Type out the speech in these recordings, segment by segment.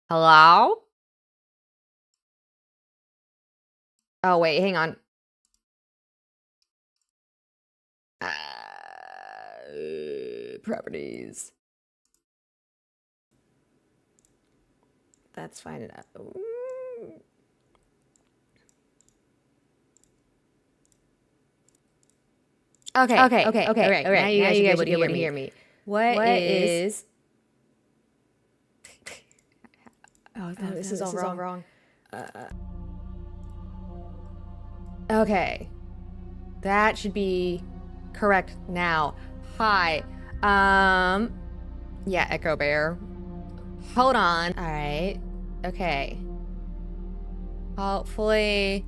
Hello? Oh, wait, hang on. Properties. That's fine enough. Okay. All right. Now you guys should be able to hear me. What is... Oh, no, this is all wrong. Okay. That should be correct now. Hi. Yeah, Echo Bear. Hold on. All right. Okay. Hopefully...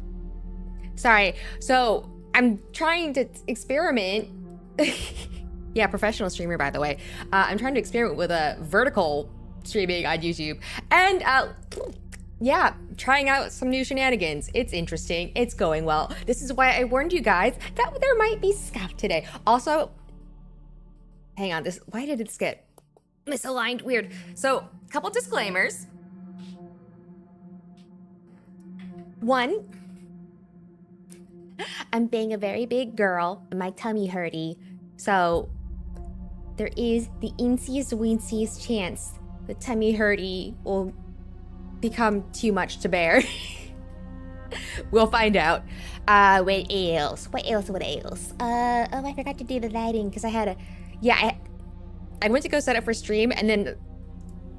Sorry. So, I'm trying to experiment. Yeah, professional streamer, by the way. I'm trying to experiment with a vertical streaming on YouTube. And, yeah, trying out some new shenanigans. It's interesting. It's going well. This is why I warned you guys that there might be scuff today. Also, hang on. Why did this get misaligned? Weird. So, a couple disclaimers. One, I'm being a very big girl and my tummy hurty. So there is the insiest winsiest chance the tummy hurty will become too much to bear. We'll find out. What else? What else? Oh, I forgot to do the lighting because I had I went to go set up for stream and then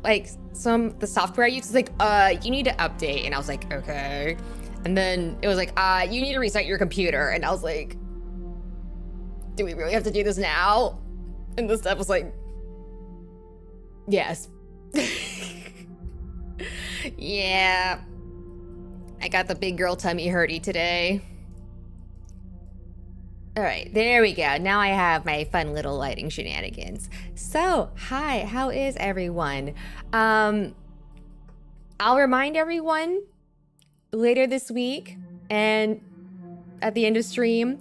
like the software I used was like, you need to update. And I was like, okay. And then it was like, you need to reset your computer. And I was like, do we really have to do this now? And the stuff was like, yes. Yeah. I got the big girl tummy hurty today. All right, there we go. Now I have my fun little lighting shenanigans. So, hi, how is everyone? I'll remind everyone later this week and at the end of stream,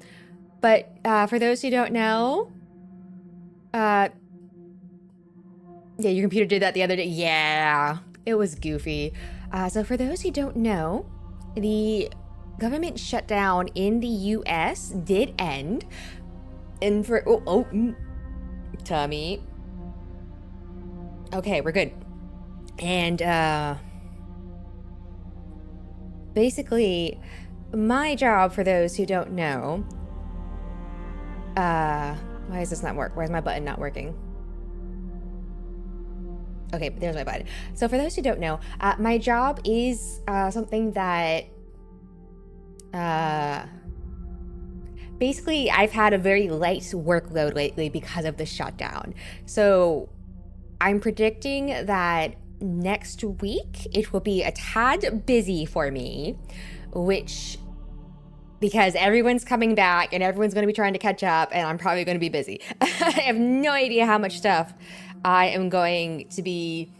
but for those who don't know, yeah, your computer did that the other day. Yeah, it was goofy. So for those who don't know, the government shutdown in the US did end. And for tummy. Okay, we're good. And basically my job, for those who don't know, why is this not work? Why is my button not working? Okay, there's my button. So for those who don't know, my job is something that basically I've had a very light workload lately because of the shutdown. So I'm predicting that next week it will be a tad busy for me, which, because everyone's coming back and everyone's going to be trying to catch up and I'm probably going to be busy. I have no idea how much stuff I am going to be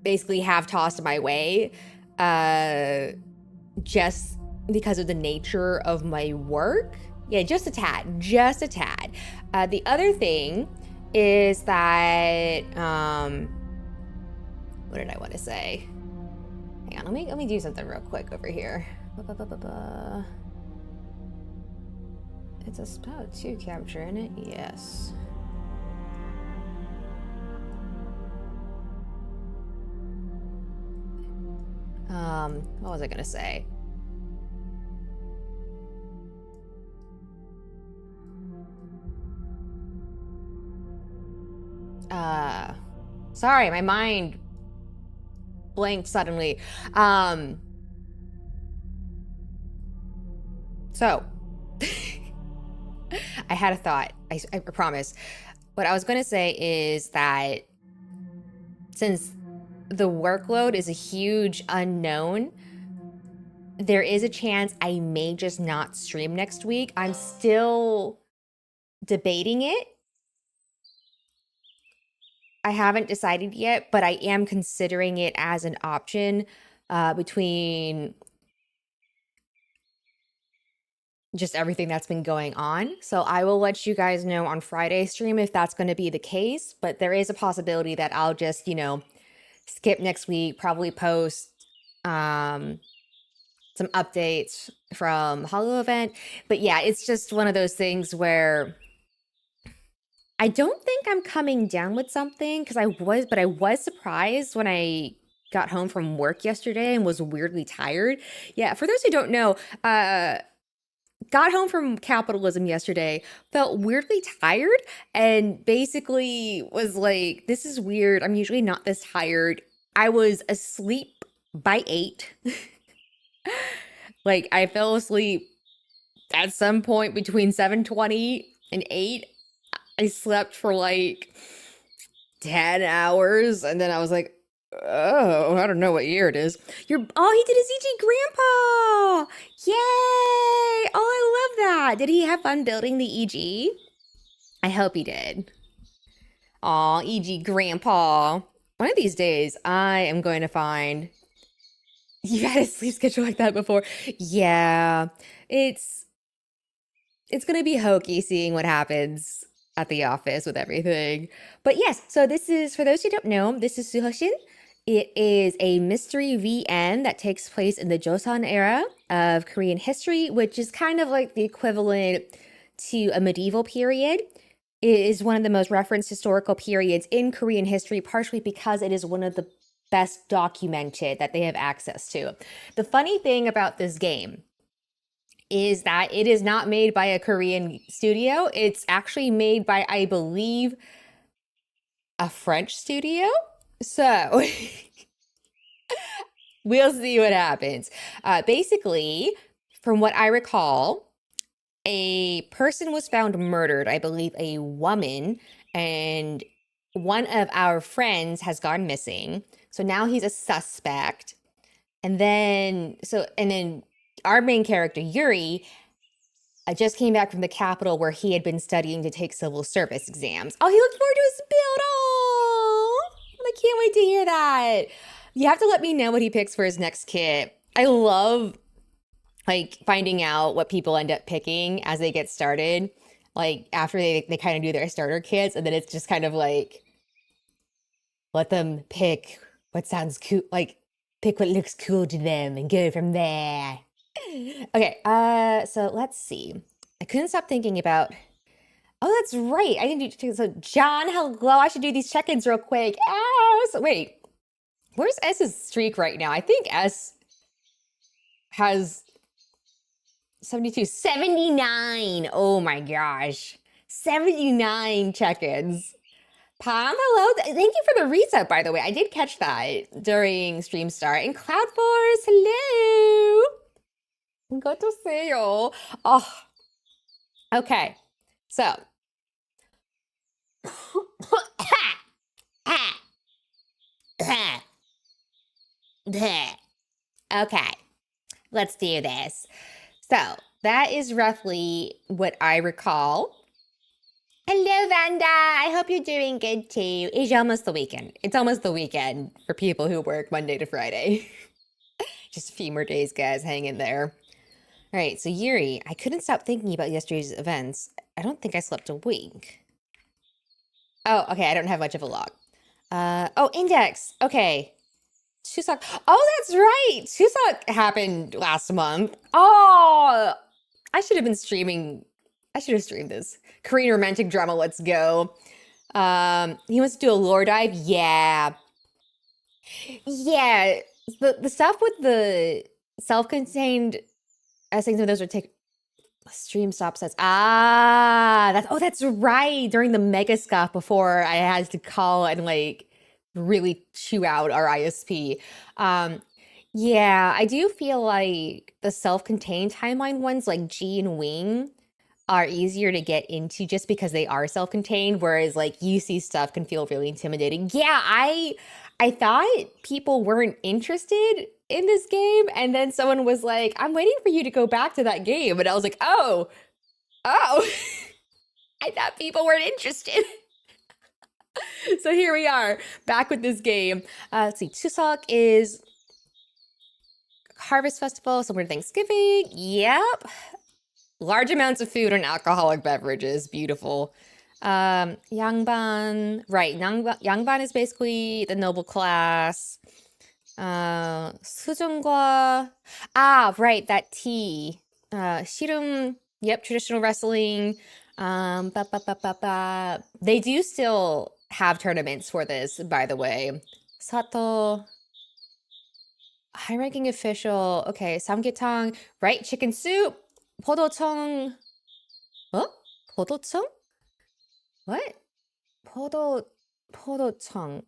basically have tossed my way just because of the nature of my work. Yeah, just a tad. The other thing is that, what did I want to say? Hang on, let me do something real quick over here. It's a Spout 2 capture in it, yes. What was I gonna say? Sorry, my mind blanked suddenly. So I had a thought, I promise. What I was gonna say is that since the workload is a huge unknown, there is a chance I may just not stream next week. I'm still debating it. I haven't decided yet, but I am considering it as an option between just everything that's been going on. So I will let you guys know on Friday stream if that's going to be the case, but there is a possibility that I'll just, skip next week, probably post some updates from Hollow event. But yeah, it's just one of those things where I don't think I'm coming down with something because I was surprised when I got home from work yesterday and was weirdly tired. Yeah, for those who don't know, got home from capitalism yesterday, felt weirdly tired, and basically was like, this is weird. I'm usually not this tired. I was asleep by 8. Like, I fell asleep at some point between 7:20 and 8. I slept for like 10 hours, and then I was like, oh, I don't know what year it is. He did his EG Grandpa! Yay! Oh, I love that. Did he have fun building the EG? I hope he did. Aw, EG Grandpa. One of these days, I am going to find... You had a sleep schedule like that before? Yeah, it's going to be hokey seeing what happens at the office with everything. But yes, so this is, for those who don't know, this is Suhoshin. It is a mystery VN that takes place in the Joseon era of Korean history, which is kind of like the equivalent to a medieval period. It is one of the most referenced historical periods in Korean history, partially because it is one of the best documented that they have access to. The funny thing about this game is that it is not made by a Korean studio. It's actually made by, I believe, a French studio. So we'll see what happens. Basically, from what I recall, a person was found murdered, I believe a woman, and one of our friends has gone missing. So now he's a suspect. And then our main character, Yuri, just came back from the capital where he had been studying to take civil service exams. Oh, he looked forward to his build. Oh, I can't wait to hear that. You have to let me know what he picks for his next kit. I love like finding out what people end up picking as they get started. Like after they kind of do their starter kits, and then it's just kind of like, let them pick what sounds cool, like pick what looks cool to them and go from there. Okay, so let's see. I couldn't stop thinking about, oh, that's right. I didn't do, so John, hello. I should do these check-ins real quick. So wait, where's S's streak right now? I think S has 79. Oh my gosh. 79 check-ins. Palm, hello. Thank you for the reset, by the way. I did catch that during Stream Start. And Cloud Force, hello. Good to see you. Oh, okay. So, okay, let's do this. So, that is roughly what I recall. Hello, Vanda. I hope you're doing good too. It's almost the weekend. It's almost the weekend for people who work Monday to Friday. Just a few more days, guys. Hang in there. All right, so Yuri, I couldn't stop thinking about yesterday's events. I don't think I slept a wink. Oh, okay, I don't have much of a log. Oh, index. Okay. Chuseok. Oh, that's right. Chuseok happened last month. Oh, I should have been streaming. I should have streamed this. Korean romantic drama, let's go. He wants to do a lore dive. Yeah. Yeah. The stuff with the self-contained, I think some of those would take stream stop sets. That's right. During the mega scuff before I had to call and like really chew out our ISP. Yeah, I do feel like the self-contained timeline ones like G and Wing are easier to get into just because they are self-contained, whereas like UC stuff can feel really intimidating. Yeah, I thought people weren't interested in this game, and then someone was like, I'm waiting for you to go back to that game, and I was like, oh I thought people weren't interested. So here we are back with this game. Let's see, Chuseok is Harvest Festival, somewhere Thanksgiving. Yep. Large amounts of food and alcoholic beverages. Beautiful. Yangban. Right. Yangban is basically the noble class. 수중과. Ah, right. That tea. Shirum. Yep. Traditional wrestling. They do still have tournaments for this, by the way. Sato. High-ranking official. Okay, samgyetang, right? Chicken soup. 포도청. Huh? 포도청? What? 포도청.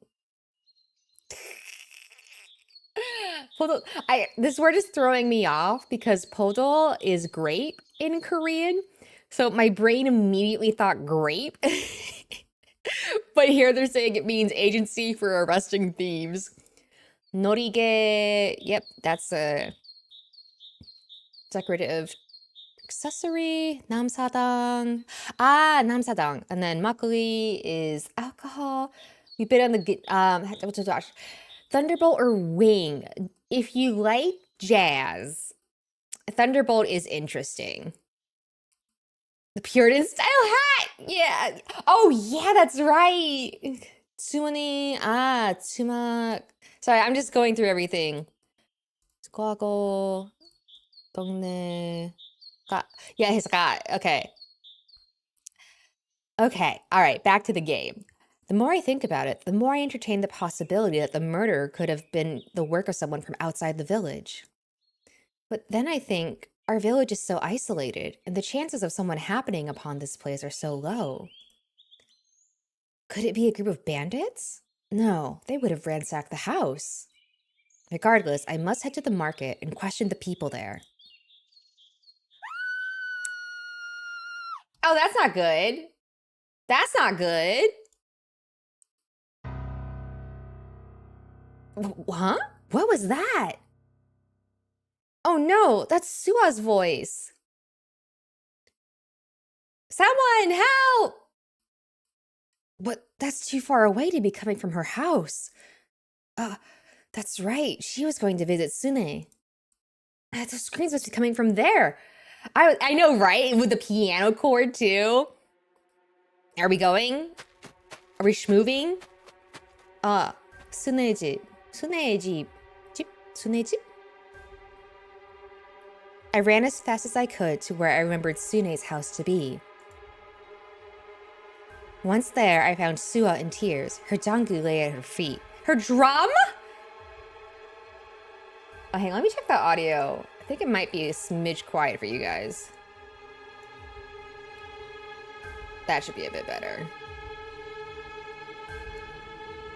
This word is throwing me off because podol is grape in Korean. So my brain immediately thought grape. But here they're saying it means agency for arresting thieves. Norige, yep, that's a decorative accessory. Namsadang. Ah, namsadang. And then makgeolli is alcohol. We've been on the Thunderbolt or wing. If you like jazz, Thunderbolt is interesting. The Puritan style hat. Yeah. Oh yeah, that's right. Tsumani. Tsumak. Sorry, I'm just going through everything. Squaggle. 동네. Yeah, his got. Okay. Okay. All right. Back to the game. The more I think about it, the more I entertain the possibility that the murder could have been the work of someone from outside the village. But then I think our village is so isolated, and the chances of someone happening upon this place are so low. Could it be a group of bandits? No, they would have ransacked the house. Regardless, I must head to the market and question the people there. Oh, that's not good. That's not good. Huh? What was that? Oh no, that's Sua's voice. Someone help! But that's too far away to be coming from her house. That's right. She was going to visit Sune. The screams must be coming from there. I know, right? With the piano chord too. Are we going? Are we schmoving? Sune's 집. Sune's 집. Sune's 집? I ran as fast as I could to where I remembered Sune's house to be. Once there, I found Sua in tears. Her dangu lay at her feet. Her drum? Oh, hang on, let me check that audio. I think it might be a smidge quiet for you guys. That should be a bit better.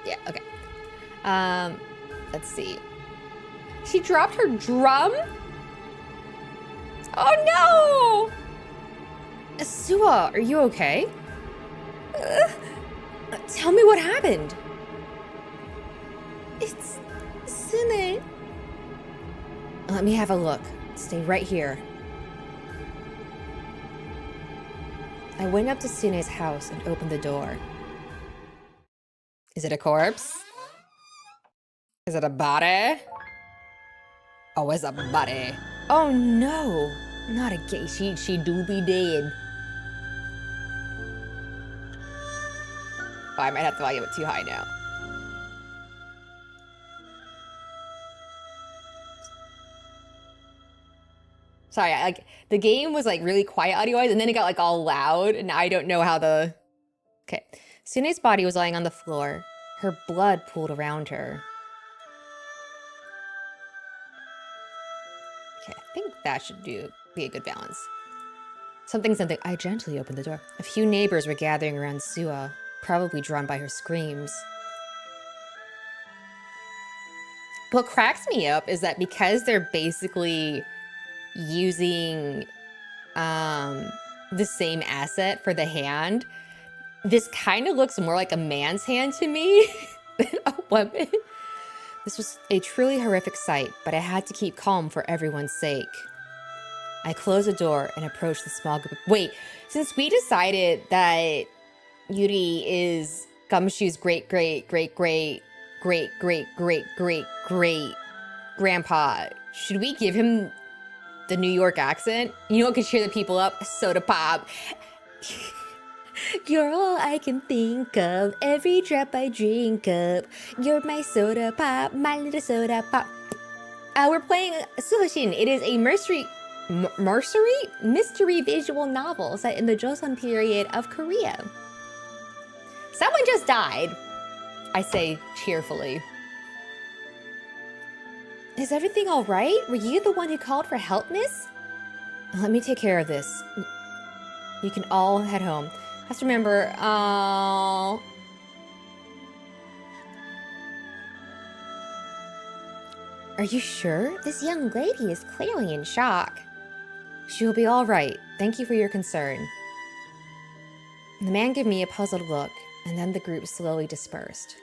Yeah, okay. Let's see. She dropped her drum? Oh no! Sua, are you okay? Tell me what happened. It's Sune. Let me have a look. Stay right here. I went up to Sune's house and opened the door. Is it a corpse? Is it a body? Oh, it's a body. Oh no! Not again. She do be dead. Oh, I might have to volume it too high now. Sorry, like the game was like really quiet audio-wise, and then it got like all loud, and I don't know how the... Okay. Sune's body was lying on the floor. Her blood pooled around her. Okay, I think that should be a good balance. Something. I gently opened the door. A few neighbors were gathering around Sua, probably drawn by her screams. What cracks me up is that because they're basically using the same asset for the hand, this kind of looks more like a man's hand to me than a weapon. This was a truly horrific sight, but I had to keep calm for everyone's sake. I closed the door and approached the small group. Wait, since we decided that Yuri is Gumshoe's great grandpa, should we give him the New York accent. You know what could cheer the people up? Soda pop. You're all I can think of, every drop I drink up. You're my soda pop, my little soda pop. We're playing Suhoshin. It is a mystery visual novel set in the Joseon period of Korea. Someone just died, I say cheerfully. Is everything all right? Were you the one who called for help, miss? Let me take care of this. You can all head home. Just remember, Are you sure? This young lady is clearly in shock. She'll be all right. Thank you for your concern. The man gave me a puzzled look, and then the group slowly dispersed.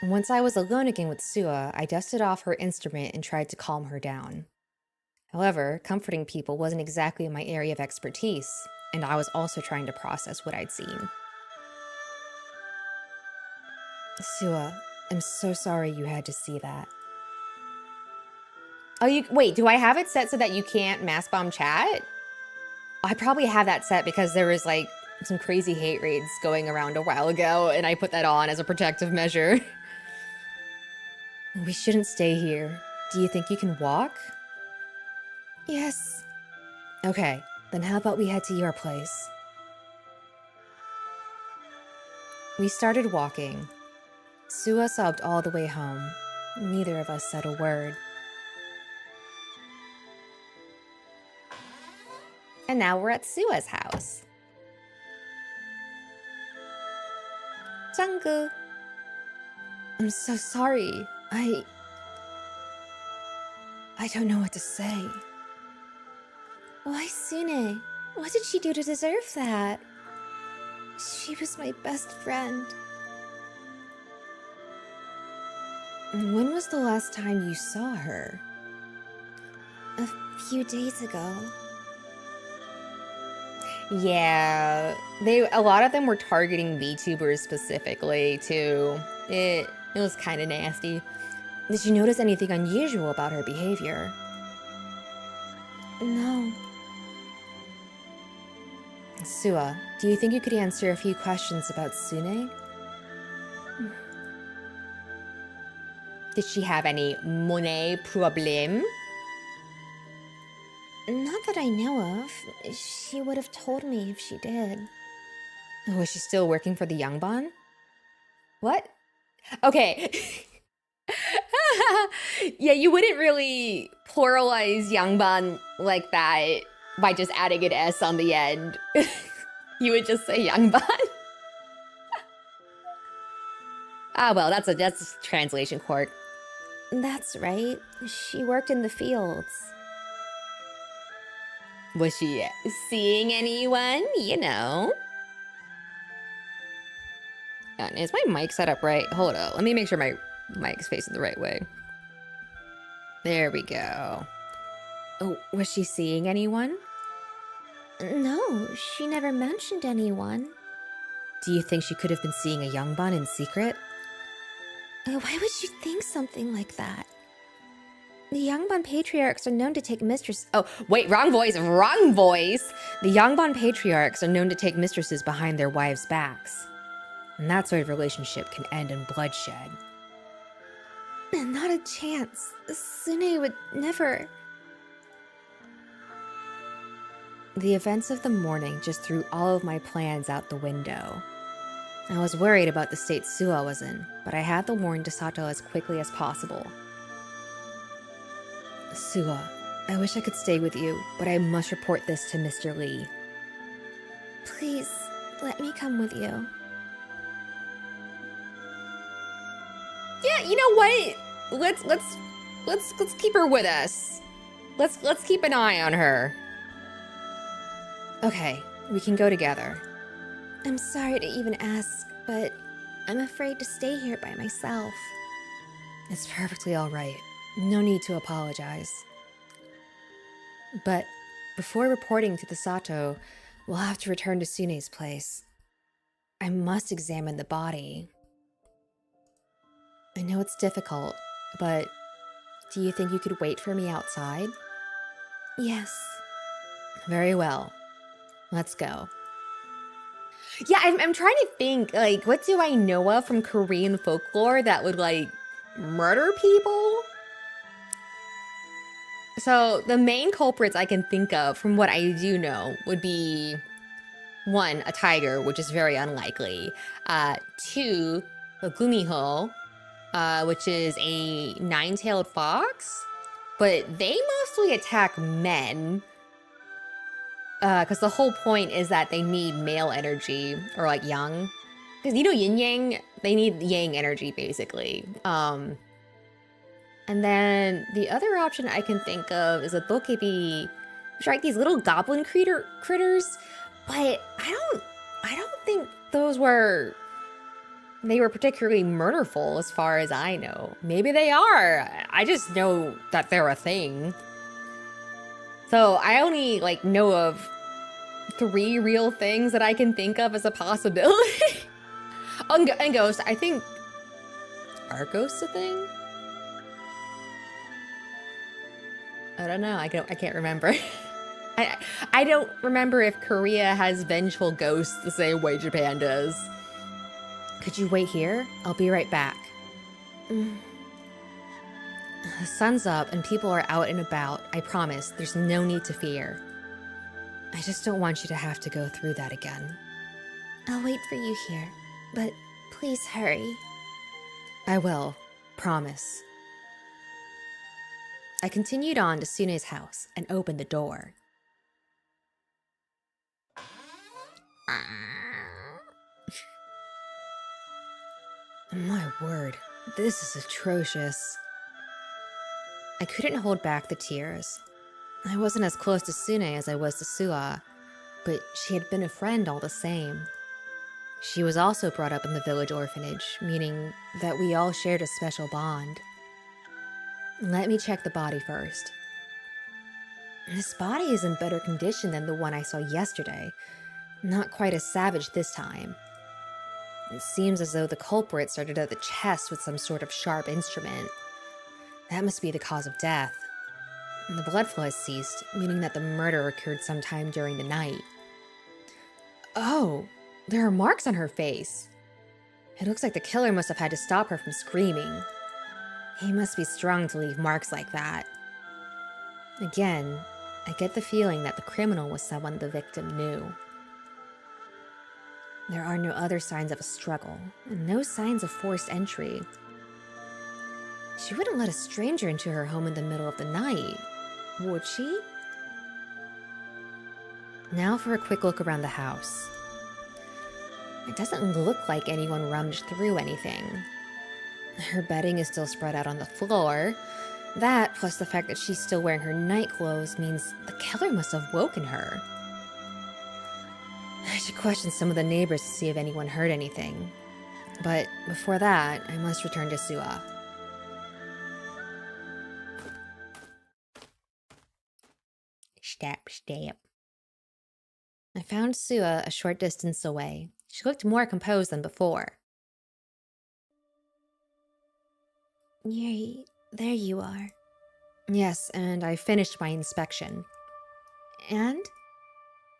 Once I was alone again with Sua, I dusted off her instrument and tried to calm her down. However, comforting people wasn't exactly my area of expertise, and I was also trying to process what I'd seen. Sua, I'm so sorry you had to see that. Oh, wait, do I have it set so that you can't mass bomb chat? I probably have that set because there was like some crazy hate raids going around a while ago, and I put that on as a protective measure. We shouldn't stay here. Do you think you can walk? Yes. Okay, then how about we head to your place? We started walking. Sua sobbed all the way home. Neither of us said a word. And now we're at Sua's house. Junggu. I'm so sorry. I don't know what to say. Why Sune? What did she do to deserve that? She was my best friend. When was the last time you saw her? A few days ago. Yeah, a lot of them were targeting VTubers specifically too. It was kind of nasty. Did you notice anything unusual about her behavior? No. Sua, do you think you could answer a few questions about Sune? Did she have any money problem? Not that I know of. She would have told me if she did. Was she still working for the Yangban? What? Okay. Yeah, you wouldn't really pluralize Yangban like that by just adding an S on the end. You would just say Yangban. Well, that's a translation quirk. That's right. She worked in the fields. Was she seeing anyone? You know. Is my mic set up right? Hold on. Let me make sure my mic's facing the right way. There we go. Oh, was she seeing anyone? No, she never mentioned anyone. Do you think she could have been seeing a Yangban in secret? Why would you think something like that? The Yangban patriarchs are known to take mistresses. Oh, wait, wrong voice. The Yangban patriarchs are known to take mistresses behind their wives' backs. And that sort of relationship can end in bloodshed. Not a chance. Sune would never. The events of the morning just threw all of my plans out the window. I was worried about the state Sua was in, but I had to warn Desato as quickly as possible. Sua, I wish I could stay with you, but I must report this to Mr. Lee. Please, let me come with you. Yeah, you know what? Let's keep her with us. Let's keep an eye on her. Okay, we can go together. I'm sorry to even ask, but I'm afraid to stay here by myself. It's perfectly all right. No need to apologize. But before reporting to the Sato, we'll have to return to Sune's place. I must examine the body. I know it's difficult, but do you think you could wait for me outside? Yes. Very well. Let's go. Yeah, I'm trying to think, like, what do I know of from Korean folklore that would, like, murder people? So, the main culprits I can think of from what I do know would be one, a tiger, which is very unlikely. Two, a gumiho, which is a nine-tailed fox, but they mostly attack men. Because the whole point is that they need male energy, or like yang. Because you know yin yang, they need yang energy basically. And then the other option I can think of is a dokebi, which are like these little goblin critters. But I don't think they were particularly murderful as far as I know. Maybe they are. I just know that they're a thing. So I only like know of 3 real things that I can think of as a possibility. And ghost, I think, are ghosts a thing? I don't know. I can't remember. I don't remember if Korea has vengeful ghosts the same way Japan does. Could you wait here? I'll be right back. The sun's up and people are out and about. I promise. There's no need to fear. I just don't want you to have to go through that again. I'll wait for you here, but please hurry. I will. Promise. I continued on to Sune's house and opened the door. My word, this is atrocious. I couldn't hold back the tears. I wasn't as close to Sune as I was to Suha, but she had been a friend all the same. She was also brought up in the village orphanage, meaning that we all shared a special bond. Let me check the body first. This body is in better condition than the one I saw yesterday. Not quite as savage this time. It seems as though the culprit started at the chest with some sort of sharp instrument. That must be the cause of death. The blood flow has ceased, meaning that the murder occurred sometime during the night. Oh, there are marks on her face. It looks like the killer must have had to stop her from screaming. He must be strong to leave marks like that. Again, I get the feeling that the criminal was someone the victim knew. There are no other signs of a struggle, and no signs of forced entry. She wouldn't let a stranger into her home in the middle of the night, would she? Now for a quick look around the house. It doesn't look like anyone rummaged through anything. Her bedding is still spread out on the floor. That, plus the fact that she's still wearing her night clothes, means the killer must have woken her. I should question some of the neighbors to see if anyone heard anything. But before that, I must return to Suha. Step, step. I found Suha a short distance away. She looked more composed than before. Yuri, there you are. Yes, and I finished my inspection. And?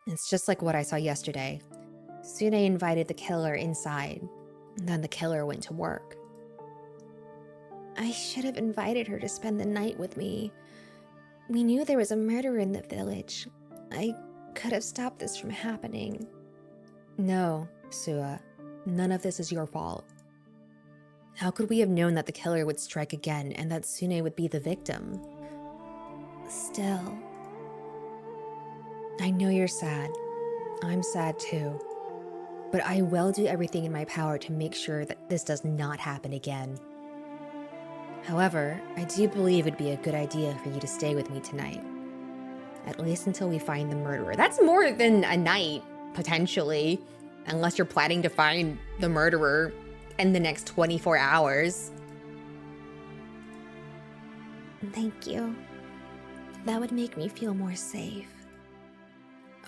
It's just like what I saw yesterday. Sune invited the killer inside. Then the killer went to work. I should have invited her to spend the night with me. We knew there was a murderer in the village. I could have stopped this from happening. No, Suha. None of this is your fault. How could we have known that the killer would strike again and that Sune would be the victim? Still. I know you're sad. I'm sad too. But I will do everything in my power to make sure that this does not happen again. However, I do believe it'd be a good idea for you to stay with me tonight. At least until we find the murderer. That's more than a night, potentially. Unless you're planning to find the murderer in the next 24 hours. Thank you. That would make me feel more safe.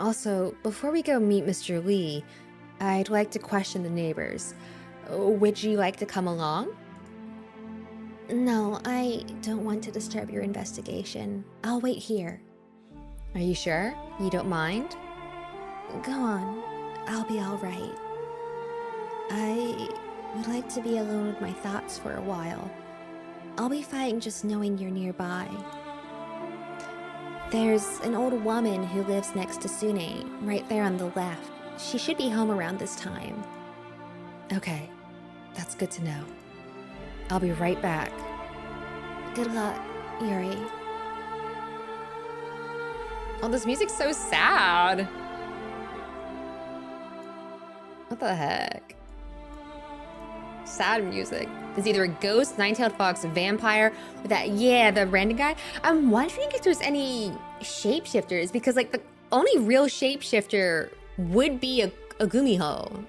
Also, before we go meet Mr. Lee, I'd like to question the neighbors. Would you like to come along? No, I don't want to disturb your investigation. I'll wait here. Are you sure? You don't mind? Go on. I'll be all right. I would like to be alone with my thoughts for a while. I'll be fine just knowing you're nearby. There's an old woman who lives next to Sune, right there on the left. She should be home around this time. Okay, that's good to know. I'll be right back. Good luck, Yuri. Oh, this music's so sad. What the heck? Sad music. It's either a ghost, nine-tailed fox, a vampire, or the random guy. I'm wondering if there's any shapeshifters, because like the only real shapeshifter would be a Gumiho.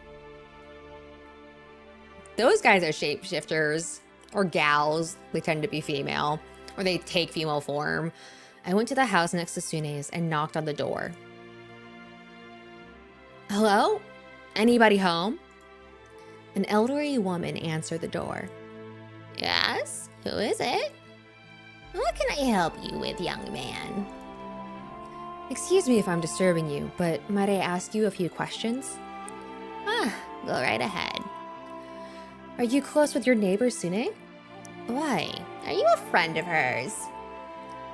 Those guys are shapeshifters, or gals. They tend to be female, or they take female form. I went to the house next to Sune's and knocked on the door. Hello? Anybody home? An elderly woman answered the door. Yes? Who is it? What can I help you with, young man? Excuse me if I'm disturbing you, but might I ask you a few questions? Go right ahead. Are you close with your neighbor, Sune? Why? Are you a friend of hers?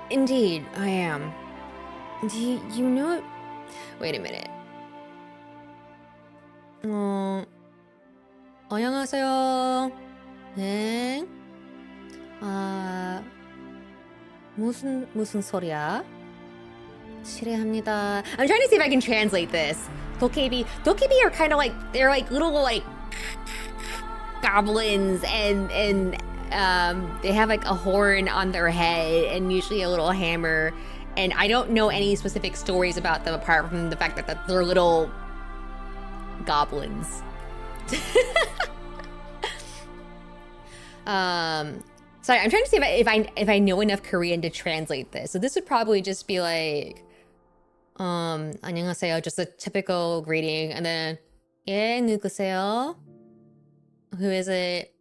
Indeed, I am. Do you know... Wait a minute. 안녕하세요. 네. 무슨 소리야? 실례합니다. I'm trying to see if I can translate this. 도깨비 are kind of like, they're like little like goblins, and they have like a horn on their head and usually a little hammer. And I don't know any specific stories about them apart from the fact that they're little goblins. Sorry, I'm trying to see if I know enough Korean to translate this. So this would probably just be like, 안녕하세요, just a typical greeting, and then 예, 누구세요? Who is it?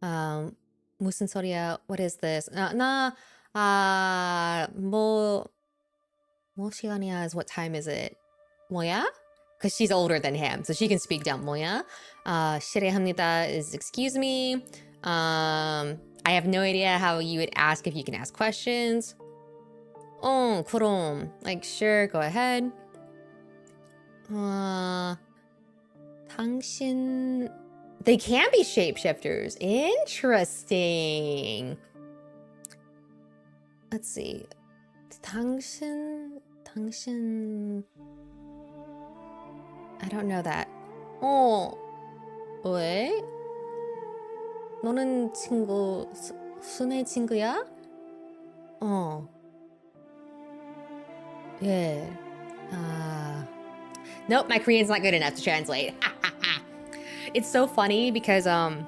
무슨 소리야? What is this? 뭐 시간이야 is what time is it? 뭐야? Because she's older than him, so she can speak down. 뭐야? 실례합니다 is excuse me. I have no idea how you would ask if you can ask questions. 그럼. Like, sure, go ahead. 당신... They can be shapeshifters. Interesting. Let's see. 당신... I don't know that. 왜? 너는 친구, 순의 친구야? Yeah. Nope, my Korean's not good enough to translate. It's so funny because my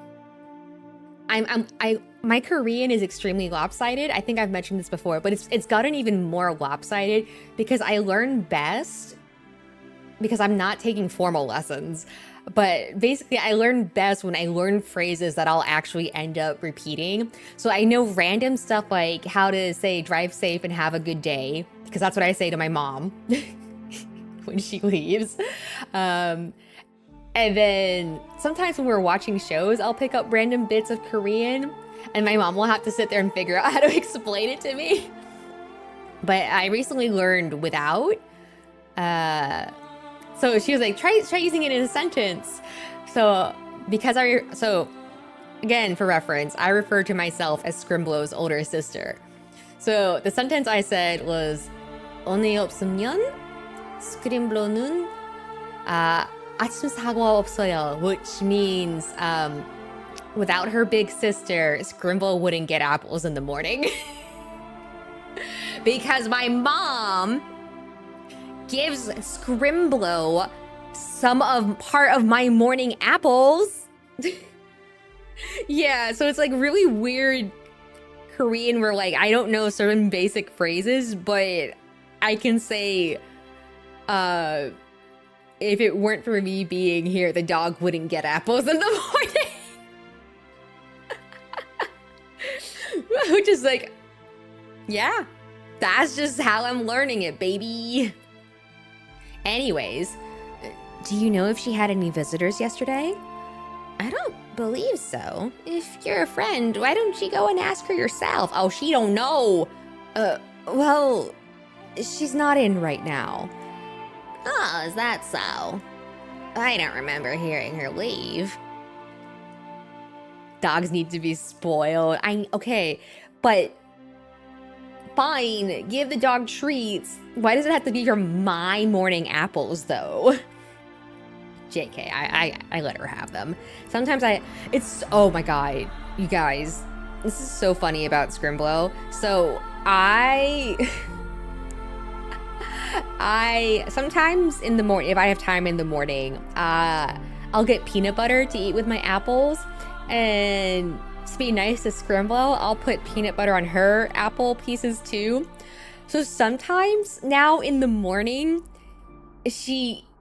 Korean is extremely lopsided. I think I've mentioned this before, but it's gotten even more lopsided because I learn best because I'm not taking formal lessons. But basically, I learn best when I learn phrases that I'll actually end up repeating. So I know random stuff like how to say drive safe and have a good day, because that's what I say to my mom when she leaves. And then sometimes when we're watching shows, I'll pick up random bits of Korean, and my mom will have to sit there and figure out how to explain it to me. But I recently learned without. So she was like, try using it in a sentence. So again, for reference, I refer to myself as Scrimblow's older sister. So the sentence I said was, 언니 없으면 스크림블로는 아침 사과 없어요, which means without her big sister, Scrimble wouldn't get apples in the morning. Because my mom gives Scrimblow part of my morning apples. Yeah, so it's like really weird Korean where like I don't know certain basic phrases, but I can say if it weren't for me being here, the dog wouldn't get apples in the morning. Which is like, yeah, That's just how I'm learning it, baby. Anyways, Do you know if she had any visitors yesterday? I don't believe so. If you're a friend, why don't you go and ask her yourself? Oh, she don't know. Well, she's not in right now. Oh, is that so? I don't remember hearing her leave. Dogs need to be spoiled. Okay, but fine, give the dog treats. Why does it have to be my morning apples, though? JK, I let her have them. Sometimes oh my god, you guys, this is so funny about Scrimblow. So I sometimes in the morning, if I have time in the morning, I'll get peanut butter to eat with my apples, and to be nice to Scrimblow, I'll put peanut butter on her apple pieces too. So sometimes now in the morning,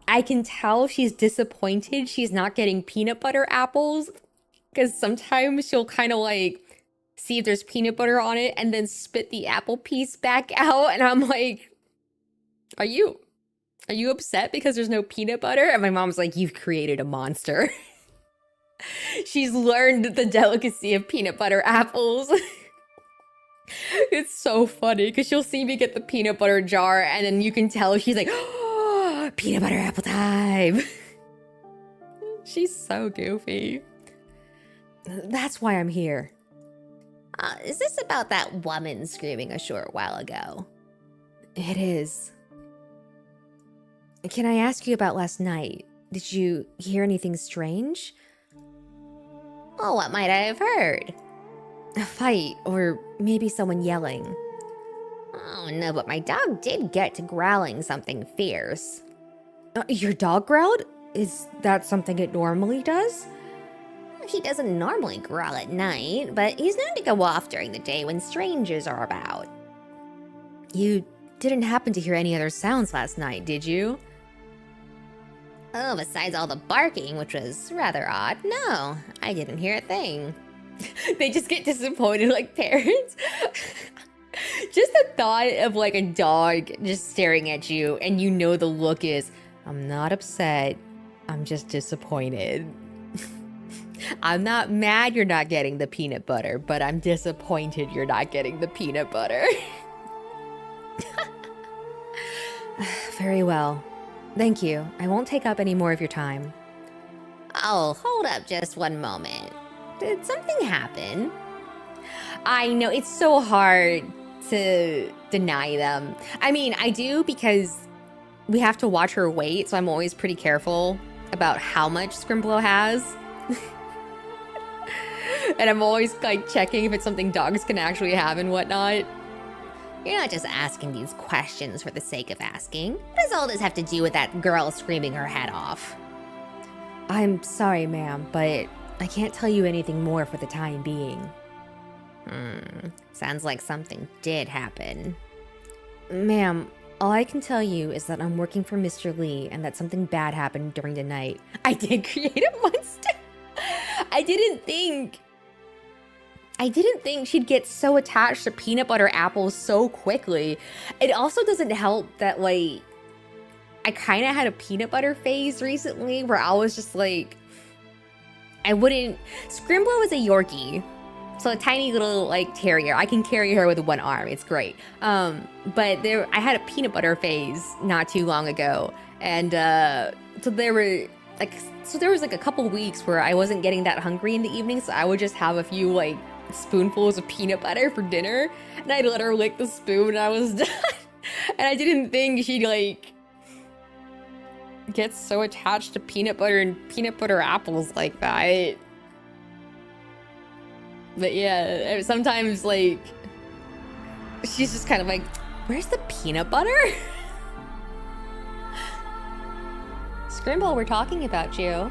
I can tell she's disappointed she's not getting peanut butter apples, because sometimes she'll kind of like see if there's peanut butter on it and then spit the apple piece back out, and I'm like, are you upset because there's no peanut butter? And my mom's like, you've created a monster. She's learned the delicacy of peanut butter apples. It's so funny because she'll see me get the peanut butter jar, and then you can tell she's like, oh, peanut butter apple time. She's so goofy. That's why I'm here. Is this about that woman screaming a short while ago? It is. Can I ask you about last night? Did you hear anything strange? Oh, what might I have heard? A fight, or maybe someone yelling. Oh, no, but my dog did get to growling something fierce. Your dog growled? Is that something it normally does? He doesn't normally growl at night, but he's known to go off during the day when strangers are about. You didn't happen to hear any other sounds last night, did you? Oh, besides all the barking, which was rather odd, no, I didn't hear a thing. They just get disappointed like parents. Just the thought of like a dog just staring at you, and you know the look is, I'm not upset, I'm just disappointed. I'm not mad you're not getting the peanut butter, but I'm disappointed you're not getting the peanut butter. Very well. Thank you. I won't take up any more of your time. Oh, hold up just one moment. Did something happen? I know, it's so hard to deny them. I mean, I do because we have to watch her weight, so I'm always pretty careful about how much Scrimblow has. And I'm always like checking if it's something dogs can actually have and whatnot. You're not just asking these questions for the sake of asking. What does all this have to do with that girl screaming her head off? I'm sorry, ma'am, but I can't tell you anything more for the time being. Sounds like something did happen. Ma'am, all I can tell you is that I'm working for Mr. Lee and that something bad happened during the night. I did create a monster. I didn't think she'd get so attached to peanut butter apples so quickly. It also doesn't help that, like, I kind of had a peanut butter phase recently where I was just like, Scrimblow is a Yorkie. So a tiny little, like, terrier. I can carry her with one arm. It's great. But I had a peanut butter phase not too long ago. And so there was like a couple weeks where I wasn't getting that hungry in the evening. So I would just have a few, like, spoonfuls of peanut butter for dinner. And I'd let her lick the spoon and I was done. And I didn't think she'd, like, get so attached to peanut butter and peanut butter apples like that. But yeah, sometimes, like, she's just kind of like, where's the peanut butter? Scrimble, we're talking about you.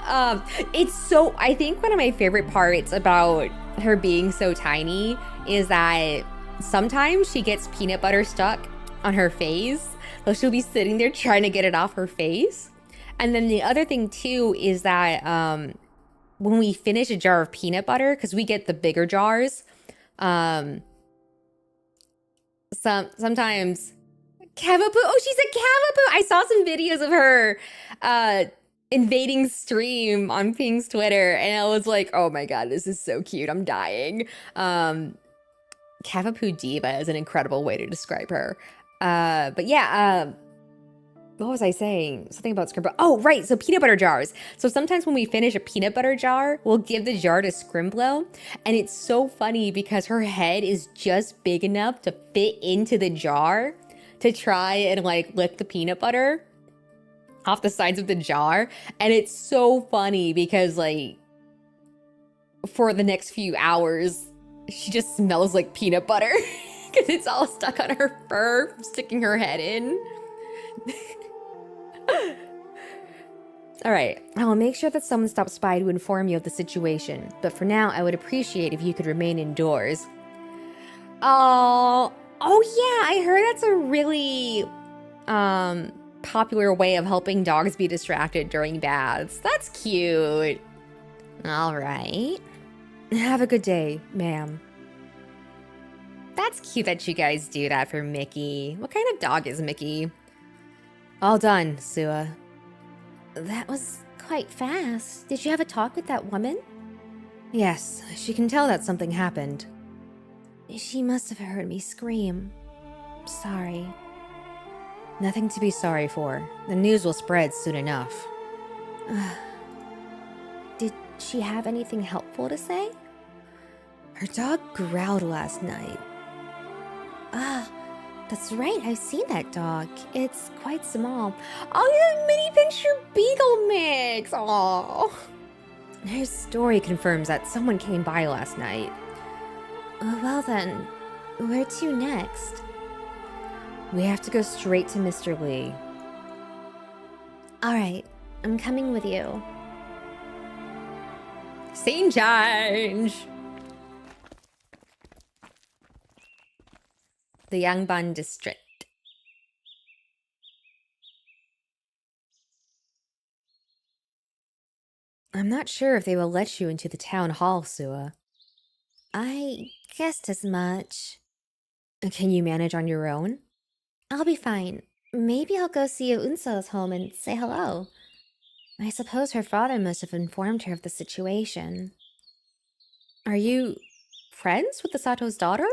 I think one of my favorite parts about her being so tiny is that sometimes she gets peanut butter stuck on her face. So she'll be sitting there trying to get it off her face. And then the other thing too is that when we finish a jar of peanut butter, because we get the bigger jars, Sometimes Cavapoo. Oh, she's a Cavapoo. I saw some videos of her invading stream on Ping's Twitter, and I was like, oh my god, this is so cute. I'm dying. Cavapoo Diva is an incredible way to describe her. But yeah, what was I saying? Something about Scrimblow. Oh, right. So peanut butter jars. So sometimes when we finish a peanut butter jar, we'll give the jar to Scrimblow. And it's so funny because her head is just big enough to fit into the jar to try and like lick the peanut butter off the sides of the jar. And it's so funny because like for the next few hours, she just smells like peanut butter because it's all stuck on her fur from sticking her head in. All right, I will make sure that someone stops by to inform you of the situation, but for now, I would appreciate if you could remain indoors. Oh yeah, I heard that's a really popular way of helping dogs be distracted during baths. That's cute. All right. Have a good day, ma'am. That's cute that you guys do that for Mickey. What kind of dog is Mickey? All done, Sua. That was quite fast. Did you have a talk with that woman? Yes, she can tell that something happened. She must have heard me scream. Sorry. Nothing to be sorry for. The news will spread soon enough. Did she have anything helpful to say? Her dog growled last night. That's right, I've seen that dog. It's quite small. Oh, yeah, mini pincher beagle mix. Oh. Her story confirms that someone came by last night. Well then, where to next? We have to go straight to Mr. Lee. Alright, I'm coming with you. Scene change! The Yangban district. I'm not sure if they will let you into the town hall, Sua. I guessed as much. Can you manage on your own? I'll be fine. Maybe I'll go see Unso's home and say hello. I suppose her father must have informed her of the situation. Are you friends with the Sato's daughter?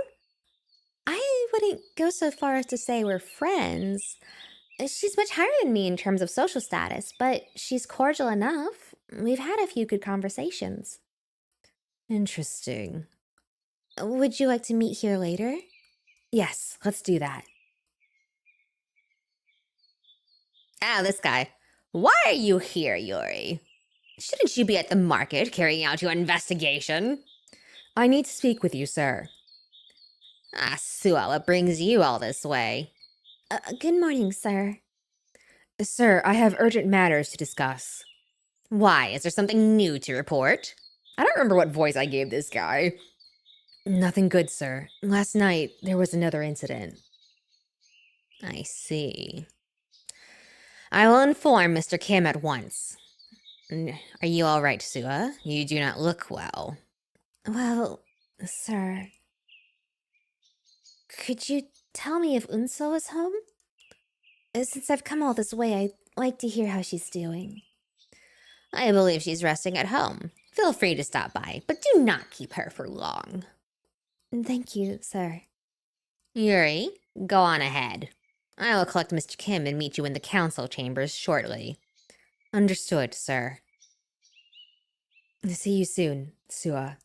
I wouldn't go so far as to say we're friends. She's much higher than me in terms of social status, but she's cordial enough. We've had a few good conversations. Interesting. Would you like to meet here later? Yes, let's do that. Ah, this guy. Why are you here, Yuri? Shouldn't you be at the market carrying out your investigation? I need to speak with you, sir. Ah, Sua, what brings you all this way? Good morning, sir. Sir, I have urgent matters to discuss. Why? Is there something new to report? I don't remember what voice I gave this guy. Nothing good, sir. Last night, there was another incident. I see. I will inform Mr. Kim at once. Are you all right, Sua? You do not look well. Well, sir... Could you tell me if Unso is home? Since I've come all this way, I'd like to hear how she's doing. I believe she's resting at home. Feel free to stop by, but do not keep her for long. Thank you, sir. Yuri, go on ahead. I will collect Mr. Kim and meet you in the council chambers shortly. Understood, sir. See you soon, Sua.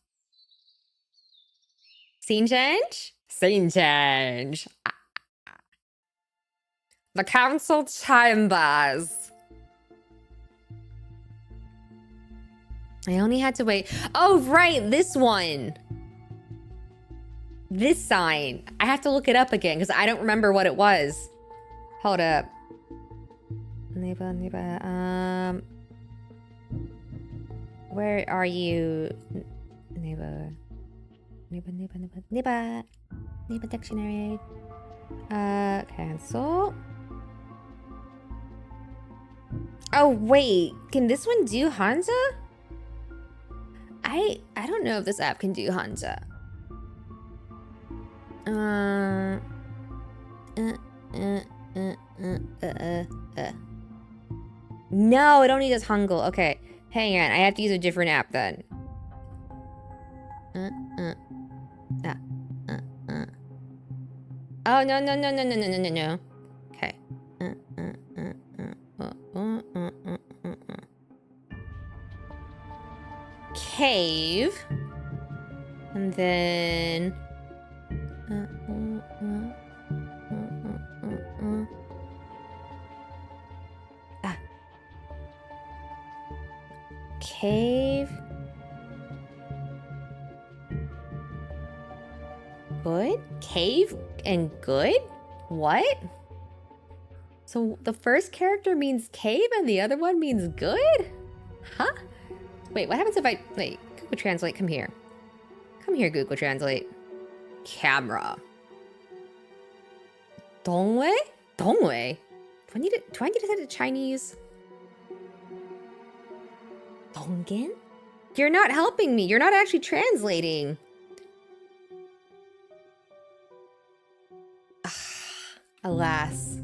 Scene change? Scene change. The council chambers. I only had to wait. Oh, right, this one. This sign. I have to look it up again because I don't remember what it was. Hold up. Where are you? Neighbor dictionary. Cancel. Oh wait, can this one do Hansa? I don't know if this app can do Hansa. No, I don't need this Hangul. Okay, hang on. I have to use a different app then. Oh, no, no, no, no, no, no, no, no, no. Okay. Cave. And then... Cave. Good? Cave and good? What? So the first character means cave and the other one means good? Huh? Wait, what happens if I... Wait, Google Translate, come here. Come here, Google Translate. Camera. Dongwei? Dongwei? Do I need to set it to Chinese? Donggen? You're not helping me. You're not actually translating. Alas.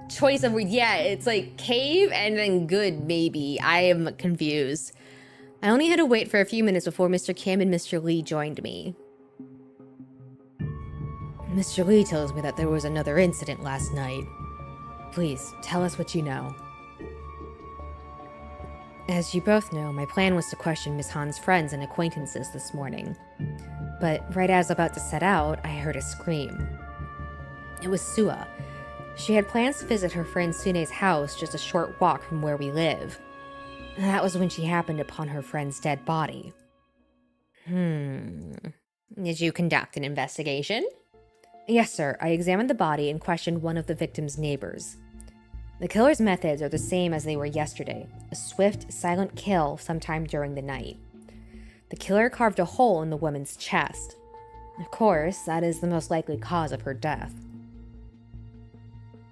Choice of words. Yeah, it's like cave and then good, maybe. I am confused. I only had to wait for a few minutes before Mr. Kim and Mr. Lee joined me. Mr. Lee tells me that there was another incident last night. Please, tell us what you know. As you both know, my plan was to question Miss Han's friends and acquaintances this morning. But right as I was about to set out, I heard a scream. It was Sua. She had plans to visit her friend Sune's house just a short walk from where we live. That was when she happened upon her friend's dead body. Did you conduct an investigation? Yes, sir. I examined the body and questioned one of the victim's neighbors. The killer's methods are the same as they were yesterday. A swift, silent kill sometime during the night. The killer carved a hole in the woman's chest. Of course, that is the most likely cause of her death.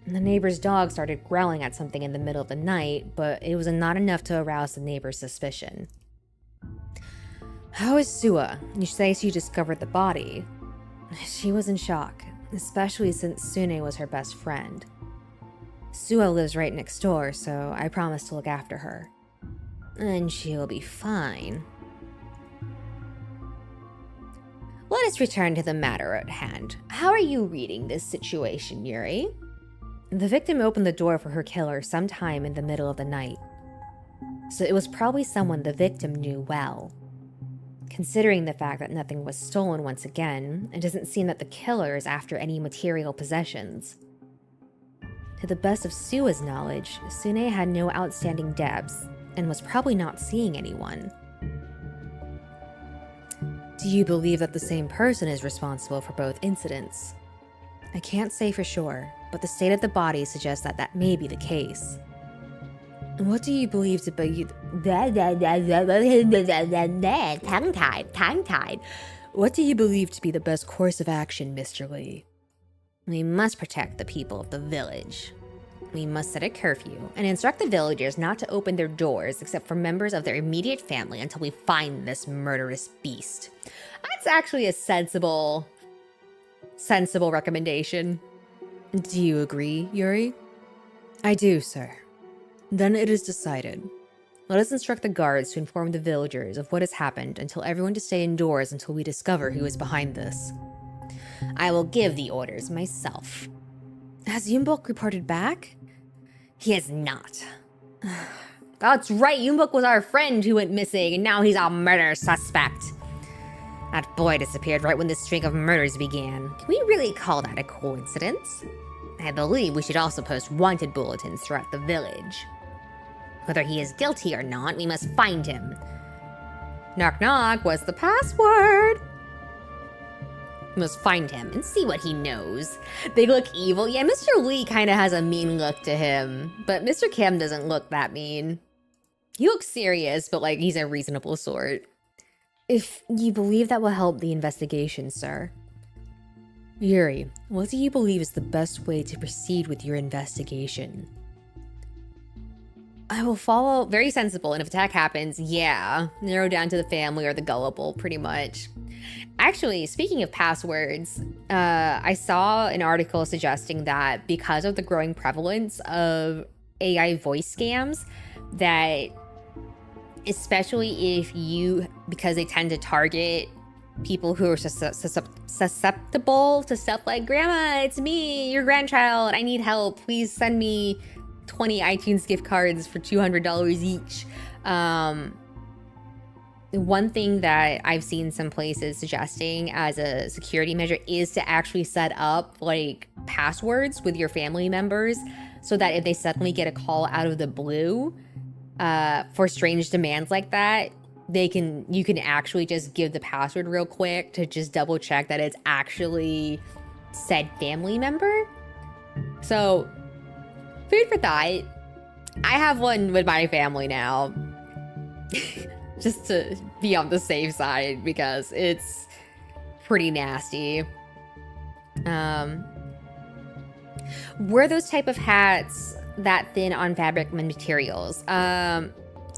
The neighbor's dog started growling at something in the middle of the night, but it was not enough to arouse the neighbor's suspicion. How is Sua? You say she discovered the body. She was in shock, especially since Sune was her best friend. Sua lives right next door, so I promised to look after her. And she'll be fine. Let us return to the matter at hand. How are you reading this situation, Yuri? The victim opened the door for her killer sometime in the middle of the night. So it was probably someone the victim knew well. Considering the fact that nothing was stolen once again, it doesn't seem that the killer is after any material possessions. To the best of Sua's knowledge, Sune had no outstanding debts and was probably not seeing anyone. Do you believe that the same person is responsible for both incidents? I can't say for sure, but the state of the body suggests that that may be the case. What do you believe to be... Tongue-tied. What do you believe to be the best course of action, Mr. Lee? We must protect the people of the village. We must set a curfew and instruct the villagers not to open their doors except for members of their immediate family until we find this murderous beast. That's actually a sensible recommendation. Do you agree, Yuri? I do, sir. Then it is decided. Let us instruct the guards to inform the villagers of what has happened and tell everyone to stay indoors until we discover who is behind this. I will give the orders myself. Has Yumbok reported back? He has not. That's right, Yumbok was our friend who went missing, and now he's a murder suspect. That boy disappeared right when this string of murders began. Can we really call that a coincidence? I believe we should also post wanted bulletins throughout the village. Whether he is guilty or not, we must find him. Knock knock, what's the password? We must find him and see what he knows. They look evil. Yeah, Mr. Lee kind of has a mean look to him, but Mr. Kim doesn't look that mean. He looks serious, but like he's a reasonable sort. If you believe that will help the investigation, sir. Yuri, what do you believe is the best way to proceed with your investigation? I will follow... Very sensible, and if attack happens, yeah. Narrow down to the family or the gullible, pretty much. Actually, speaking of passwords, I saw an article suggesting that because of the growing prevalence of AI voice scams, that especially because they tend to target people who are susceptible to stuff like, Grandma, it's me, your grandchild, I need help, please send me 20 iTunes gift cards for $200 each. One thing that I've seen some places suggesting as a security measure is to actually set up like passwords with your family members, so that if they suddenly get a call out of the blue for strange demands like that, you can actually just give the password real quick to just double check that it's actually said family member. So, food for thought. I have one with my family now. Just to be on the safe side, because it's pretty nasty. Were those type of hats that thin on fabric materials? Yeah,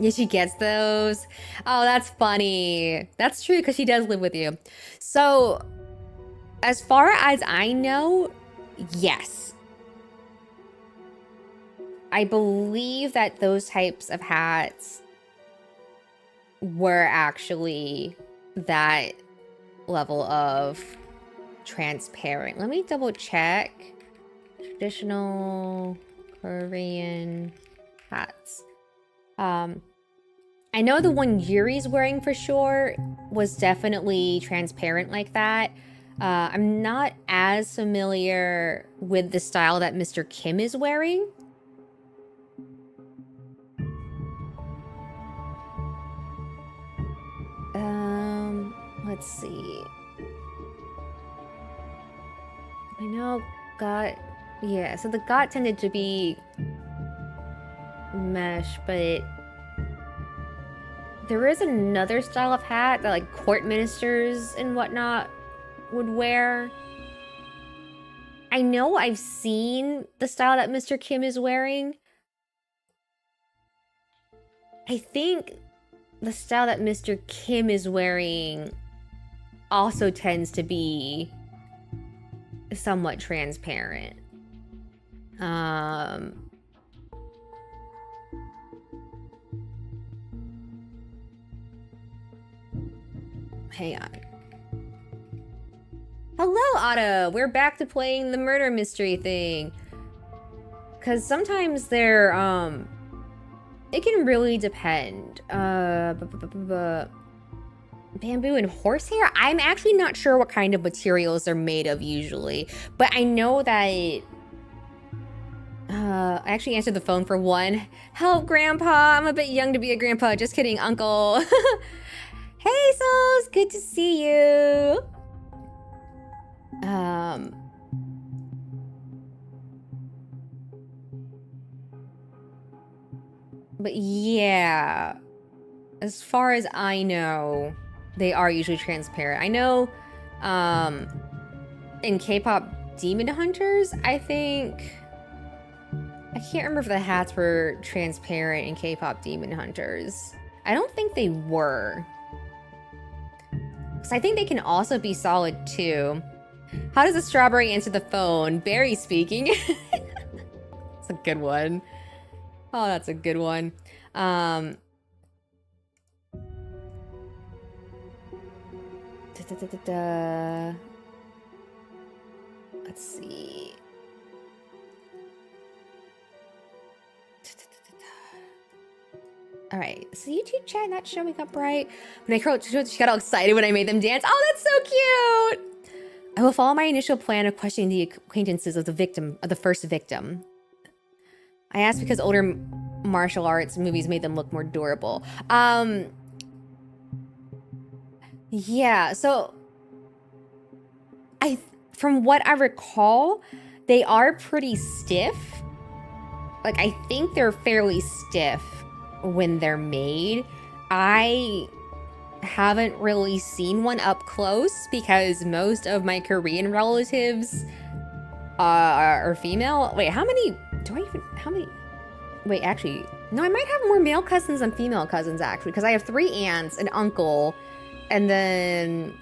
she gets those. Oh, that's funny. That's true, because she does live with you. So, as far as I know, yes. I believe that those types of hats were actually that level of transparent. Let me double check. Traditional Korean hats. I know the one Yuri's wearing for sure was definitely transparent like that. I'm not as familiar with the style that Mr. Kim is wearing. Let's see. I know yeah, so the got tended to be mesh, but there is another style of hat that like court ministers and whatnot would wear. I know I've seen the style that Mr. Kim is wearing. I think the style that Mr. Kim is wearing also tends to be somewhat transparent. Hang on. Hello, Otto! We're back to playing the murder mystery thing. Because sometimes they're, it can really depend. Bamboo and horsehair? I'm actually not sure what kind of materials they're made of usually. But I know that... I actually answered the phone for one. Help, Grandpa! I'm a bit young to be a grandpa. Just kidding, Uncle. Hey, Souls! Good to see you! But yeah, as far as I know, they are usually transparent. I know, in K-pop Demon Hunters, I think... I can't remember if the hats were transparent in K-pop Demon Hunters. I don't think they were. Because I think they can also be solid too. How does a strawberry answer the phone? Barry speaking. That's a good one. Oh, that's a good one. Let's see. All right, so YouTube chat not showing up right. When I curled, she got all excited when I made them dance. Oh, that's so cute! I will follow my initial plan of questioning the acquaintances of the first victim. I asked because older martial arts movies made them look more durable. Yeah, so from what I recall, they are pretty stiff. Like, I think they're fairly stiff when they're made. I haven't really seen one up close because most of my Korean relatives are female. Wait, how many? Wait, actually, no, I might have more male cousins than female cousins, actually, because I have 3 aunts, an uncle, and then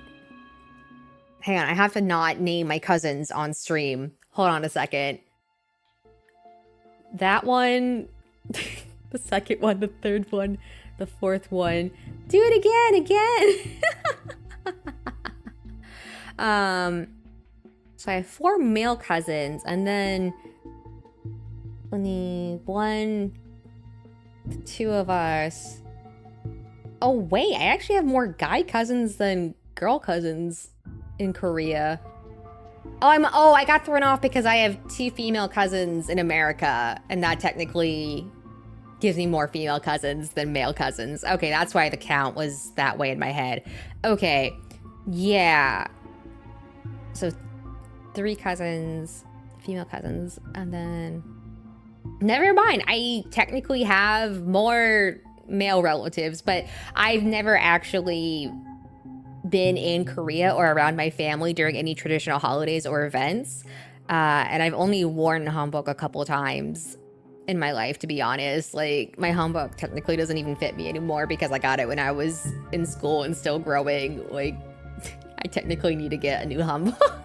Hang on, I have to not name my cousins on stream. Hold on a second. That one, the second one, the third one, the fourth one. Do it again. So I have 4 male cousins, and then only 1, 2 of us. Oh wait, I actually have more guy cousins than girl cousins in Korea. Oh, I got thrown off because I have 2 female cousins in America, and that technically gives me more female cousins than male cousins. Okay, that's why the count was that way in my head. Okay, yeah. So 3 cousins, female cousins, and then... Never mind, I technically have more male relatives, but I've never actually been in Korea or around my family during any traditional holidays or events. And I've only worn hanbok a couple times in my life, to be honest. Like, my hanbok technically doesn't even fit me anymore because I got it when I was in school and still growing. Like, I technically need to get a new hanbok.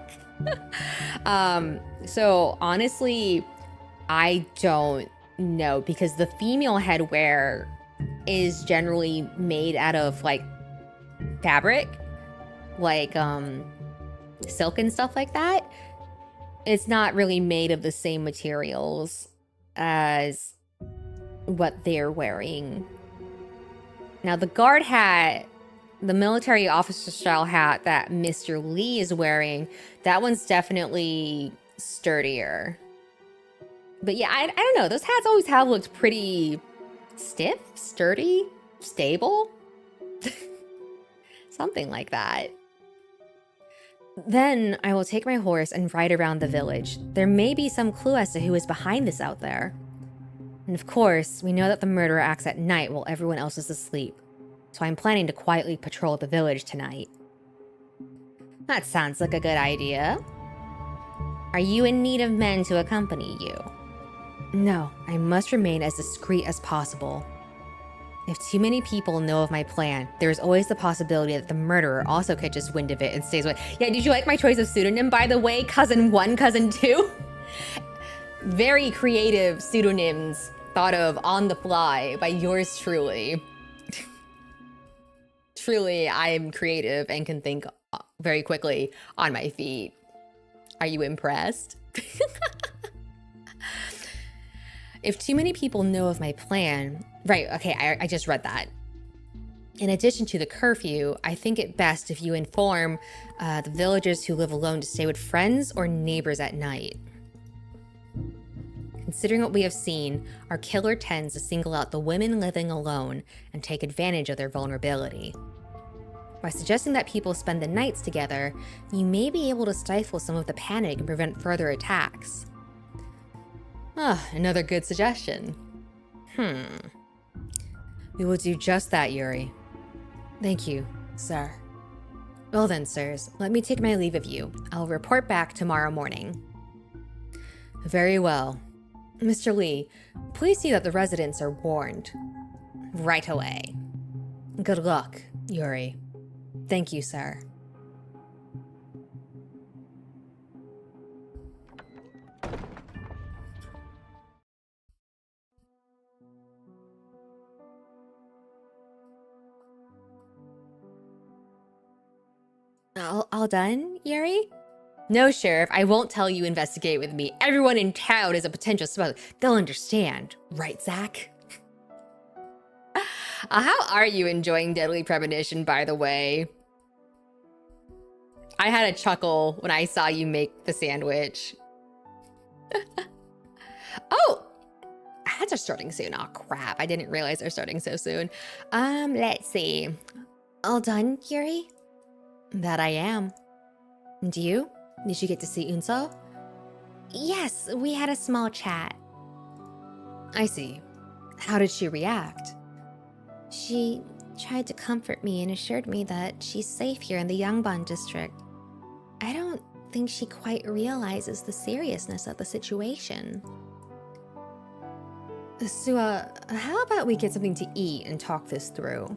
So honestly, I don't know, because the female headwear is generally made out of like fabric, like silk and stuff like that. It's not really made of the same materials as what they're wearing. Now the guard hat, the military officer style hat that Mr. Lee is wearing, that one's definitely sturdier. But yeah, I don't know. Those hats always have looked pretty stiff, sturdy, stable. Something like that. Then I will take my horse and ride around the village. There may be some clue as to who is behind this out there. And of course, we know that the murderer acts at night while everyone else is asleep. So I'm planning to quietly patrol the village tonight. That sounds like a good idea. Are you in need of men to accompany you? No, I must remain as discreet as possible. If too many people know of my plan, there's always the possibility that the murderer also catches wind of it and stays away. Yeah, did you like my choice of pseudonym, by the way? Cousin 1, Cousin 2? Very creative pseudonyms thought of on the fly by yours truly. Truly, I'm creative and can think very quickly on my feet. Are you impressed? If too many people know of my plan... Right, okay, I just read that. In addition to the curfew, I think it best if you inform the villagers who live alone to stay with friends or neighbors at night. Considering what we have seen, our killer tends to single out the women living alone and take advantage of their vulnerability. By suggesting that people spend the nights together, you may be able to stifle some of the panic and prevent further attacks. Another good suggestion. We will do just that, Yuri. Thank you, sir. Well then, sirs, let me take my leave of you. I'll report back tomorrow morning. Very well. Mr. Lee, please see that the residents are warned. Right away. Good luck, Yuri. Thank you, sir. All done, Yuri? No, Sheriff, I won't tell you investigate with me. Everyone in town is a potential suspect. They'll understand. Right, Zach? How are you enjoying Deadly Premonition, by the way? I had a chuckle when I saw you make the sandwich. Oh! Ads are starting soon. Oh, crap. I didn't realize they're starting so soon. Let's see. All done, Yuri? That I am. And you? Did you get to see Ursa? Yes, we had a small chat. I see. How did she react? She tried to comfort me and assured me that she's safe here in the Yangban district. I don't think she quite realizes the seriousness of the situation. Sua, how about we get something to eat and talk this through?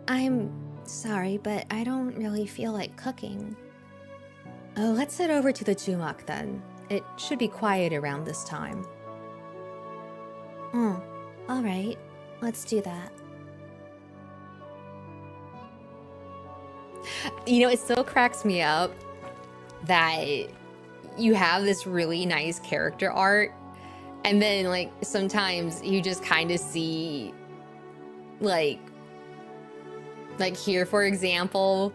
I'm sorry, but I don't really feel like cooking. Oh, let's head over to the Jumak then. It should be quiet around this time. Oh, all right. Let's do that. You know, it still cracks me up that you have this really nice character art, and then, like, sometimes you just kind of see, like here, for example,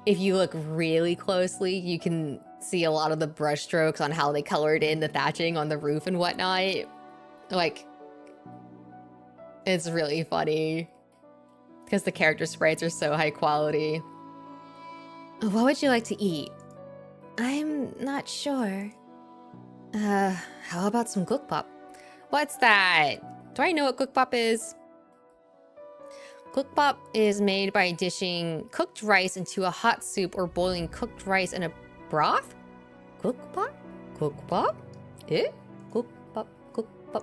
if you look really closely, you can see a lot of the brush strokes on how they colored in the thatching on the roof and whatnot. Like, it's really funny because the character sprites are so high quality. What would you like to eat? I'm not sure. How about some gukbap? What's that? Do I know what gukbap is? Gukbap is made by dishing cooked rice into a hot soup or boiling cooked rice in a broth? Gukbap? Gukbap? Eh? Gukbap, gukbap.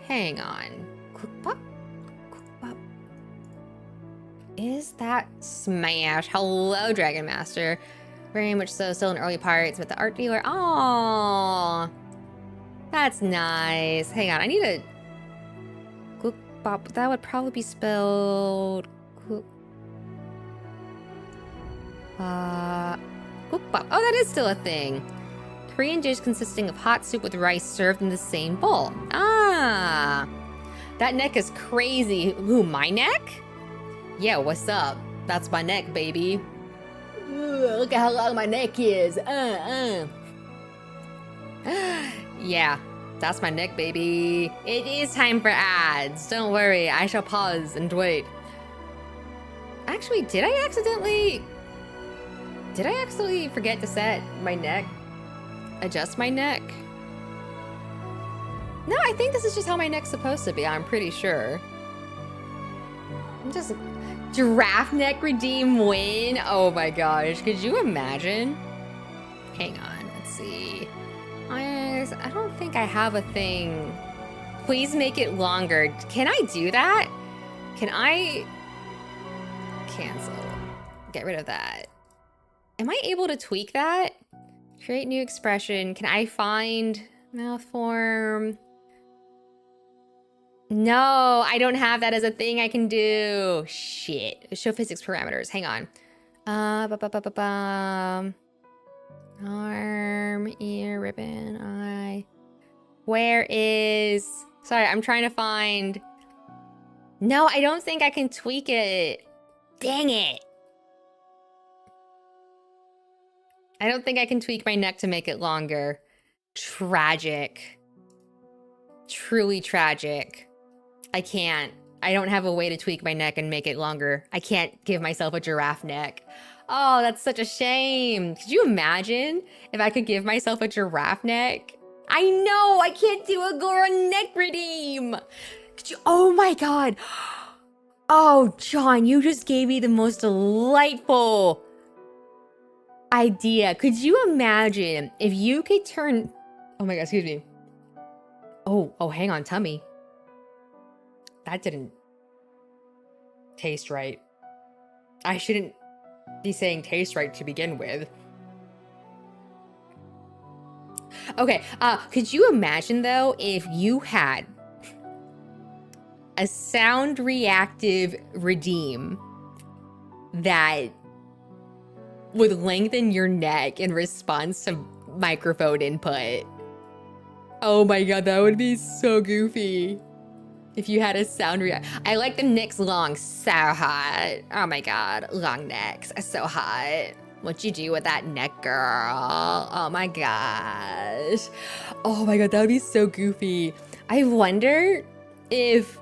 Hang on. Gukbap? Gukbap. Is that smash? Hello, Dragon Master. Very much so, still in early parts with the art dealer. Oh, that's nice. Hang on, I need a gukbap. That would probably be spelled gukbap. Oh, that is still a thing. Korean dish consisting of hot soup with rice served in the same bowl. Ah, that neck is crazy. Who, my neck? Yeah, what's up? That's my neck, baby. Look at how long my neck is. Yeah, that's my neck, baby. It is time for ads. Don't worry, I shall pause and wait. Actually, did I accidentally forget to set my neck? Adjust my neck? No, I think this is just how my neck's supposed to be. I'm pretty sure. I'm just... Giraffe neck redeem win? Oh my gosh, could you imagine? Hang on, let's see. I don't think I have a thing. Please make it longer. Can I do that? Can I cancel? Get rid of that. Am I able to tweak that? Create new expression. Can I find mouth form? No, I don't have that as a thing I can do. Shit. Show physics parameters. Hang on. Arm, ear, ribbon, eye. Where is... Sorry, I'm trying to find... No, I don't think I can tweak it. Dang it. I don't think I can tweak my neck to make it longer. Tragic. Truly tragic. I can't. I don't have a way to tweak my neck and make it longer. I can't give myself a giraffe neck. Oh, that's such a shame. Could you imagine if I could give myself a giraffe neck? I know, I can't do a Gora neck redeem. Could you? Oh my God. Oh, John, you just gave me the most delightful idea. Could you imagine if you could turn... Oh my God, excuse me. Oh, hang on, tummy. That didn't taste right. I shouldn't be saying taste right to begin with. Okay, could you imagine though if you had a sound reactive redeem that would lengthen your neck in response to microphone input? Oh my God, that would be so goofy. If you had a sound react. I like the necks long, so hot. Oh my God, long necks, so hot. What you do with that neck, girl? Oh my gosh. Oh my God, that would be so goofy. I wonder if...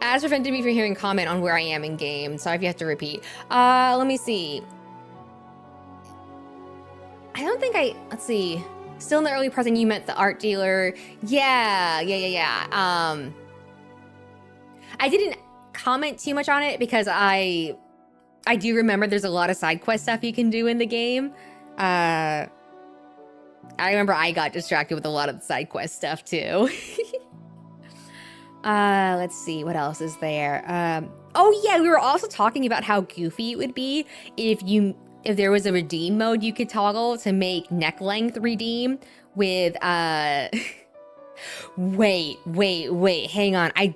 As prevented me from hearing comment on where I am in game. Sorry if you have to repeat. Let me see. I don't think let's see. Still in the early present, you met the art dealer. Yeah. I didn't comment too much on it because I do remember there's a lot of side quest stuff you can do in the game. I remember I got distracted with a lot of the side quest stuff too. Let's see, what else is there? Oh yeah, we were also talking about how goofy it would be if there was a redeem mode you could toggle to make neck length redeem with wait, hang on. I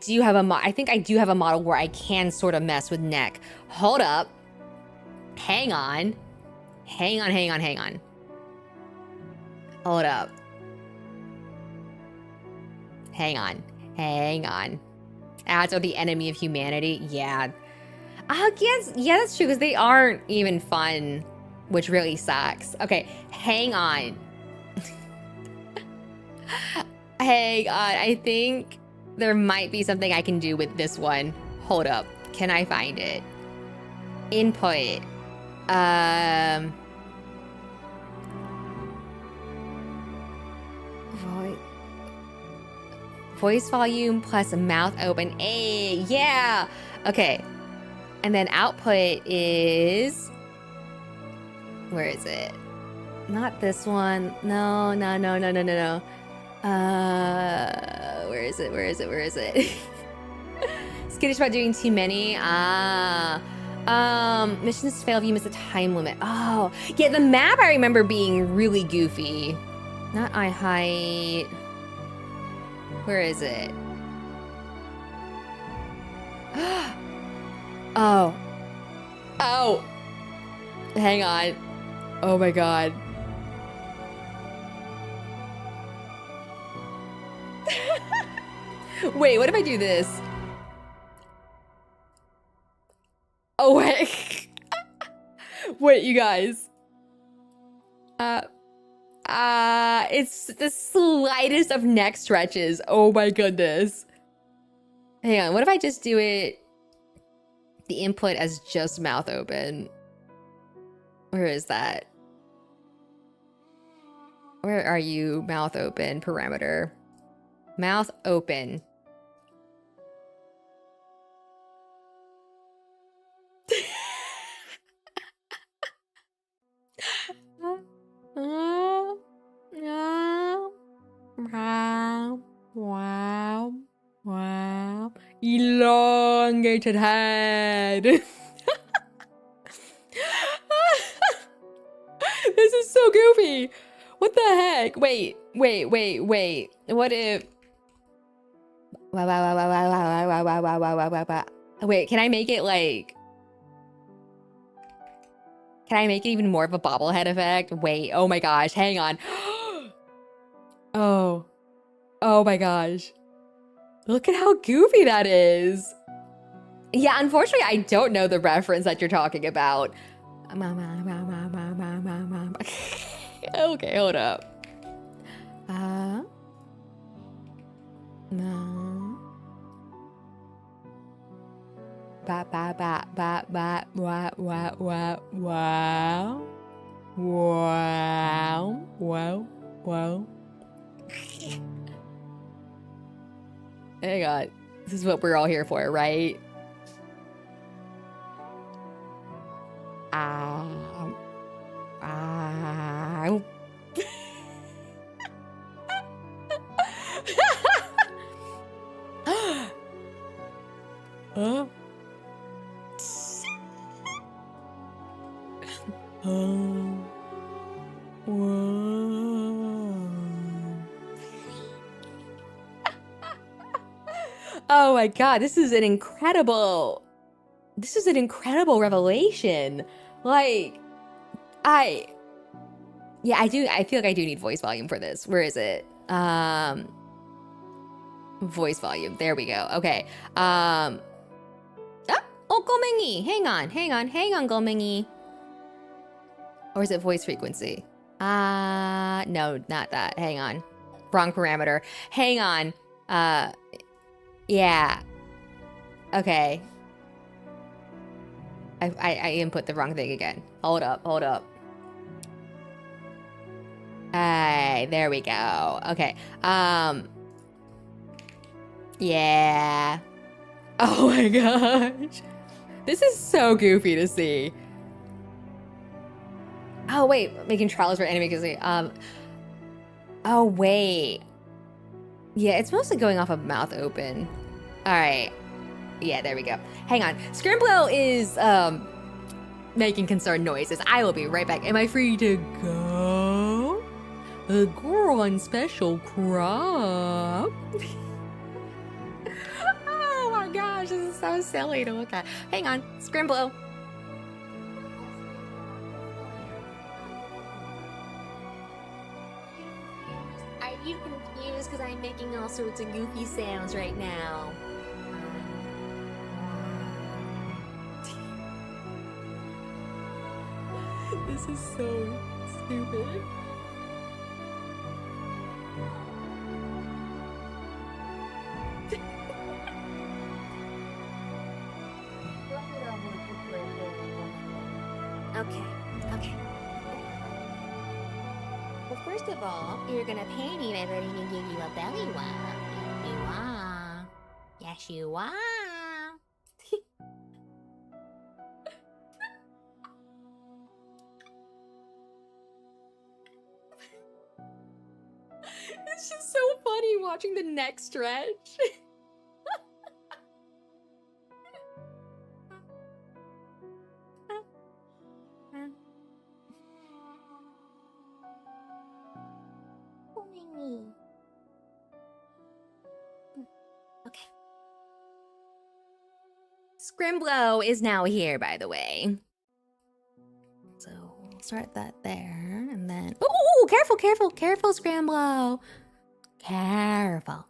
think I do have a model where I can sort of mess with neck. Hold up. Hang on. Hang on. Hold up. Hang on. Ads are the enemy of humanity. Yeah. I guess, yeah, that's true, because they aren't even fun, which really sucks. Okay, hang on. Hang on. I think there might be something I can do with this one. Hold up. Can I find it? Input. Voice volume plus mouth open. Hey, yeah. Okay. And then output is... Where is it? Not this one. No. Where is it? Skittish about doing too many. Missions fail if you miss the time limit. Oh, yeah, the map I remember being really goofy. Not eye height. Where is it? Oh. Hang on. Oh my god. Wait, what if I do this? Oh, wait. Wait, you guys. It's the slightest of neck stretches. Oh my goodness. Hang on, what if I just do it, the input as just mouth open? Where is that? Where are you? Mouth open parameter. Mouth open. Wow. Elongated head. This is so goofy. What the heck? Wait. What if... Wait, can I make it like... Can I make it even more of a bobblehead effect? Wait, oh my gosh, hang on. Oh my gosh. Look at how goofy that is. Yeah, unfortunately, I don't know the reference that you're talking about. Okay, hold up. No. Wow. Hang on. This is what we're all here for, right? Oh my god, this is an incredible revelation. Like, I feel like I do need voice volume for this. Where is it? Voice volume. There we go. Okay. Gomengi. Hang on, Gomengi. Or is it voice frequency? No, not that. Hang on. Wrong parameter. Hang on. Yeah. Okay. I input the wrong thing again. Hold up. Hey, there we go. Okay. Yeah. Oh my gosh. This is so goofy to see. Oh wait, making trials for enemy because oh wait. Yeah, it's mostly going off of mouth open. Alright. Yeah, there we go. Hang on. Scrimblow is, making concerned noises. I will be right back. Am I free to go? A girl on special crop. Oh my gosh, this is so silly to look at. Hang on. Scrimblow. Are you confused because I'm making all sorts of goofy sounds right now? This is so stupid. Okay. Well, first of all, you're gonna pay me by letting me give you a belly rub. You are. Yes, you are. It's just so funny watching the neck stretch. Okay. Scrimblow is now here, by the way. So we'll start that there, and then oh, careful, Scrimblow. Careful.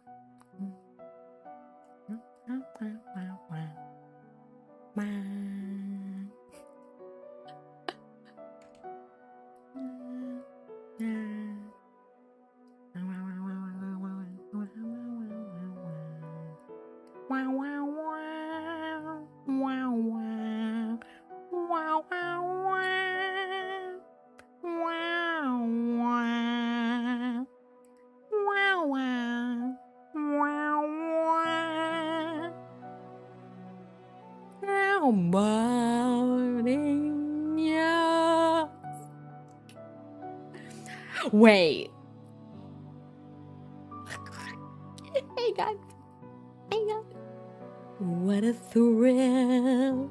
Wait. Hang on. What a thrill.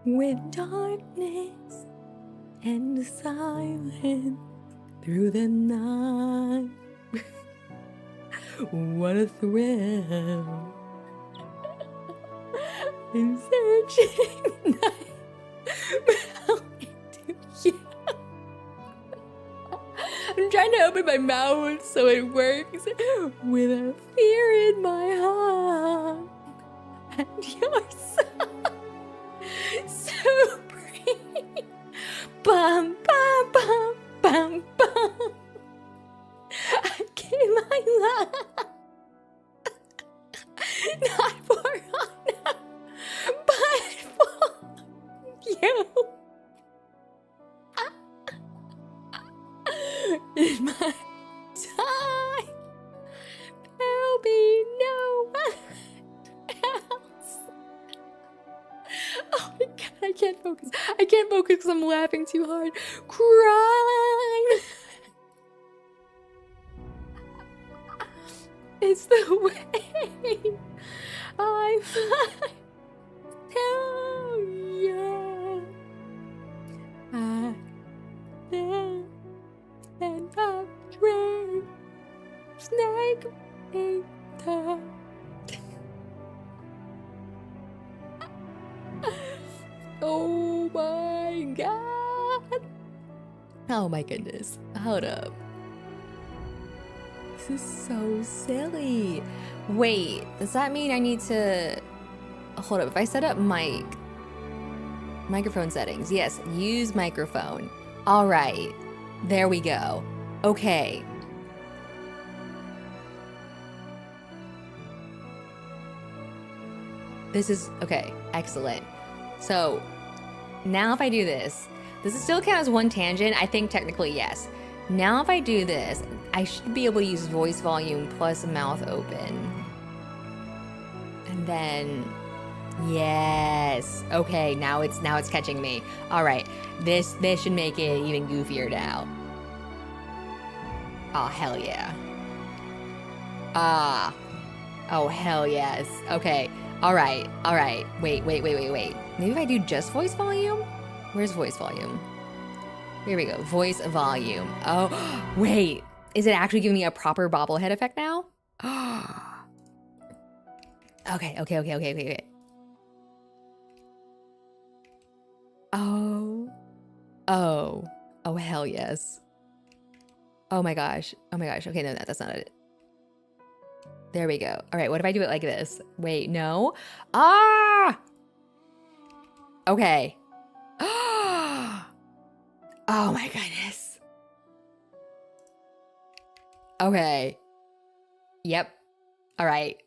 With darkness and silence through the night. What a thrill. I'm searching I'm trying to open my mouth so it works. With a fear in my heart. And you're so pretty. Bum, bum, bum, bum, bum. I gave my love. Not for honor, but for you. In my time, there'll be no one else. Oh my god, I can't focus because I'm laughing too hard. Crime. It's the way I find tell you. I am and I drink snake eater. Oh my god. Oh my goodness. Hold up. This is so silly. Wait, does that mean I need to... Hold up, if I set up microphone settings, yes, use microphone. All right, there we go. Okay. This is, okay, excellent. So now if I do this, does it still count as one tangent? I think technically yes. Now if I do this, I should be able to use voice volume plus mouth open. And then, yes. Okay, now it's catching me. All right, this should make it even goofier now. Oh, hell yeah. Ah. Oh, hell yes. Okay. All right. All right. Wait. Maybe if I do just voice volume? Where's voice volume? Here we go. Voice volume. Oh, wait. Is it actually giving me a proper bobblehead effect now? Okay. Oh, hell yes. Oh my gosh. Okay, no, that's not it. There we go. All right, what if I do it like this? Wait, no. Ah! Okay. Oh my goodness. Okay. Yep. All right.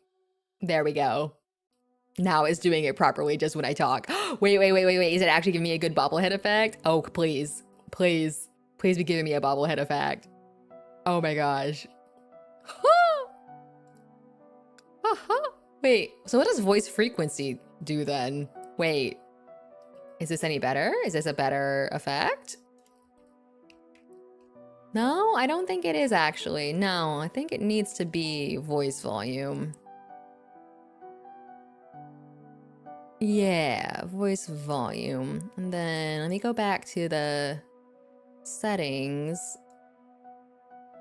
There we go. Now it's doing it properly just when I talk. Wait. Is it actually giving me a good bobblehead effect? Oh, please. Please be giving me a bobblehead effect. Oh my gosh. Wait, so what does voice frequency do then? Wait, is this any better? Is this a better effect? No, I don't think it is actually. No, I think it needs to be voice volume. Yeah, voice volume. And then let me go back to the settings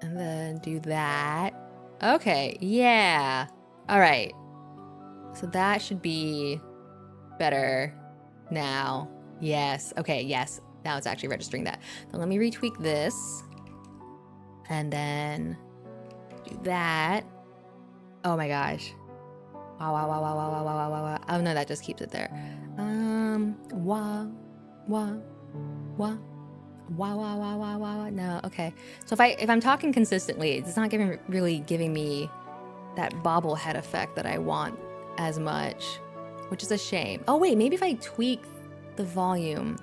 and then do that. Okay, yeah. All right. So that should be better now. Yes. Okay, yes. Now it's actually registering that. Now let me retweak this. And then do that. Oh my gosh. Wow. Oh no, that just keeps it there. Wow. No, okay. So if I'm talking consistently, it's not really giving me that bobblehead effect that I want as much, which is a shame. Oh wait, maybe if I tweak the volume.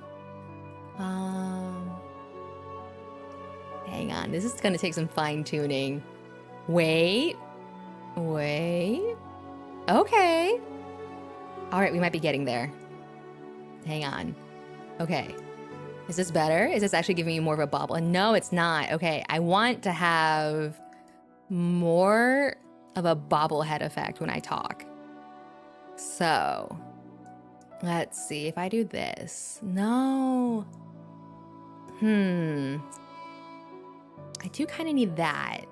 Hang on, this is gonna take some fine tuning. Wait. Okay. All right, we might be getting there. Hang on. Okay. Is this better? Is this actually giving me more of a bobble? No, it's not. Okay, I want to have more of a bobblehead effect when I talk. So, let's see if I do this. No. I do kind of need that.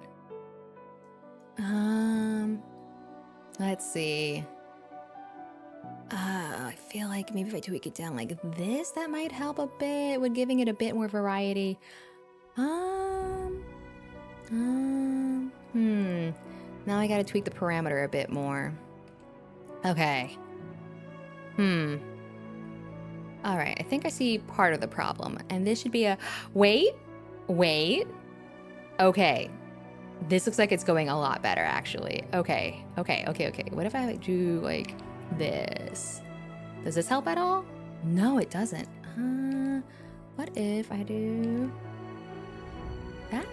Let's see. I feel like maybe if I tweak it down like this, that might help a bit with giving it a bit more variety. Now I gotta tweak the parameter a bit more. Okay. All right, I think I see part of the problem. And this should be a... Wait. Okay. This looks like it's going a lot better, actually. Okay. What if I do, like, this? Does this help at all? No, it doesn't. What if I do... that?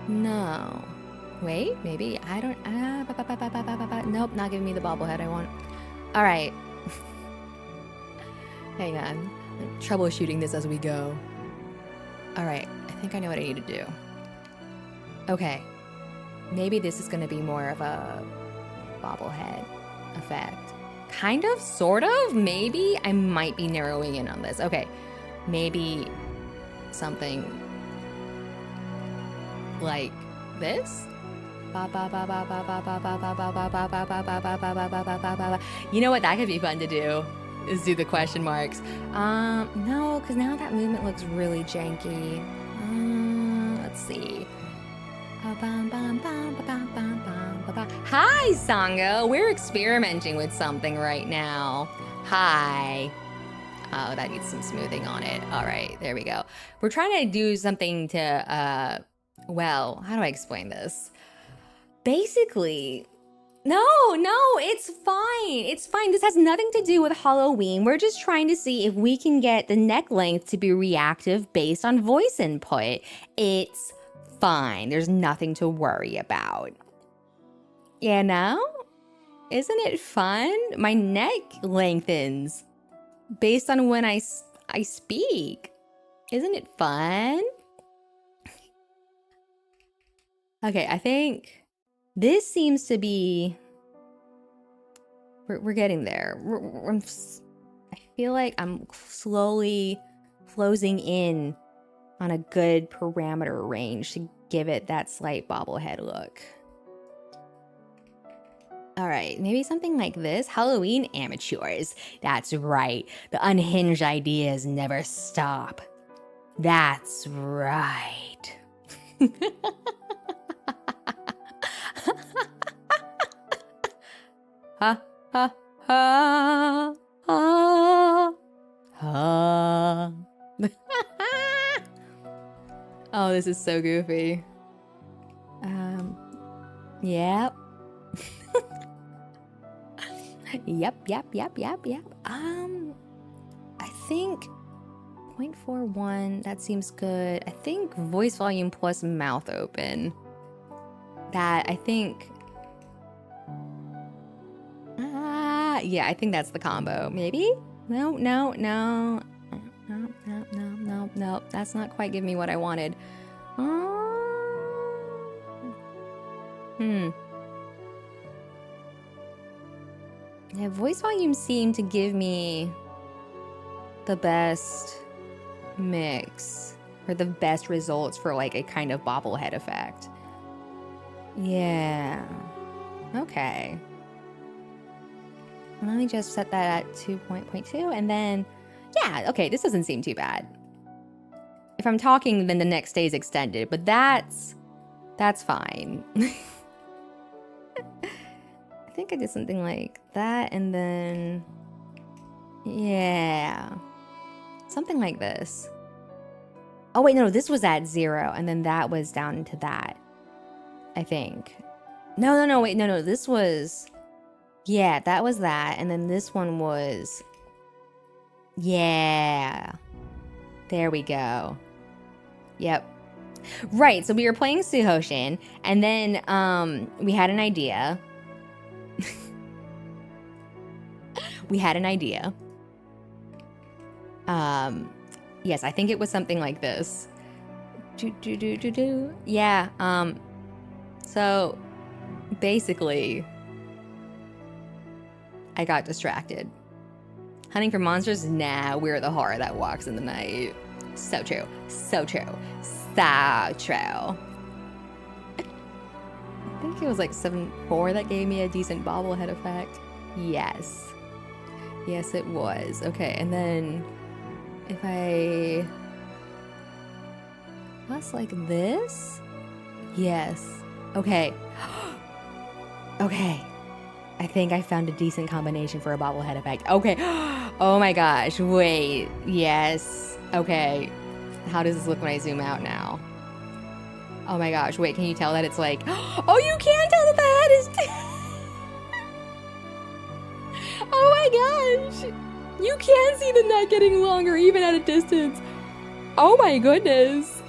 No. Wait, maybe. I don't... Nope, not giving me the bobblehead I want. All right. Hang on. I'm troubleshooting this as we go. All right. I think I know what I need to do. Okay. Maybe this is going to be more of a bobblehead effect. Kind of, sort of, maybe. I might be narrowing in on this. Okay. Maybe something like this. You know what? That could be fun to do. Is do the question marks. No, because now that movement looks really janky. Let's see. Hi, Sango. We're experimenting with something right now. Hi. Oh, that needs some smoothing on it. All right, there we go. We're trying to do something to, well, how do I explain this? Basically, no, it's fine. It's fine. This has nothing to do with Halloween. We're just trying to see if we can get the neck length to be reactive based on voice input. It's fine. There's nothing to worry about. You know? Isn't it fun? My neck lengthens based on when I speak. Isn't it fun? Okay, I think this seems to be... We're getting there. I feel like I'm slowly closing in on a good parameter range to give it that slight bobblehead look. All right, maybe something like this. Halloween amateurs. That's right. The unhinged ideas never stop. That's right. Ha ha ha ha ha. Oh, this is so goofy. Yep. Yep. I think 0.41, that seems good. I think voice volume plus mouth open. That, I think... yeah, I think that's the combo. Maybe? No. That's not quite giving me what I wanted. Yeah, voice volume seemed to give me the best mix, or the best results for like a kind of bobblehead effect. Yeah. Okay. Let me just set that at 2.2, and then, yeah, okay, this doesn't seem too bad. If I'm talking, then the next day is extended, but that's fine. I think I did something like that, and then, yeah, something like this. Oh wait, no, this was at 0, and then that was down to that, I think. No, wait, no, this was, yeah, that was that, and then this one was, yeah, there we go. Yep. Right, so we were playing Suhoshin, and then we had an idea. Yes, I think it was something like this. Yeah, so basically, I got distracted. Hunting for monsters? Nah, we're the horror that walks in the night. So true. I think it was like 7.4 that gave me a decent bobblehead effect. Yes, it was. Okay, and then if I plus like this, yes. Okay. Okay. I think I found a decent combination for a bobblehead effect. Okay. Oh my gosh. Wait. Yes. Okay. How does this look when I zoom out now? Oh my gosh. Wait, can you tell that it's like... Oh, you can tell that the head is... Oh my gosh. You can see the neck getting longer even at a distance. Oh my goodness.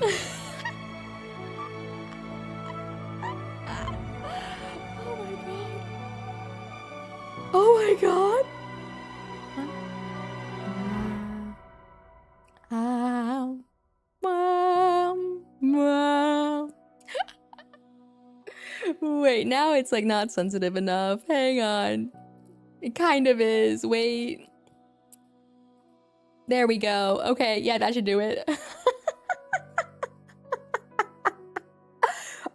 Oh my god. Wait, now it's like not sensitive enough. Hang on. It kind of is. Wait. There we go. Okay, yeah, that should do it.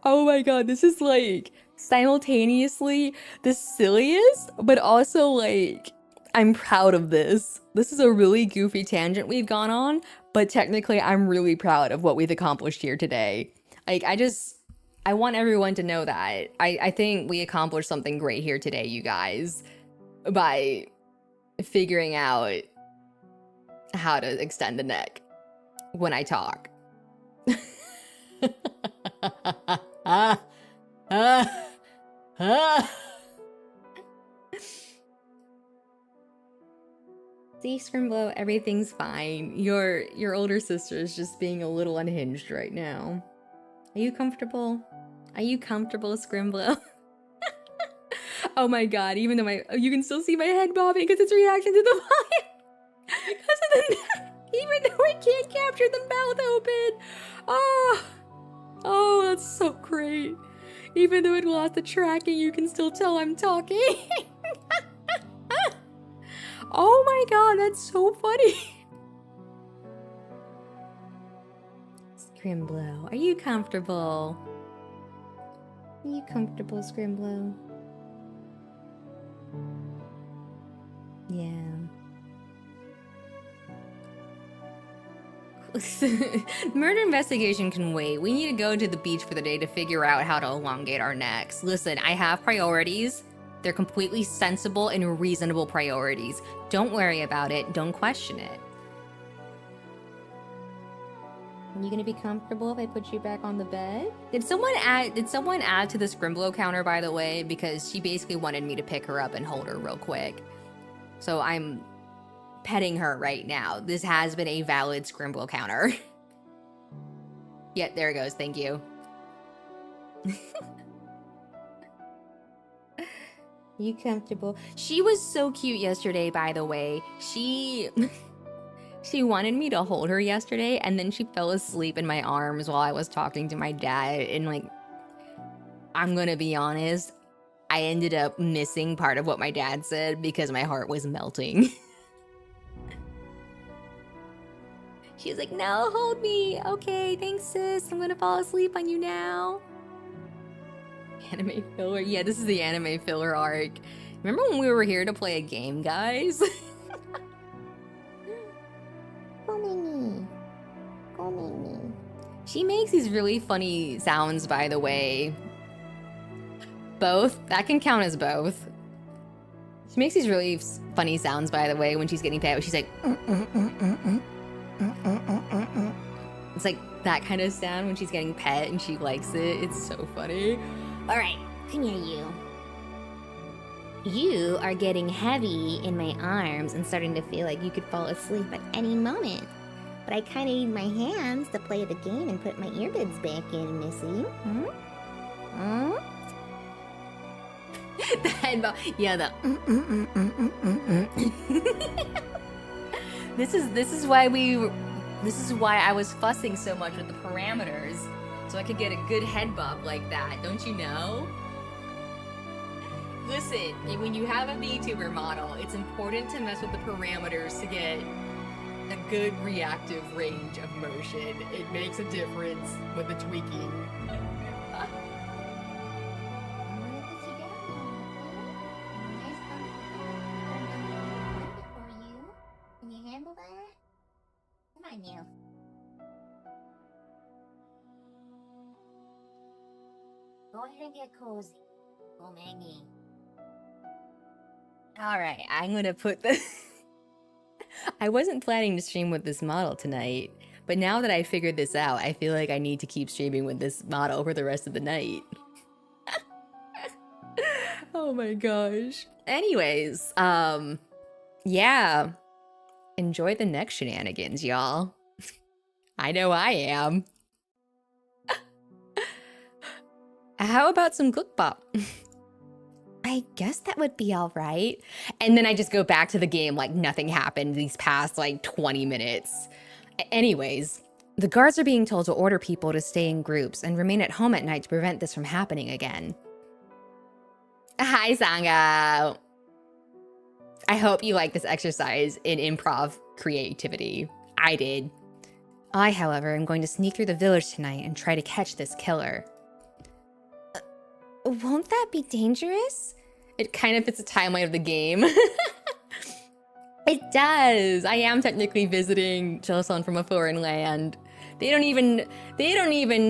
Oh my god, this is like simultaneously the silliest, but also like I'm proud of this. This is a really goofy tangent we've gone on, but technically I'm really proud of what we've accomplished here today. Like I want everyone to know that. I think we accomplished something great here today, you guys, by figuring out how to extend the neck when I talk. See, Scrimblow, everything's fine. Your older sister is just being a little unhinged right now. Are you comfortable? Are you comfortable, Scrimblow? Oh my god, even though you can still see my head bobbing because it's reacting to the volume. Because of the neck, even though I can't capture the mouth open. Oh, Oh, that's so great. Even though it lost the tracking, you can still tell I'm talking. Oh my god, that's so funny. Scrimblow, are you comfortable? Are you comfortable, Scrimblow? Yeah. Murder investigation can wait. We need to go to the beach for the day to figure out how to elongate our necks. Listen, I have priorities. They're completely sensible and reasonable priorities. Don't worry about it. Don't question it. Are you gonna be comfortable if I put you back on the bed? Did someone add to the Scrimblow counter, by the way? Because she basically wanted me to pick her up and hold her real quick. So I'm petting her right now. This has been a valid Scrimblow counter. Yeah, there it goes. Thank you. You comfortable? She was so cute yesterday, by the way. She wanted me to hold her yesterday, and then she fell asleep in my arms while I was talking to my dad. And like, I'm gonna be honest, I ended up missing part of what my dad said because my heart was melting. She was like, no, hold me. Okay, thanks, sis. I'm gonna fall asleep on you now. Anime filler. Yeah, this is the anime filler arc. Remember when we were here to play a game, guys? Go Mimi. Go Mimi. She makes these really funny sounds, by the way. Both. That can count as both. She makes these really funny sounds, by the way, when she's getting pet. She's like... It's like that kind of sound when she's getting pet and she likes it. It's so funny. All right, come here, you. You are getting heavy in my arms and starting to feel like you could fall asleep at any moment. But I kind of need my hands to play the game and put my earbuds back in, Missy. The head bob. Yeah, the... This is why I was fussing so much with the parameters, so I could get a good head bob like that, don't you know? Listen, when you have a VTuber model, it's important to mess with the parameters to get a good reactive range of motion. It makes a difference with the tweaking. Can you handle that? Come on, you. Go ahead and get cozy. Go, Maggie. Alright, I'm gonna put the... I wasn't planning to stream with this model tonight, but now that I figured this out, I feel like I need to keep streaming with this model for the rest of the night. Oh my gosh. Anyways, yeah. Enjoy the next shenanigans, y'all. I know I am. How about some Gluck Bop? I guess that would be all right. And then I just go back to the game like nothing happened these past like 20 minutes. Anyways, the guards are being told to order people to stay in groups and remain at home at night to prevent this from happening again. Hi, Sangha. I hope you like this exercise in improv creativity. I did. I, however, am going to sneak through the village tonight and try to catch this killer. Won't that be dangerous? It kind of fits the timeline of the game. It does. I am technically visiting Joseon from a foreign land. They don't even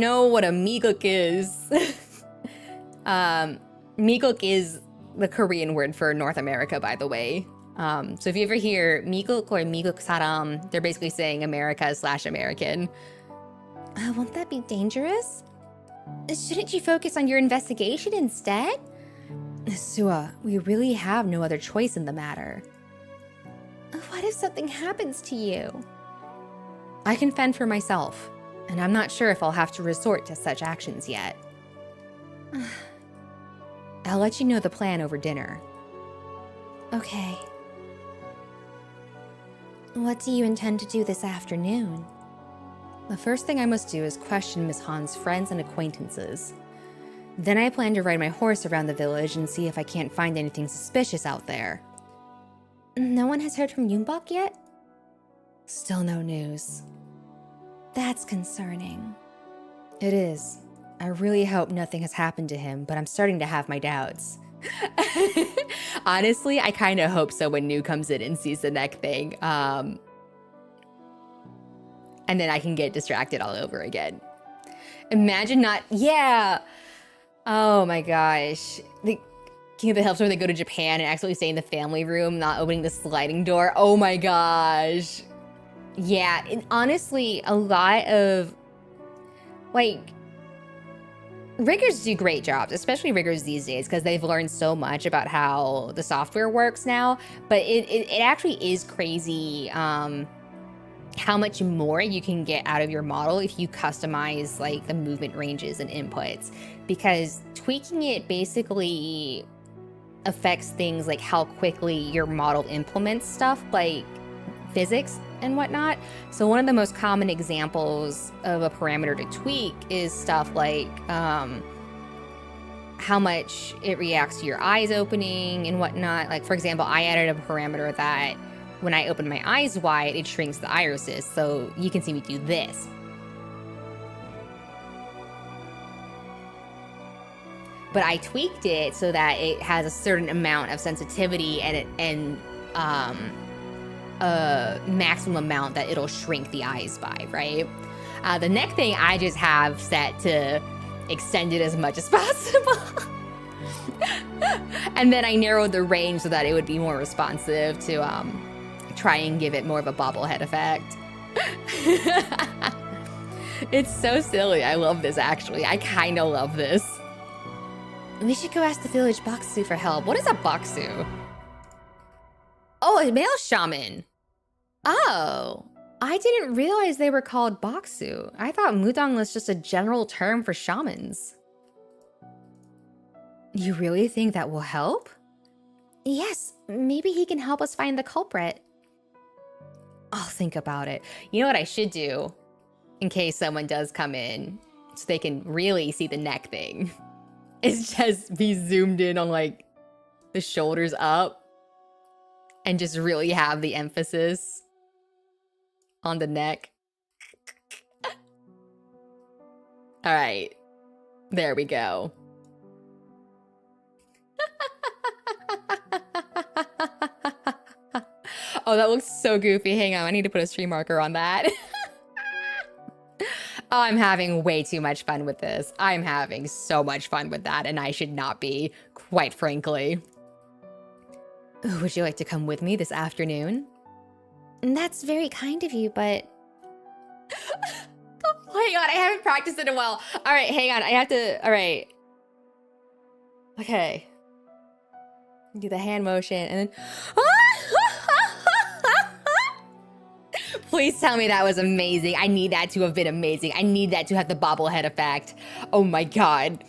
know what a miguk is. Miguk is the Korean word for North America, by the way. So if you ever hear miguk or miguk saram, they're basically saying America/American. Won't that be dangerous? Shouldn't you focus on your investigation instead? Suha, we really have no other choice in the matter. What if something happens to you? I can fend for myself, and I'm not sure if I'll have to resort to such actions yet. I'll let you know the plan over dinner. Okay. What do you intend to do this afternoon? The first thing I must do is question Miss Han's friends and acquaintances. Then I plan to ride my horse around the village and see if I can't find anything suspicious out there. No one has heard from Yunbok yet? Still no news. That's concerning. It is. I really hope nothing has happened to him, but I'm starting to have my doubts. Honestly, I kind of hope someone new comes in and sees the neck thing. And then I can get distracted all over again. Imagine not, yeah. Oh my gosh. The King of the Hill where they go to Japan and actually stay in the family room, not opening the sliding door. Oh my gosh. Yeah, and honestly, a lot of, like, riggers do great jobs, especially riggers these days, because they've learned so much about how the software works now. But it actually is crazy how much more you can get out of your model if you customize like the movement ranges and inputs, because tweaking it basically affects things like how quickly your model implements stuff like physics and whatnot. So one of the most common examples of a parameter to tweak is stuff like how much it reacts to your eyes opening and whatnot. Like, for example, I added a parameter that when I open my eyes wide, it shrinks the irises. So you can see me do this. But I tweaked it so that it has a certain amount of sensitivity and a maximum amount that it'll shrink the eyes by, right? The neck thing I just have set to extend it as much as possible. And then I narrowed the range so that it would be more responsive to try and give it more of a bobblehead effect. It's so silly. I love this, actually. I kind of love this. We should go ask the village Baksu for help. What is a Baksu? Oh, a male shaman. Oh, I didn't realize they were called Baksu. I thought Mudong was just a general term for shamans. You really think that will help? Yes, maybe he can help us find the culprit. I'll think about it. You know what I should do in case someone does come in so they can really see the neck thing? Is just be zoomed in on like the shoulders up and just really have the emphasis on the neck. All right, there we go. Oh, that looks so goofy. Hang on, I need to put a stream marker on that. Oh, I'm having way too much fun with this. I'm having so much fun with that, and I should not be, quite frankly. Would you like to come with me this afternoon? That's very kind of you, but... Hang on, I haven't practiced it in a while. All right, hang on, I have to... All right. Okay. Do the hand motion, and then... Please tell me that was amazing. I need that to have been amazing. I need that to have the bobblehead effect. Oh my god.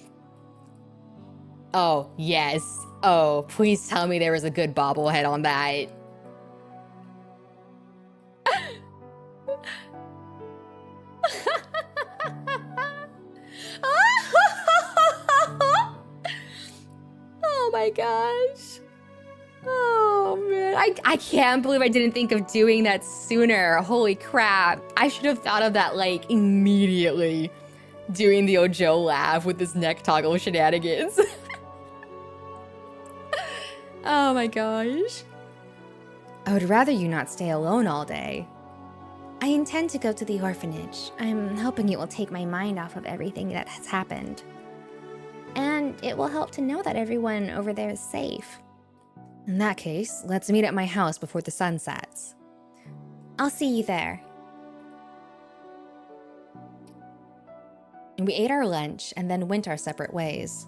Oh, yes. Oh, please tell me there was a good bobblehead on that. Oh my gosh. Oh man, I can't believe I didn't think of doing that sooner. Holy crap. I should have thought of that like immediately. Doing the Ojo laugh with this neck toggle shenanigans. Oh my gosh. I would rather you not stay alone all day. I intend to go to the orphanage. I'm hoping it will take my mind off of everything that has happened. And it will help to know that everyone over there is safe. In that case, let's meet at my house before the sun sets. I'll see you there. We ate our lunch and then went our separate ways.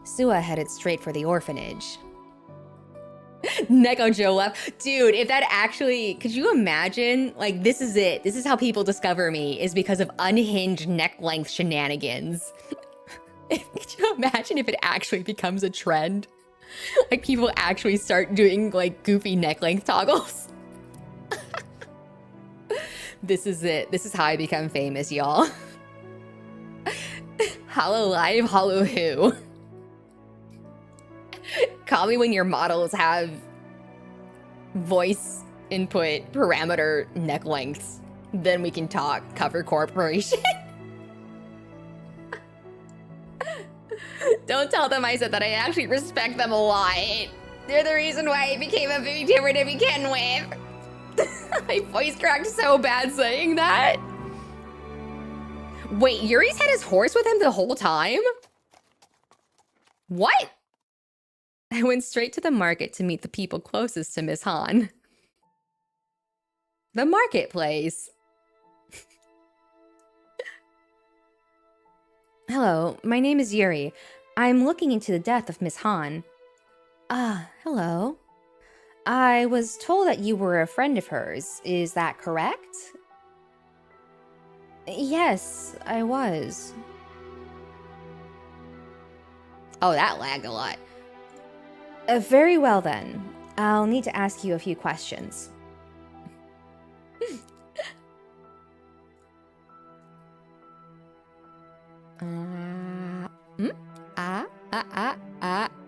Sua headed straight for the orphanage. Neko Joe left. Dude, if that actually, could you imagine? Like, this is it. This is how people discover me, is because of unhinged neck length shenanigans. Could you imagine if it actually becomes a trend? Like, people actually start doing, like, goofy neck length toggles. This is it. This is how I become famous, y'all. HoloLive, Holo Who. Call me when your models have voice input parameter neck lengths. Then we can talk cover corporation. Don't tell them I said that. I actually respect them a lot. They're the reason why I became a VTuber to begin with. My voice cracked so bad saying that. Wait, Yuri's had his horse with him the whole time? What? I went straight to the market to meet the people closest to Miss Han. The marketplace. Hello, my name is Yuri. I'm looking into the death of Miss Han. Ah, hello. I was told that you were a friend of hers. Is that correct? Yes, I was. Oh, that lagged a lot. Very well then. I'll need to ask you a few questions.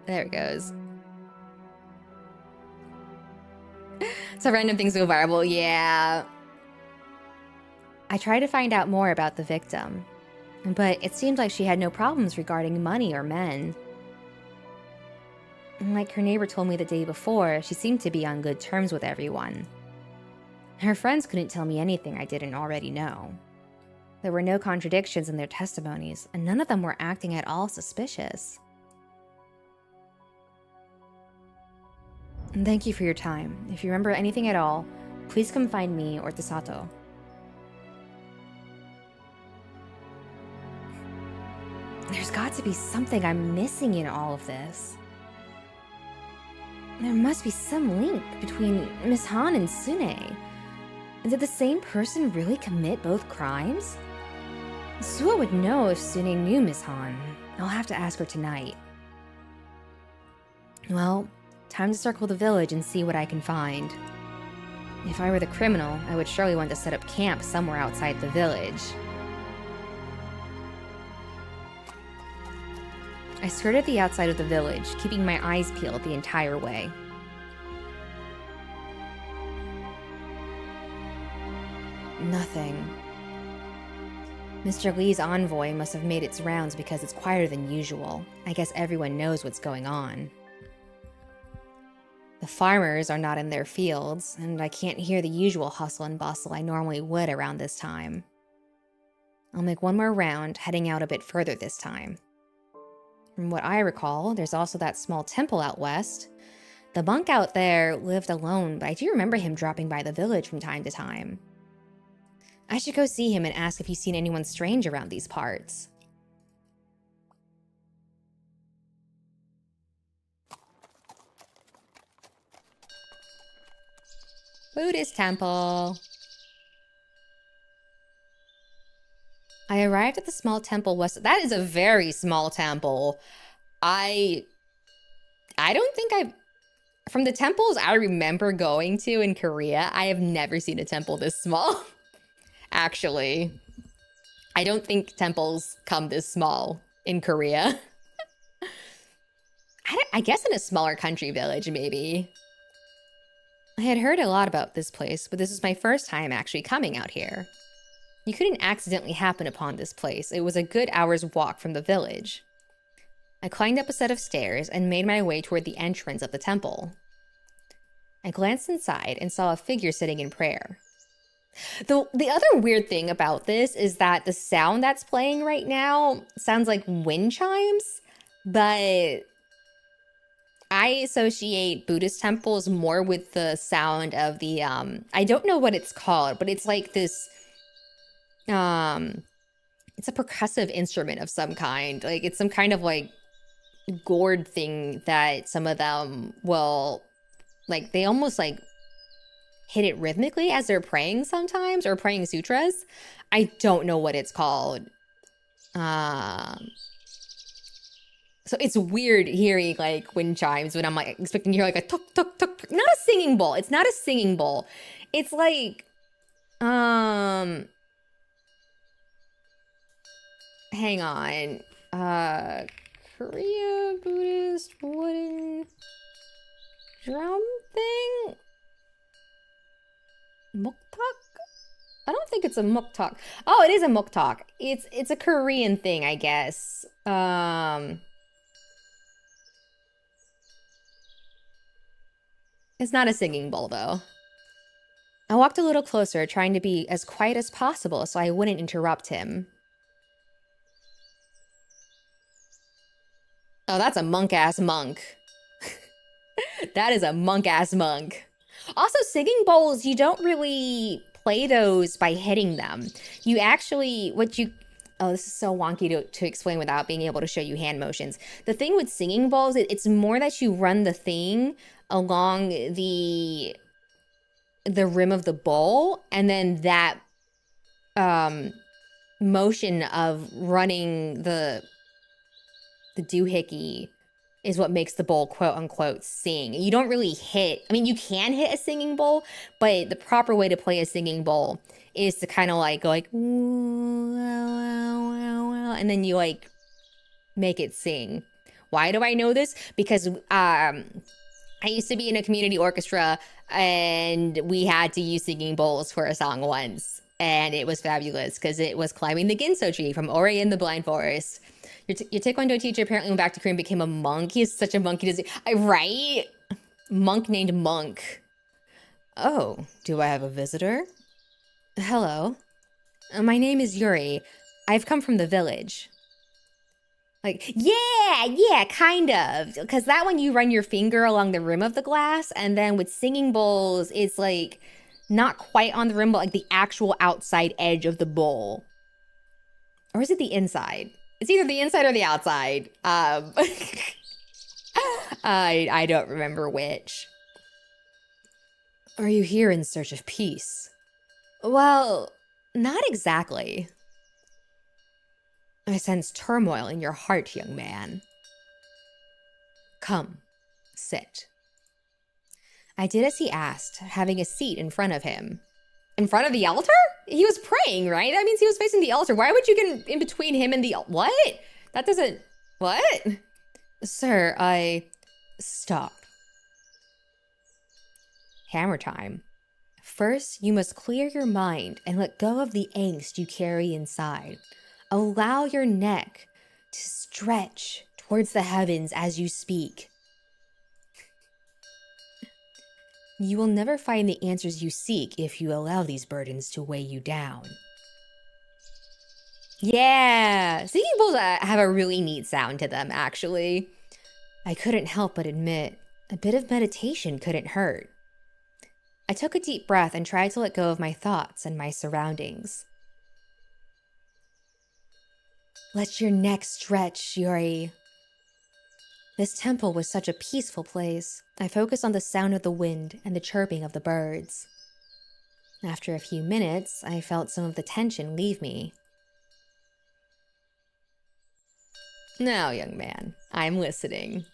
There it goes. So random things go viral, yeah. I tried to find out more about the victim, but it seemed like she had no problems regarding money or men. Like her neighbor told me the day before, she seemed to be on good terms with everyone. Her friends couldn't tell me anything I didn't already know. There were no contradictions in their testimonies, and none of them were acting at all suspicious. And thank you for your time. If you remember anything at all, please come find me or Tasato. There's got to be something I'm missing in all of this. There must be some link between Miss Han and Sune. Did the same person really commit both crimes? Suo would know if Sune knew Miss Han. I'll have to ask her tonight. Well, time to circle the village and see what I can find. If I were the criminal, I would surely want to set up camp somewhere outside the village. I skirted the outside of the village, keeping my eyes peeled the entire way. Nothing. Mr. Lee's envoy must have made its rounds because it's quieter than usual. I guess everyone knows what's going on. The farmers are not in their fields, and I can't hear the usual hustle and bustle I normally would around this time. I'll make one more round, heading out a bit further this time. From what I recall, there's also that small temple out west. The monk out there lived alone, but I do remember him dropping by the village from time to time. I should go see him and ask if he's seen anyone strange around these parts. Buddhist temple. I arrived at the small temple west. That is a very small temple. I don't think from the temples I remember going to in Korea, I have never seen a temple this small. Actually, I don't think temples come this small in Korea. I guess in a smaller country village, maybe. I had heard a lot about this place, but this is my first time actually coming out here. You couldn't accidentally happen upon this place. It was a good hour's walk from the village. I climbed up a set of stairs and made my way toward the entrance of the temple. I glanced inside and saw a figure sitting in prayer. The other weird thing about this is that the sound that's playing right now sounds like wind chimes, but I associate Buddhist temples more with the sound of the, I don't know what it's called, but it's like this, it's a percussive instrument of some kind. Like it's some kind of like gourd thing that some of them will, like they almost like hit it rhythmically as they're praying sometimes, or praying sutras. I don't know what it's called. So it's weird hearing like wind chimes when I'm like expecting to hear like a tuk tuk tuk. Not a singing bowl. It's not a singing bowl. It's like Hang on. Korea Buddhist wooden drum thing? Muktak? I don't think it's a muktak. Oh, it is a muktak. It's a Korean thing, I guess. It's not a singing bowl, though. I walked a little closer, trying to be as quiet as possible so I wouldn't interrupt him. Oh, that's a monk-ass monk. That is a monk-ass monk. Also, singing bowls, you don't really play those by hitting them. You actually, oh, this is so wonky to explain without being able to show you hand motions. The thing with singing bowls, it's more that you run the thing along the rim of the bowl, and then that motion of running the doohickey is what makes the bowl quote unquote sing. You don't really hit, I mean, you can hit a singing bowl, but the proper way to play a singing bowl is to kind of like go like, and then you like make it sing. Why do I know this? Because I used to be in a community orchestra and we had to use singing bowls for a song once. And it was fabulous because it was Climbing the Ginso Tree from Ori and the Blind Forest. Your Taekwondo teacher apparently went back to Korea and became a monk. He's such a monkey. Right? Monk named Monk. Oh, do I have a visitor? Hello. My name is Yuri. I've come from the village. Like, yeah, kind of. Because that one you run your finger along the rim of the glass. And then with singing bowls, it's like not quite on the rim, but like the actual outside edge of the bowl. Or is it the inside? It's either the inside or the outside. I don't remember which. Are you here in search of peace? Well, not exactly. I sense turmoil in your heart, young man. Come, sit. I did as he asked, having a seat in front of him. In front of the altar? He was praying, right? That means he was facing the altar. Why would you get in between him and the... What? That doesn't... What? Sir, Stop. Hammer time. First, you must clear your mind and let go of the angst you carry inside. Allow your neck to stretch towards the heavens as you speak. You will never find the answers you seek if you allow these burdens to weigh you down. Yeah, singing bowls have a really neat sound to them, actually. I couldn't help but admit, a bit of meditation couldn't hurt. I took a deep breath and tried to let go of my thoughts and my surroundings. Let your neck stretch, Yuri. This temple was such a peaceful place. I focused on the sound of the wind and the chirping of the birds. After a few minutes, I felt some of the tension leave me. Now, young man, I'm listening.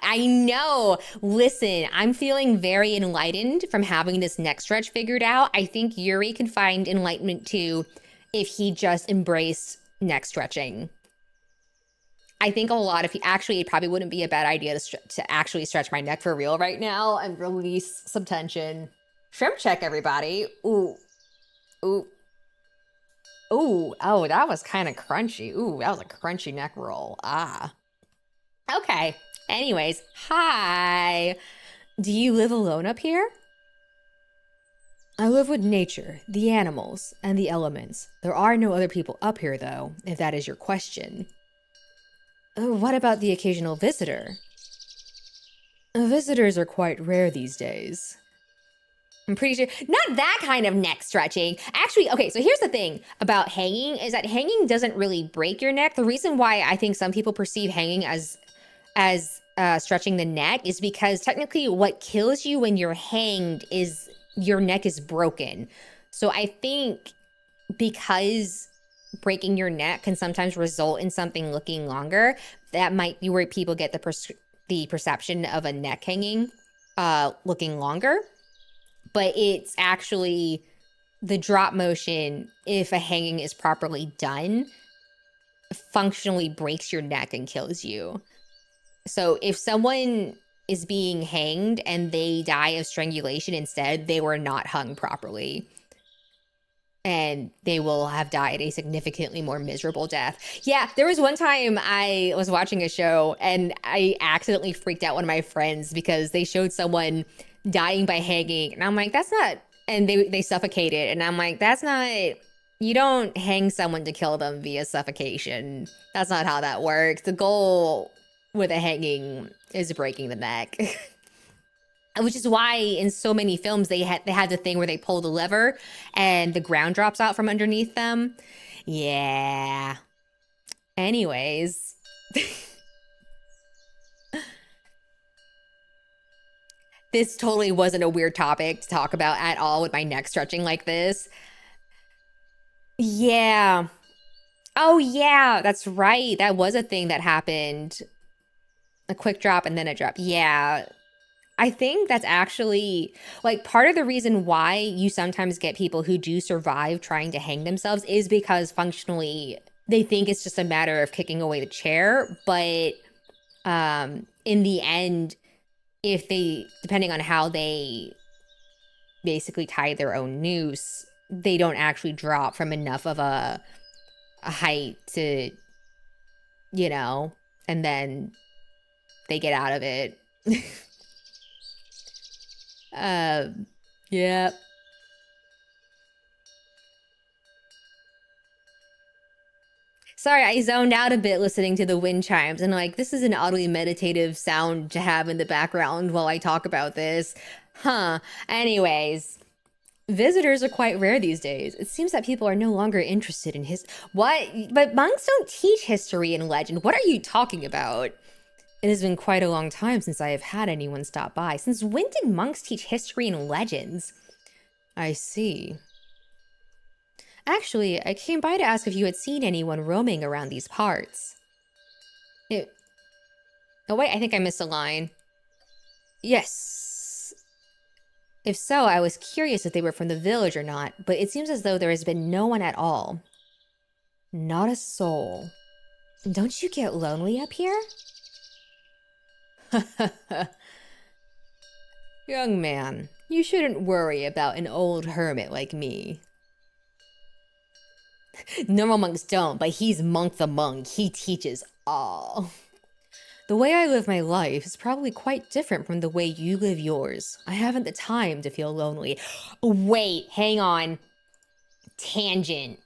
I know! Listen, I'm feeling very enlightened from having this neck stretch figured out. I think Yuri can find enlightenment too if he just embraced neck stretching. I think a lot of actually, it probably wouldn't be a bad idea to actually stretch my neck for real right now and release some tension. Shrimp check, everybody. Ooh. Ooh. Ooh. Oh, that was kind of crunchy. Ooh, that was a crunchy neck roll. Ah. Okay. Anyways, hi. Do you live alone up here? I live with nature, the animals, and the elements. There are no other people up here, though, if that is your question. What about the occasional visitor? Visitors are quite rare these days. I'm pretty sure, not that kind of neck stretching. Actually, okay, so here's the thing about hanging, is that hanging doesn't really break your neck. The reason why I think some people perceive hanging as stretching the neck is because technically what kills you when you're hanged is your neck is broken. So I think because breaking your neck can sometimes result in something looking longer, that might be where people get the perception of a neck hanging looking longer. but it's actually the drop motion, if a hanging is properly done, functionally breaks your neck and kills you. So if someone is being hanged and they die of strangulation instead, they were not hung properly. And they will have died a significantly more miserable death. Yeah, there was one time I was watching a show and I accidentally freaked out one of my friends because they showed someone dying by hanging. And I'm like, that's not, and they suffocated. And I'm like, that's not, you don't hang someone to kill them via suffocation. That's not how that works. The goal with a hanging is breaking the neck. Which is why in so many films they had the thing where they pull the lever and the ground drops out from underneath them. Yeah. Anyways. This totally wasn't a weird topic to talk about at all with my neck stretching like this. Yeah. Oh yeah, that's right. That was a thing that happened. A quick drop and then a drop. Yeah. I think that's actually like part of the reason why you sometimes get people who do survive trying to hang themselves is because functionally they think it's just a matter of kicking away the chair. But in the end, if they, depending on how they basically tie their own noose, they don't actually drop from enough of a height to, you know, and then they get out of it. Yep. Sorry, I zoned out a bit listening to the wind chimes and like, this is an oddly meditative sound to have in the background while I talk about this. Huh. Anyways, visitors are quite rare these days. It seems that people are no longer interested in what? But monks don't teach history and legend. What are you talking about? It has been quite a long time since I have had anyone stop by. Since when did monks teach history and legends? I see. Actually, I came by to ask if you had seen anyone roaming around these parts. Oh wait, I think I missed a line. Yes. If so, I was curious if they were from the village or not, but it seems as though there has been no one at all. Not a soul. Don't you get lonely up here? Young man, you shouldn't worry about an old hermit like me. Normal monks don't, but he's Monk the Monk. He teaches all. The way I live my life is probably quite different from the way you live yours. I haven't the time to feel lonely. Wait, hang on. Tangent.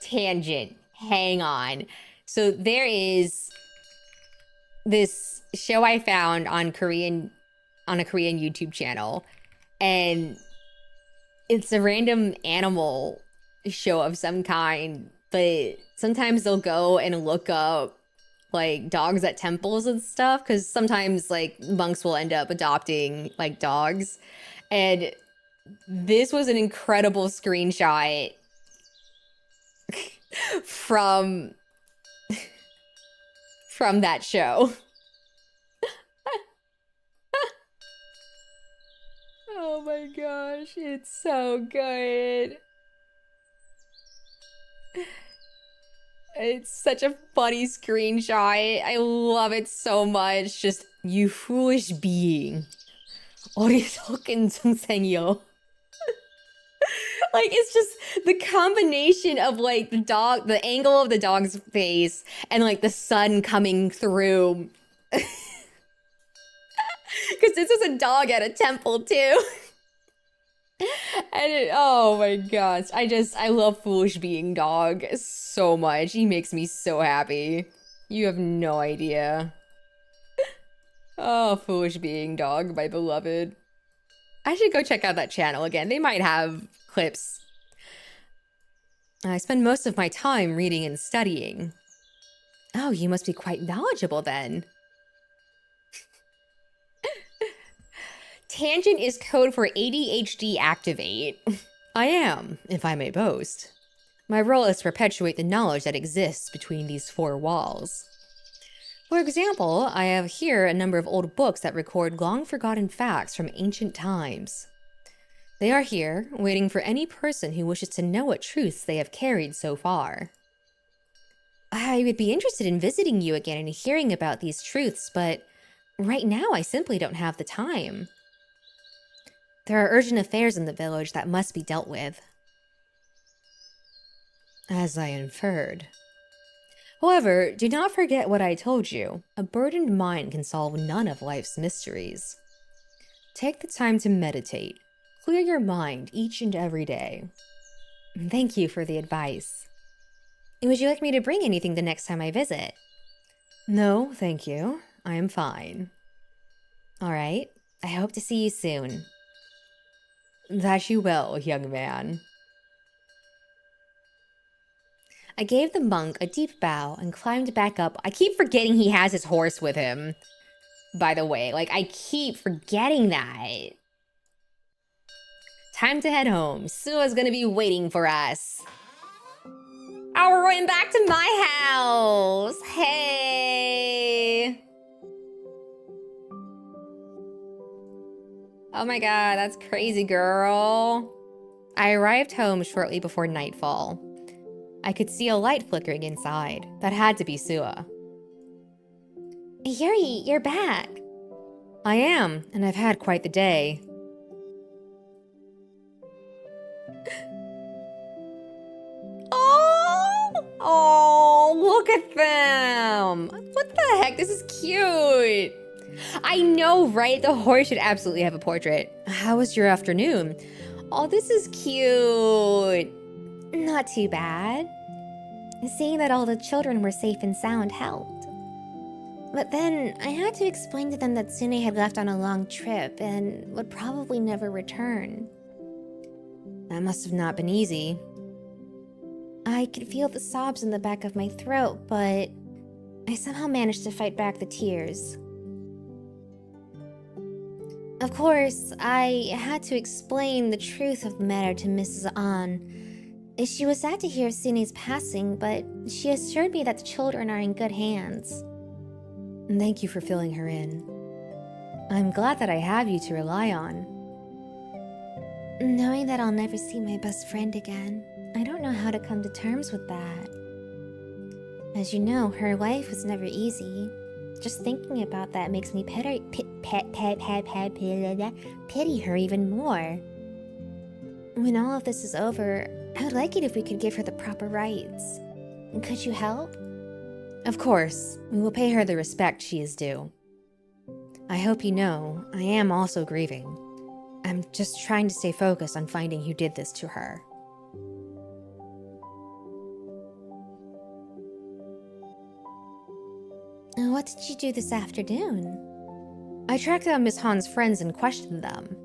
Tangent. Hang on. So there is this show I found on a Korean YouTube channel, and it's a random animal show of some kind, but sometimes they'll go and look up like dogs at temples and stuff, because sometimes like monks will end up adopting like dogs. And this was an incredible screenshot from that show. Oh my gosh, it's so good. It's such a funny screenshot. I love it so much. Just, you foolish being. 어리석은 중생이요. Like, it's just the combination of like the angle of the dog's face and like the sun coming through. Because this is a dog at a temple too. And oh my gosh, I love Foolish Being Dog so much. He makes me so happy. You have no idea. Oh, Foolish Being Dog, my beloved. I should go check out that channel again. They might have clips. I spend most of my time reading and studying. Oh, you must be quite knowledgeable then. Tangent is code for ADHD activate. I am, if I may boast. My role is to perpetuate the knowledge that exists between these four walls. For example, I have here a number of old books that record long-forgotten facts from ancient times. They are here, waiting for any person who wishes to know what truths they have carried so far. I would be interested in visiting you again and hearing about these truths, but right now I simply don't have the time. There are urgent affairs in the village that must be dealt with. As I inferred. However, do not forget what I told you. A burdened mind can solve none of life's mysteries. Take the time to meditate. Clear your mind each and every day. Thank you for the advice. Would you like me to bring anything the next time I visit? No, thank you. I am fine. All right. I hope to see you soon. That you will, young man. I gave the monk a deep bow and climbed back up. I keep forgetting he has his horse with him. By the way, like, I keep forgetting that. Time to head home. Sua's gonna be waiting for us. Oh, we're going back to my house. Hey. Oh my god, that's crazy, girl. I arrived home shortly before nightfall. I could see a light flickering inside. That had to be Sua. Yuri, you're back. I am, and I've had quite the day. Oh, look at them. What the heck? This is cute. I know, right? The horse should absolutely have a portrait. How was your afternoon? Oh, this is cute. Not too bad. Seeing that all the children were safe and sound helped. But then I had to explain to them that Sune had left on a long trip and would probably never return. That must have not been easy. I could feel the sobs in the back of my throat, but I somehow managed to fight back the tears. Of course, I had to explain the truth of the matter to Mrs. An. She was sad to hear Sune's passing, but she assured me that the children are in good hands. Thank you for filling her in. I'm glad that I have you to rely on. Knowing that I'll never see my best friend again, I don't know how to come to terms with that. As you know, her life was never easy. Just thinking about that makes me pity her even more. When all of this is over, I would like it if we could give her the proper rights. Could you help? Of course, we will pay her the respect she is due. I hope you know, I am also grieving. I'm just trying to stay focused on finding who did this to her. What did you do this afternoon? I tracked down Miss Han's friends and questioned them,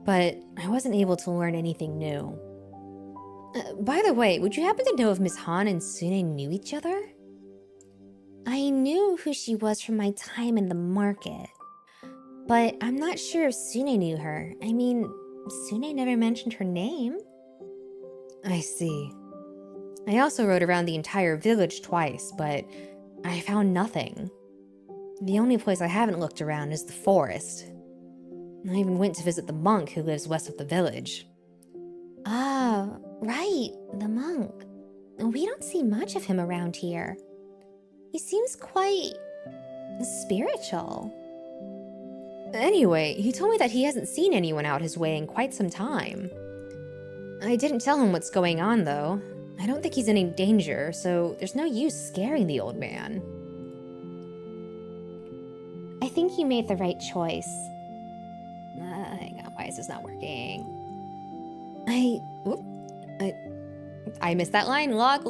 but I wasn't able to learn anything new. By the way, would you happen to know if Miss Han and Sune knew each other? I knew who she was from my time in the market, but I'm not sure if Sune knew her. I mean, Sune never mentioned her name. I see. I also rode around the entire village twice, but I found nothing. The only place I haven't looked around is the forest. I even went to visit the monk who lives west of the village. Ah, right, the monk. We don't see much of him around here. He seems quite spiritual. Anyway, he told me that he hasn't seen anyone out his way in quite some time. I didn't tell him what's going on, though. I don't think he's in any danger, so there's no use scaring the old man. I think you made the right choice. Hang on, why is this not working? I missed that line. Log.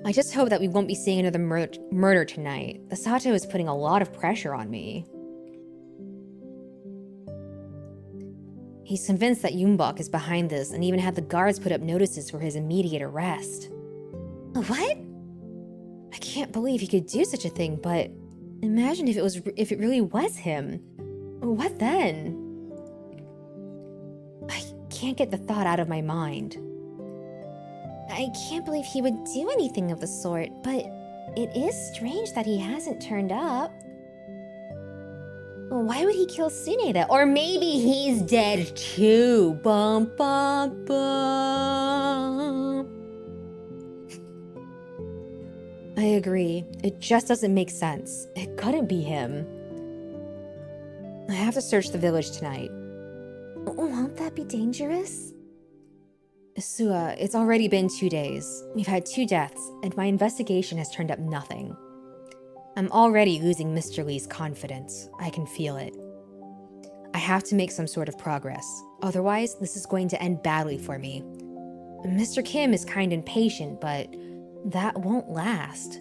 I just hope that we won't be seeing another murder tonight. The Sato is putting a lot of pressure on me. He's convinced that Yumbok is behind this and even had the guards put up notices for his immediate arrest. What? I can't believe he could do such a thing, but imagine if it really was him. What then? I can't get the thought out of my mind. I can't believe he would do anything of the sort, but It is strange that he hasn't turned up. Why would he kill Sune though? Or maybe he's dead too. Bum bum bum. I agree. It just doesn't make sense. It couldn't be him. I have to search the village tonight. Won't that be dangerous? Sua, it's already been 2 days. We've had 2 deaths, and my investigation has turned up nothing. I'm already losing Mr. Lee's confidence. I can feel it. I have to make some sort of progress. Otherwise, this is going to end badly for me. Mr. Kim is kind and patient, but that won't last.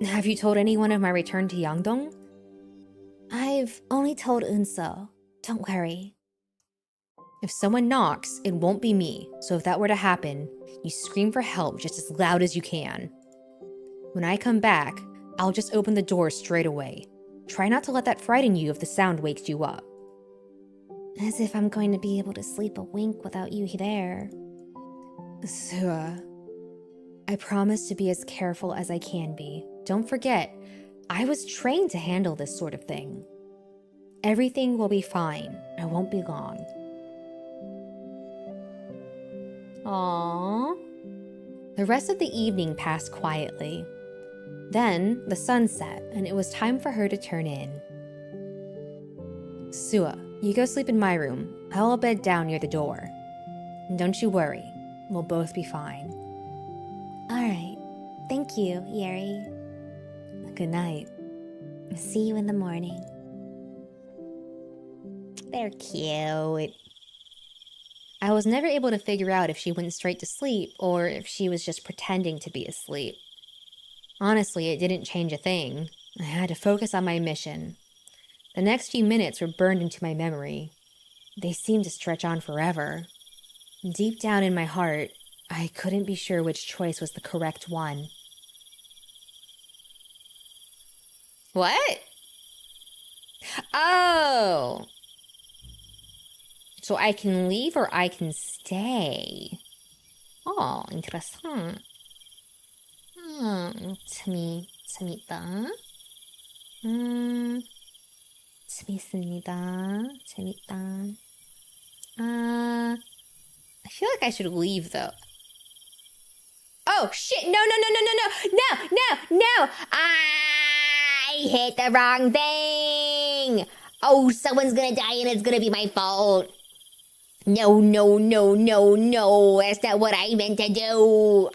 Have you told anyone of my return to Yangdong? I've only told Ursa. Don't worry. If someone knocks, it won't be me, so if that were to happen, you scream for help just as loud as you can. When I come back, I'll just open the door straight away. Try not to let that frighten you if the sound wakes you up. As if I'm going to be able to sleep a wink without you there. Sua, I promise to be as careful as I can be. Don't forget, I was trained to handle this sort of thing. Everything will be fine. I won't be long. Aww. The rest of the evening passed quietly. Then the sun set, and it was time for her to turn in. Sua, you go sleep in my room. I'll bed down near the door. And don't you worry, we'll both be fine. Alright. Thank you, Yeri. Good night. See you in the morning. They're cute. I was never able to figure out if she went straight to sleep or if she was just pretending to be asleep. Honestly, it didn't change a thing. I had to focus on my mission. The next few minutes were burned into my memory. They seemed to stretch on forever. Deep down in my heart, I couldn't be sure which choice was the correct one. What? Oh! So I can leave or I can stay. Oh, interessant. 재밌다. 재밌습니다. 재밌다. I feel like I should leave though. Oh shit! No! I hit the wrong thing! Oh, someone's gonna die and it's gonna be my fault. No. That's not what I meant to do.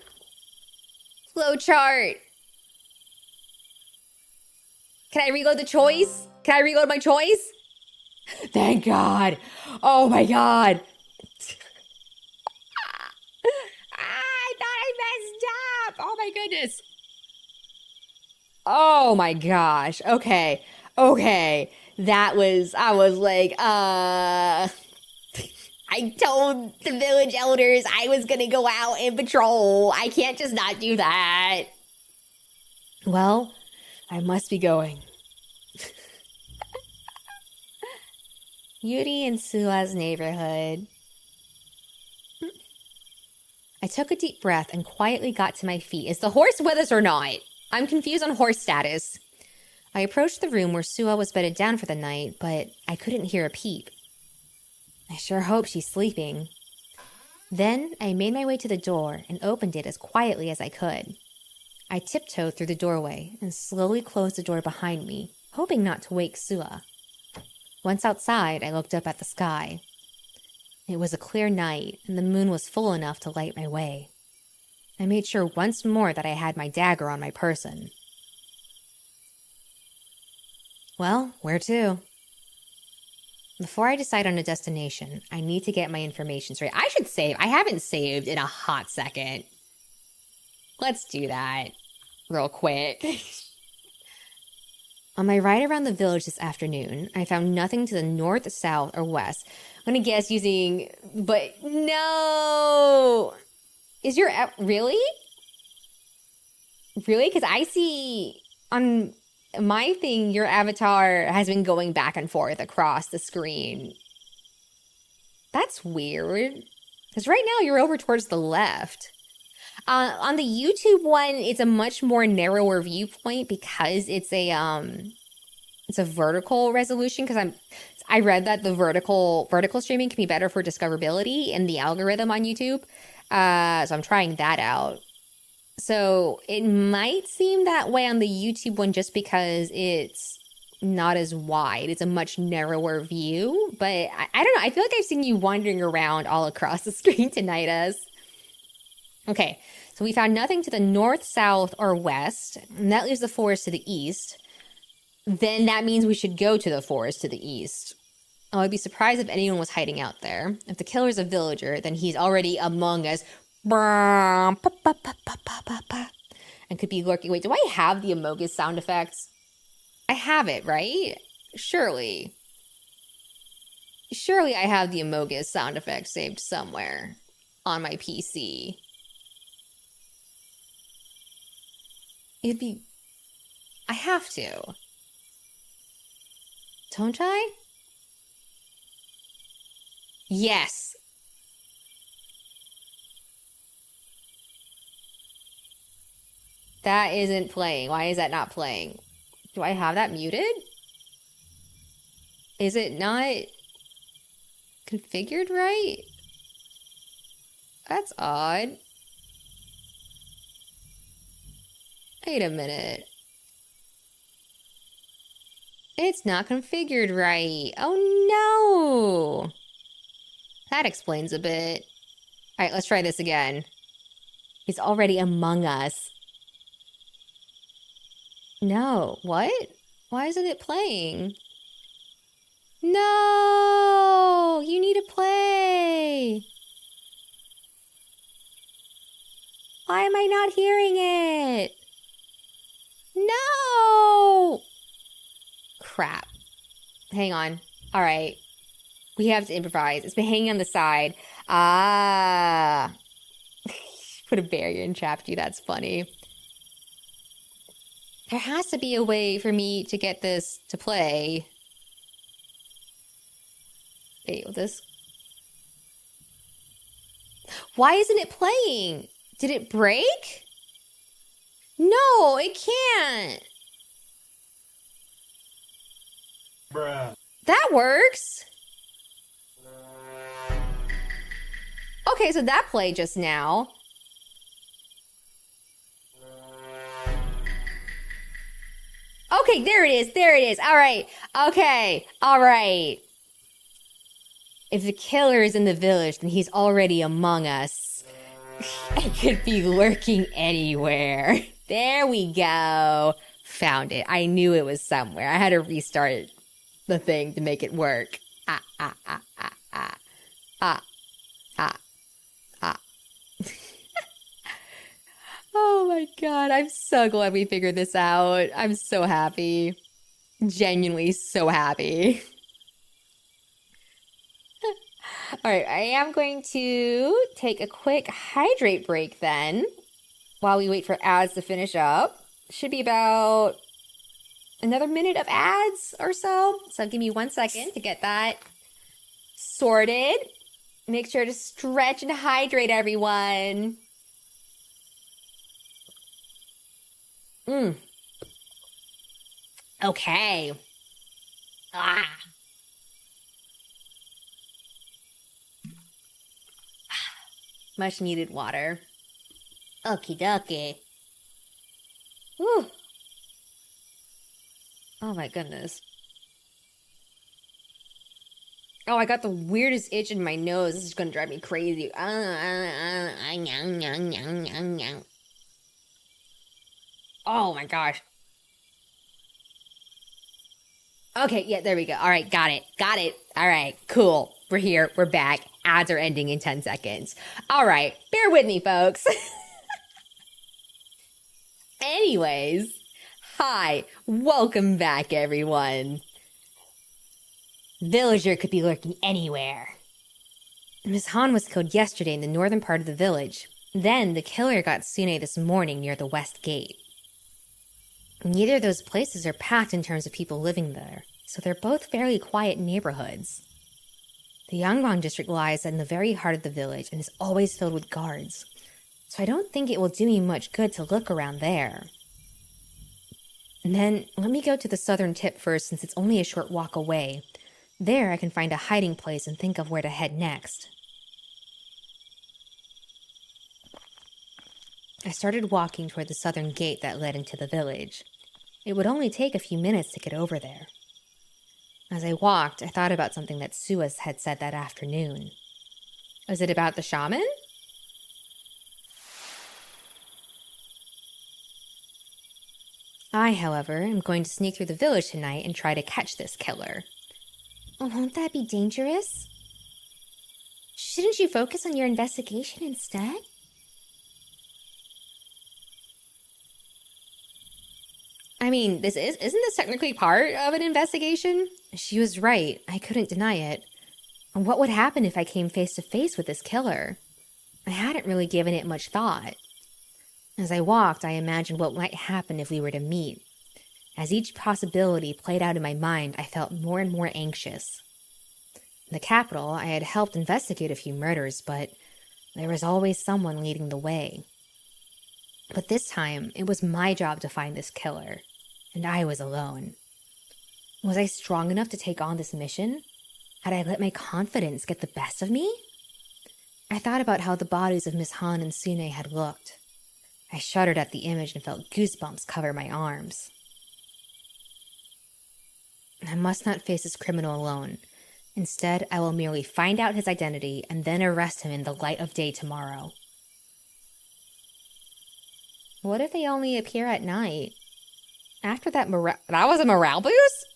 Flowchart. Can I reload the choice? Can I reload my choice? Thank God. Oh my God. I thought I messed up. Oh my goodness. Oh my gosh. Okay. I was like, I told the village elders I was gonna go out and patrol. I can't just not do that. Well, I must be going. Yuri and Sua's neighborhood. I took a deep breath and quietly got to my feet. Is the horse with us or not? I'm confused on horse status. I approached the room where Sua was bedded down for the night, but I couldn't hear a peep. I sure hope she's sleeping. Then I made my way to the door and opened it as quietly as I could. I tiptoed through the doorway and slowly closed the door behind me, hoping not to wake Sua. Once outside, I looked up at the sky. It was a clear night, and the moon was full enough to light my way. I made sure once more that I had my dagger on my person. Well, where to? Before I decide on a destination, I need to get my information straight. I should save. I haven't saved in a hot second. Let's do that real quick. On my ride around the village this afternoon, I found nothing to the north, south, or west. I'm gonna guess using, but no! Is your, really? Really? Because I see on my thing, your avatar has been going back and forth across the screen. That's weird. Because right now you're over towards the left. On the YouTube one, it's a much more narrower viewpoint because it's a vertical resolution. Because I read that the vertical streaming can be better for discoverability in the algorithm on YouTube. So I'm trying that out. So it might seem that way on the YouTube one just because it's not as wide. It's a much narrower view. But I don't know. I feel like I've seen you wandering around all across the screen tonight, Okay, so we found nothing to the north, south, or west. And that leaves the forest to the east. Then that means we should go to the forest to the east. Oh, I'd be surprised if anyone was hiding out there. If the killer's a villager, then he's already among us. And could be lurking. Wait, do I have the Amogus sound effects? I have it, right? Surely. Surely I have the Amogus sound effects saved somewhere on my PC. It'd be... I have to. Don't I? Yes. That isn't playing. Why is that not playing? Do I have that muted? Is it not configured right? That's odd. Wait a minute. It's not configured right. Oh no! That explains a bit. Alright, let's try this again. He's already among us. No. What? Why isn't it playing? No! You need to play! Why am I not hearing it? No! Crap. Hang on. All right. We have to improvise. It's been hanging on the side. Ah. Put a barrier and trapped you. That's funny. There has to be a way for me to get this to play. Wait, this... Why isn't it playing? Did it break? No, it can't. Bruh. That works. Okay, so that played just now. Okay, there it is. There it is. All right. Okay. All right. If the killer is in the village, then he's already among us. It could be lurking anywhere. There we go. Found it. I knew it was somewhere. I had to restart the thing to make it work. Ah, ah, ah, ah, ah. Ah, ah, ah. Oh my god, I'm so glad we figured this out. I'm so happy. Genuinely so happy. Alright, I am going to take a quick hydrate break then, while we wait for ads to finish up. Should be about another minute of ads or so. So give me 1 second to get that sorted. Make sure to stretch and hydrate, everyone. Okay. Ah. Much needed water. Okie dokie. Whew. Oh my goodness. Oh, I got the weirdest itch in my nose. This is gonna drive me crazy. Oh my gosh. Okay, yeah, there we go. All right, got it. Got it. All right, cool. We're here. We're back. Ads are ending in 10 seconds. All right, bear with me, folks. Anyways, hi. Welcome back, everyone. Villager could be lurking anywhere. Miss Han was killed yesterday in the northern part of the village. Then the killer got Sune this morning near the west gate. Neither of those places are packed in terms of people living there, so they're both fairly quiet neighborhoods. The Yangon district lies in the very heart of the village and is always filled with guards. so I don't think it will do me much good to look around there. And then let me go to the southern tip first, since it's only a short walk away. There I can find a hiding place and think of where to head next. I started walking toward the southern gate that led into the village. It would only take a few minutes to get over there. As I walked, I thought about something that Suhoshin had said that afternoon. Was it about the shaman? I, however, am going to sneak through the village tonight and try to catch this killer. Won't that be dangerous? Shouldn't you focus on your investigation instead? I mean, isn't this technically part of an investigation? She was right. I couldn't deny it. And what would happen if I came face to face with this killer? I hadn't really given it much thought. As I walked, I imagined what might happen if we were to meet. As each possibility played out in my mind, I felt more and more anxious. In the capital, I had helped investigate a few murders, but there was always someone leading the way. But this time, it was my job to find this killer, and I was alone. Was I strong enough to take on this mission? Had I let my confidence get the best of me? I thought about how the bodies of Miss Han and Sune had looked. I shuddered at the image and felt goosebumps cover my arms. I must not face this criminal alone. Instead, I will merely find out his identity and then arrest him in the light of day tomorrow. What if they only appear at night? After that that was a morale boost?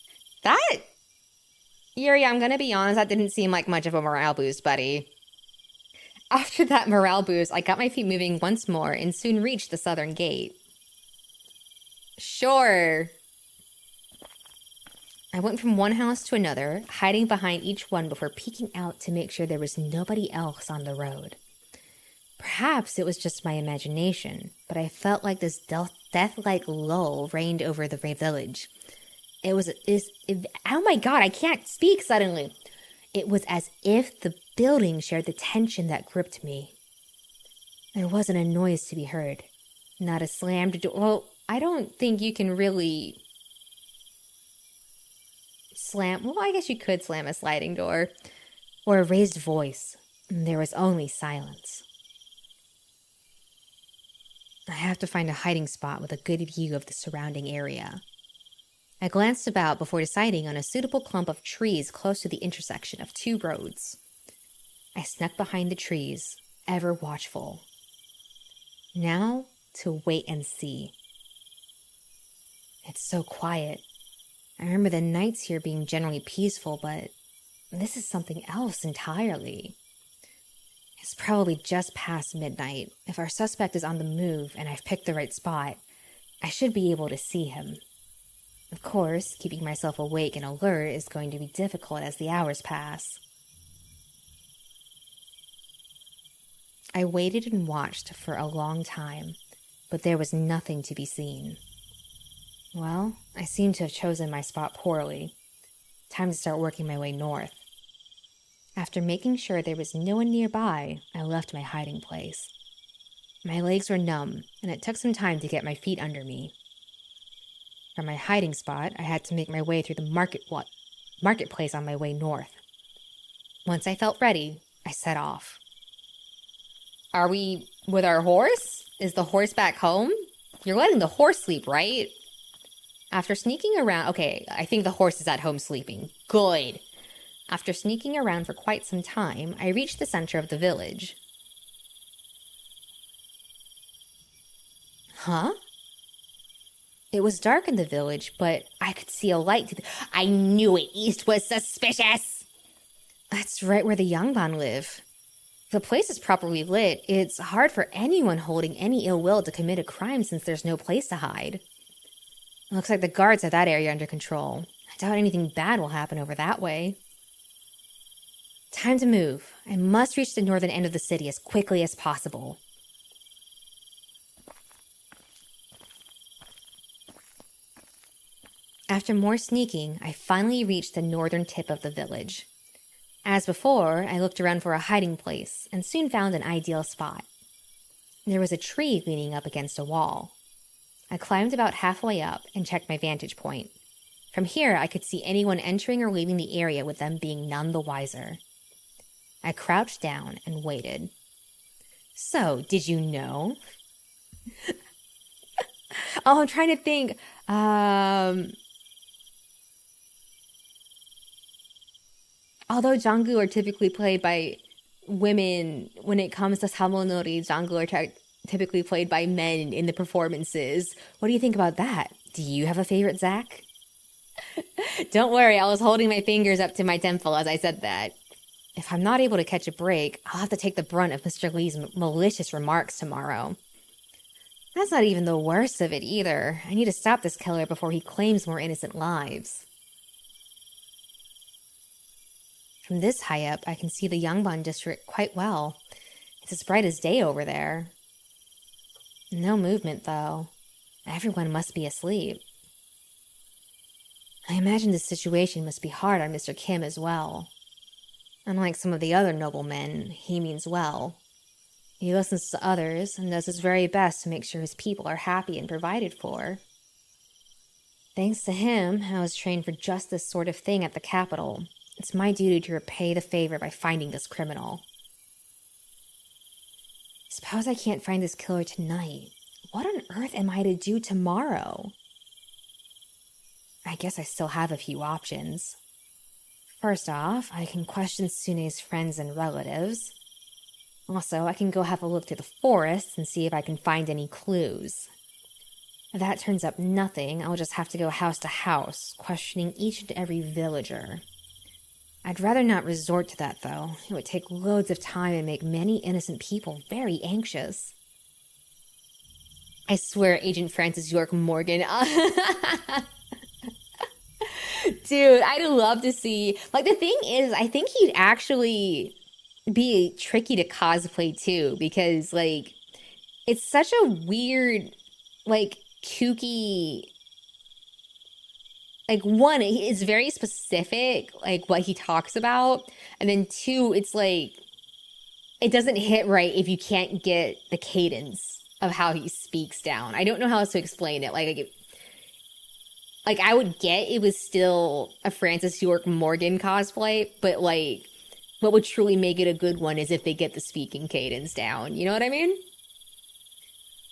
Yuri, I'm gonna be honest, that didn't seem like much of a morale boost, buddy. After that morale boost, I got my feet moving once more and soon reached the southern gate. Sure. I went from one house to another, hiding behind each one before peeking out to make sure there was nobody else on the road. Perhaps it was just my imagination, but I felt like this death-like lull reigned over the village. Oh my god, I can't speak suddenly. It was as if the building shared the tension that gripped me. There wasn't a noise to be heard. Not a slammed door. Well, I don't think you can really slam. Well, I guess you could slam a sliding door. Or a raised voice. There was only silence. I have to find a hiding spot with a good view of the surrounding area. I glanced about before deciding on a suitable clump of trees close to the intersection of two roads. I snuck behind the trees, ever watchful. Now to wait and see. It's so quiet. I remember the nights here being generally peaceful, but this is something else entirely. It's probably just past midnight. If our suspect is on the move and I've picked the right spot, I should be able to see him. Of course, keeping myself awake and alert is going to be difficult as the hours pass. I waited and watched for a long time, but there was nothing to be seen. Well, I seem to have chosen my spot poorly. Time to start working my way north. After making sure there was no one nearby, I left my hiding place. My legs were numb, and it took some time to get my feet under me. From my hiding spot, I had to make my way through the marketplace on my way north. Once I felt ready, I set off. Are we with our horse? Is the horse back home? You're letting the horse sleep, right? After sneaking around... Okay, I think the horse is at home sleeping. Good. After sneaking around for quite some time, I reached the center of the village. Huh? It was dark in the village, but I could see a light. I knew it! East was suspicious! That's right where the Yangban live. If the place is properly lit, it's hard for anyone holding any ill will to commit a crime since there's no place to hide. Looks like the guards have that area under control. I doubt anything bad will happen over that way. Time to move. I must reach the northern end of the city as quickly as possible. After more sneaking, I finally reached the northern tip of the village. As before, I looked around for a hiding place and soon found an ideal spot. There was a tree leaning up against a wall. I climbed about halfway up and checked my vantage point. From here, I could see anyone entering or leaving the area with them being none the wiser. I crouched down and waited. So, did you know? Oh, I'm trying to think. Although Jangu are typically played by women, when it comes to Samonori, Jangu are typically played by men in the performances. What do you think about that? Do you have a favorite Zach? Don't worry, I was holding my fingers up to my temple as I said that. If I'm not able to catch a break, I'll have to take the brunt of Mr. Lee's malicious remarks tomorrow. That's not even the worst of it either. I need to stop this killer before he claims more innocent lives. From this high up, I can see the Yangban district quite well. It's as bright as day over there. No movement, though. Everyone must be asleep. I imagine this situation must be hard on Mr. Kim as well. Unlike some of the other noblemen, he means well. He listens to others and does his very best to make sure his people are happy and provided for. Thanks to him, I was trained for just this sort of thing at the capital. It's my duty to repay the favor by finding this criminal. Suppose I can't find this killer tonight. What on earth am I to do tomorrow? I guess I still have a few options. First off, I can question Sune's friends and relatives. Also, I can go have a look through the forest and see if I can find any clues. If that turns up nothing, I'll just have to go house to house, questioning each and every villager. I'd rather not resort to that, though. It would take loads of time and make many innocent people very anxious. I swear, Agent Francis York Morgan. Dude, I'd love to see... Like, the thing is, I think he'd actually be tricky to cosplay, too, because, like, it's such a weird, like, kooky... Like, one, it's very specific, like, what he talks about. And then two, it's like, it doesn't hit right if you can't get the cadence of how he speaks down. I don't know how else to explain it. Like, I would get it was still a Francis York Morgan cosplay, but, like, what would truly make it a good one is if they get the speaking cadence down. You know what I mean?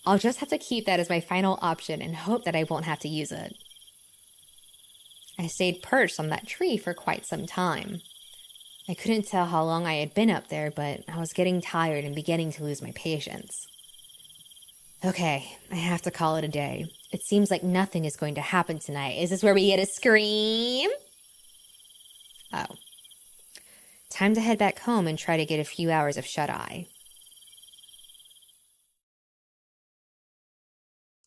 I'll just have to keep that as my final option and hope that I won't have to use it. I stayed perched on that tree for quite some time. I couldn't tell how long I had been up there, but I was getting tired and beginning to lose my patience. Okay, I have to call it a day. It seems like nothing is going to happen tonight. Is this where we get a scream? Oh. Time to head back home and try to get a few hours of shut-eye.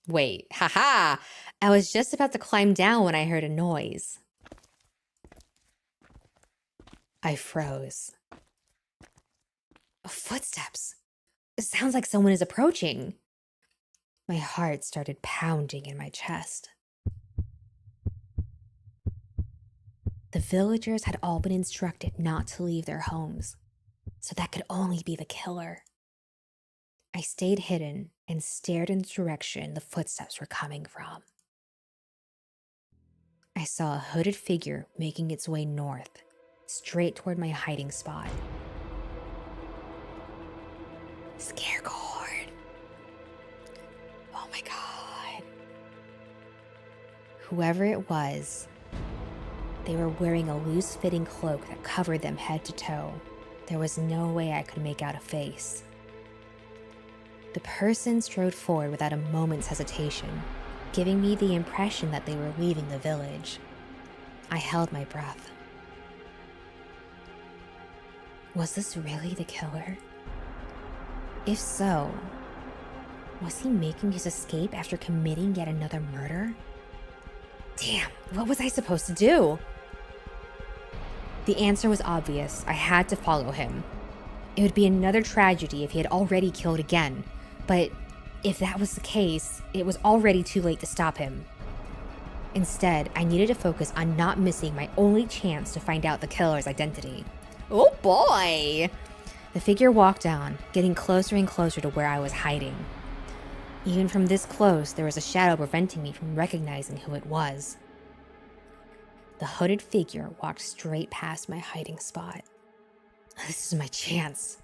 Wait, haha! I was just about to climb down when I heard a noise. I froze. Footsteps! It sounds like someone is approaching. My heart started pounding in my chest. The villagers had all been instructed not to leave their homes, so that could only be the killer. I stayed hidden and stared in the direction the footsteps were coming from. I saw a hooded figure making its way north, straight toward my hiding spot. Scarecrow. Oh my god. Whoever it was, they were wearing a loose-fitting cloak that covered them head to toe. There was no way I could make out a face. The person strode forward without a moment's hesitation, giving me the impression that they were leaving the village. I held my breath. Was this really the killer? If so, was he making his escape after committing yet another murder? Damn, what was I supposed to do? The answer was obvious. I had to follow him. It would be another tragedy if he had already killed again, but if that was the case, it was already too late to stop him. Instead, I needed to focus on not missing my only chance to find out the killer's identity. Oh boy! The figure walked on, getting closer and closer to where I was hiding. Even from this close, there was a shadow preventing me from recognizing who it was. The hooded figure walked straight past my hiding spot. This is my chance.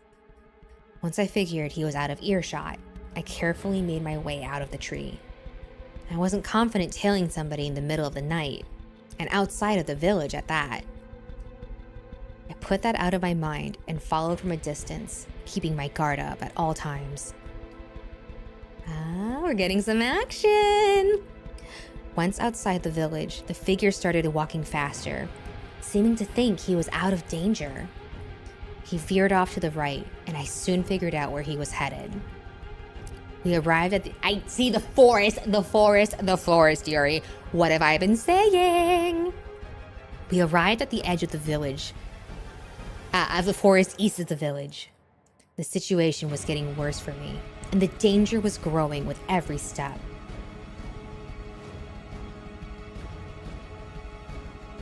Once I figured he was out of earshot, I carefully made my way out of the tree. I wasn't confident tailing somebody in the middle of the night, and outside of the village at that. I put that out of my mind and followed from a distance, keeping my guard up at all times. We're getting some action! Once outside the village, the figure started walking faster, seeming to think he was out of danger. He veered off to the right, and I soon figured out where he was headed. We arrived at I see the forest, Yuri. What have I been saying? We arrived at the edge of the village, of the forest east of the village. The situation was getting worse for me, and the danger was growing with every step.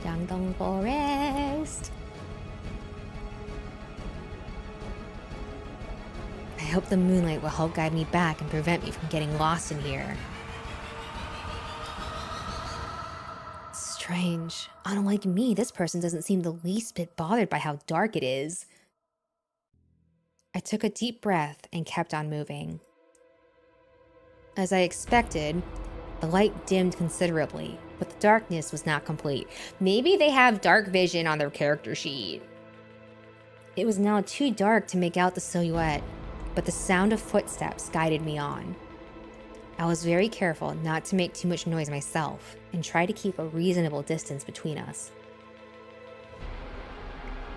Dangdong Forest. I hope the moonlight will help guide me back and prevent me from getting lost in here. Strange. Unlike me, this person doesn't seem the least bit bothered by how dark it is. I took a deep breath and kept on moving. As I expected, the light dimmed considerably, but the darkness was not complete. Maybe they have dark vision on their character sheet. It was now too dark to make out the silhouette, but the sound of footsteps guided me on. I was very careful not to make too much noise myself and tried to keep a reasonable distance between us.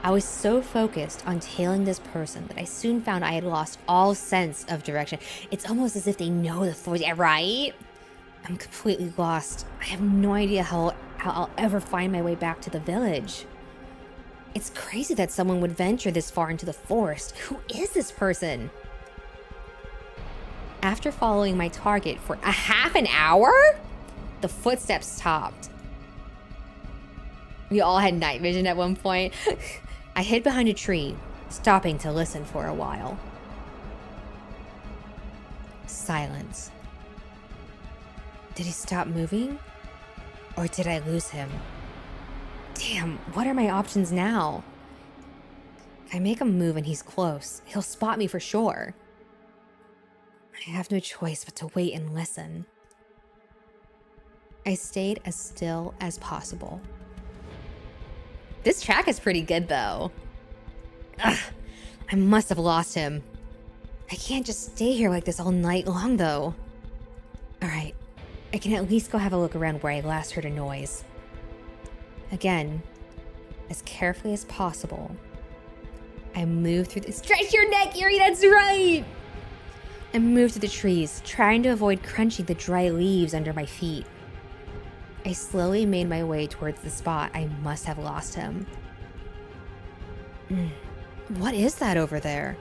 I was so focused on tailing this person that I soon found I had lost all sense of direction. It's almost as if they know the forest, right? I'm completely lost. I have no idea how I'll ever find my way back to the village. It's crazy that someone would venture this far into the forest. Who is this person? After following my target for a half an hour, the footsteps stopped. We all had night vision at one point. I hid behind a tree, stopping to listen for a while. Silence. Did he stop moving? Or did I lose him? Damn, what are my options now? If I make a move and he's close, he'll spot me for sure. I have no choice but to wait and listen. I stayed as still as possible. This track is pretty good, though. Ugh, I must have lost him. I can't just stay here like this all night long, though. Alright, I can at least go have a look around where I last heard a noise. Again, as carefully as possible, I moved through the— Stretch your neck, Yuri, that's right! I moved through the trees, trying to avoid crunching the dry leaves under my feet. I slowly made my way towards the spot I must have lost him. What is that over there?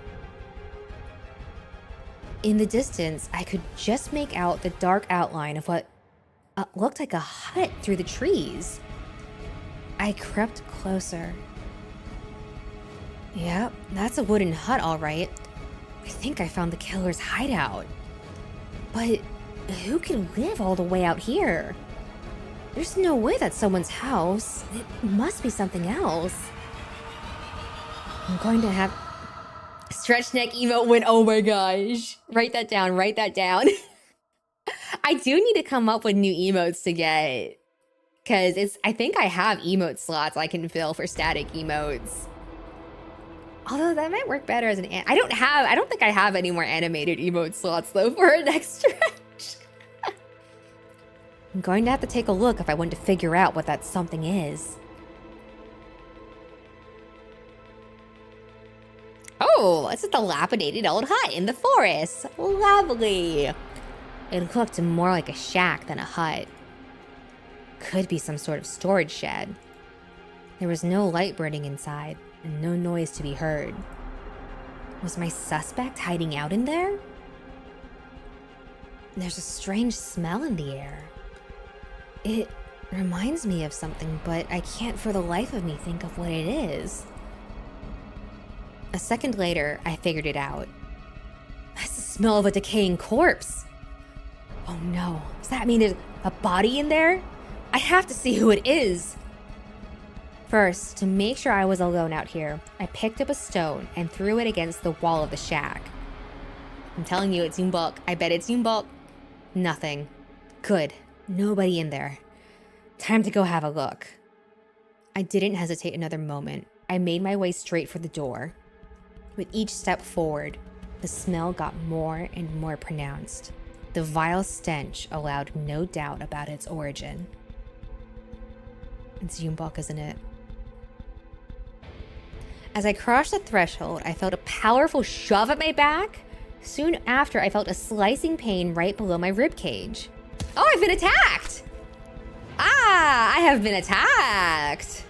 In the distance, I could just make out the dark outline of what looked like a hut through the trees. I crept closer. Yep, that's a wooden hut, all right. I think I found the killer's hideout. But who could live all the way out here? There's no way that's someone's house. It must be something else. I'm going to have— Stretch neck emote win. Oh my gosh. Write that down. Write that down. I do need to come up with new emotes to get. Because I think I have emote slots I can fill for static emotes. Although that might work better as an— I don't think I have any more animated emote slots though for an extra. I'm going to have to take a look if I want to figure out what that something is. Oh, it's a dilapidated old hut in the forest. Lovely. It looked more like a shack than a hut. Could be some sort of storage shed. There was no light burning inside and no noise to be heard. Was my suspect hiding out in there? There's a strange smell in the air. It reminds me of something, but I can't for the life of me think of what it is. A second later, I figured it out. That's the smell of a decaying corpse. Oh no, does that mean there's a body in there? I have to see who it is. First, to make sure I was alone out here, I picked up a stone and threw it against the wall of the shack. I'm telling you, it's Yumbok. I bet it's Yumbok. Nothing. Good. Nobody in there. Time to go have a look. I didn't hesitate another moment. I made my way straight for the door. With each step forward, the smell got more and more pronounced. The vile stench allowed no doubt about its origin. It's Yumbok, isn't it? As I crossed the threshold, I felt a powerful shove at my back. Soon after, I felt a slicing pain right below my ribcage. Oh, I've been attacked! Ah, I have been attacked!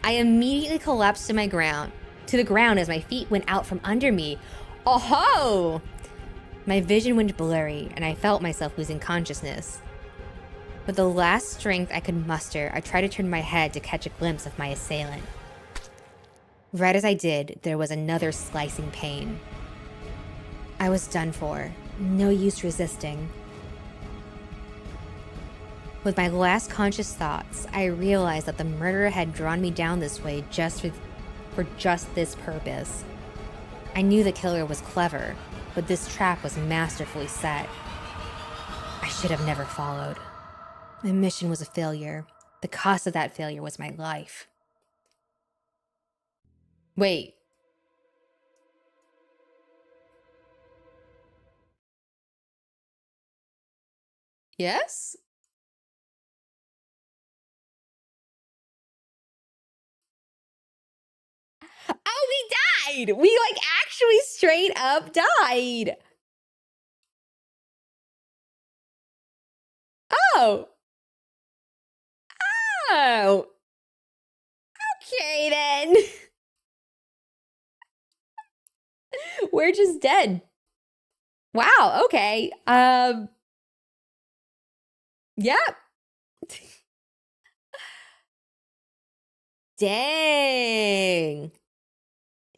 I immediately collapsed to the ground as my feet went out from under me. Oh ho! My vision went blurry and I felt myself losing consciousness. With the last strength I could muster, I tried to turn my head to catch a glimpse of my assailant. Right as I did, there was another slicing pain. I was done for. No use resisting. With my last conscious thoughts, I realized that the murderer had drawn me down this way for just this purpose. I knew the killer was clever, but this trap was masterfully set. I should have never followed. My mission was a failure. The cost of that failure was my life. Wait. Yes? Oh, we died! We, like, actually straight up died! Oh! Oh! Okay, then. We're just dead. Wow, okay. Yep. Dang.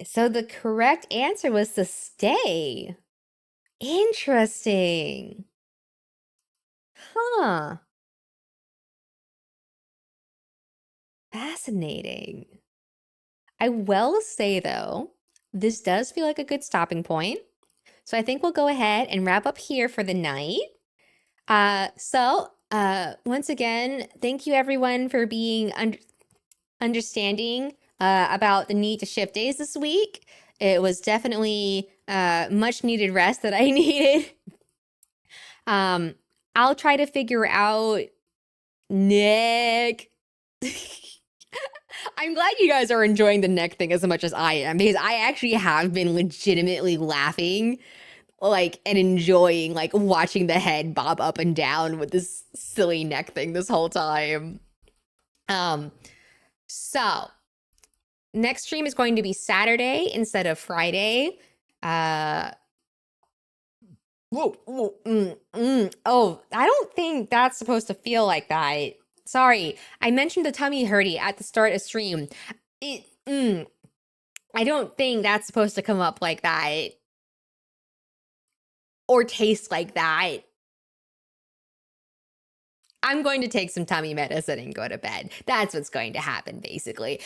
So the correct answer was to stay. Interesting. Huh. Fascinating. I will say, though, this does feel like a good stopping point. So I think we'll go ahead and wrap up here for the night. Once again, thank you everyone for being understanding about the need to shift days this week. It was definitely much needed rest that I needed. I'll try to figure out Nick. I'm glad you guys are enjoying the neck thing as much as I am, because I actually have been legitimately laughing, like, and enjoying, like, watching the head bob up and down with this silly neck thing this whole time. So next stream is going to be Saturday instead of Friday. Oh, I don't think that's supposed to feel like that. Sorry, I mentioned the tummy hurty at the start of stream. I don't think that's supposed to come up like that. Or taste like that. I'm going to take some tummy medicine and go to bed. That's what's going to happen, basically.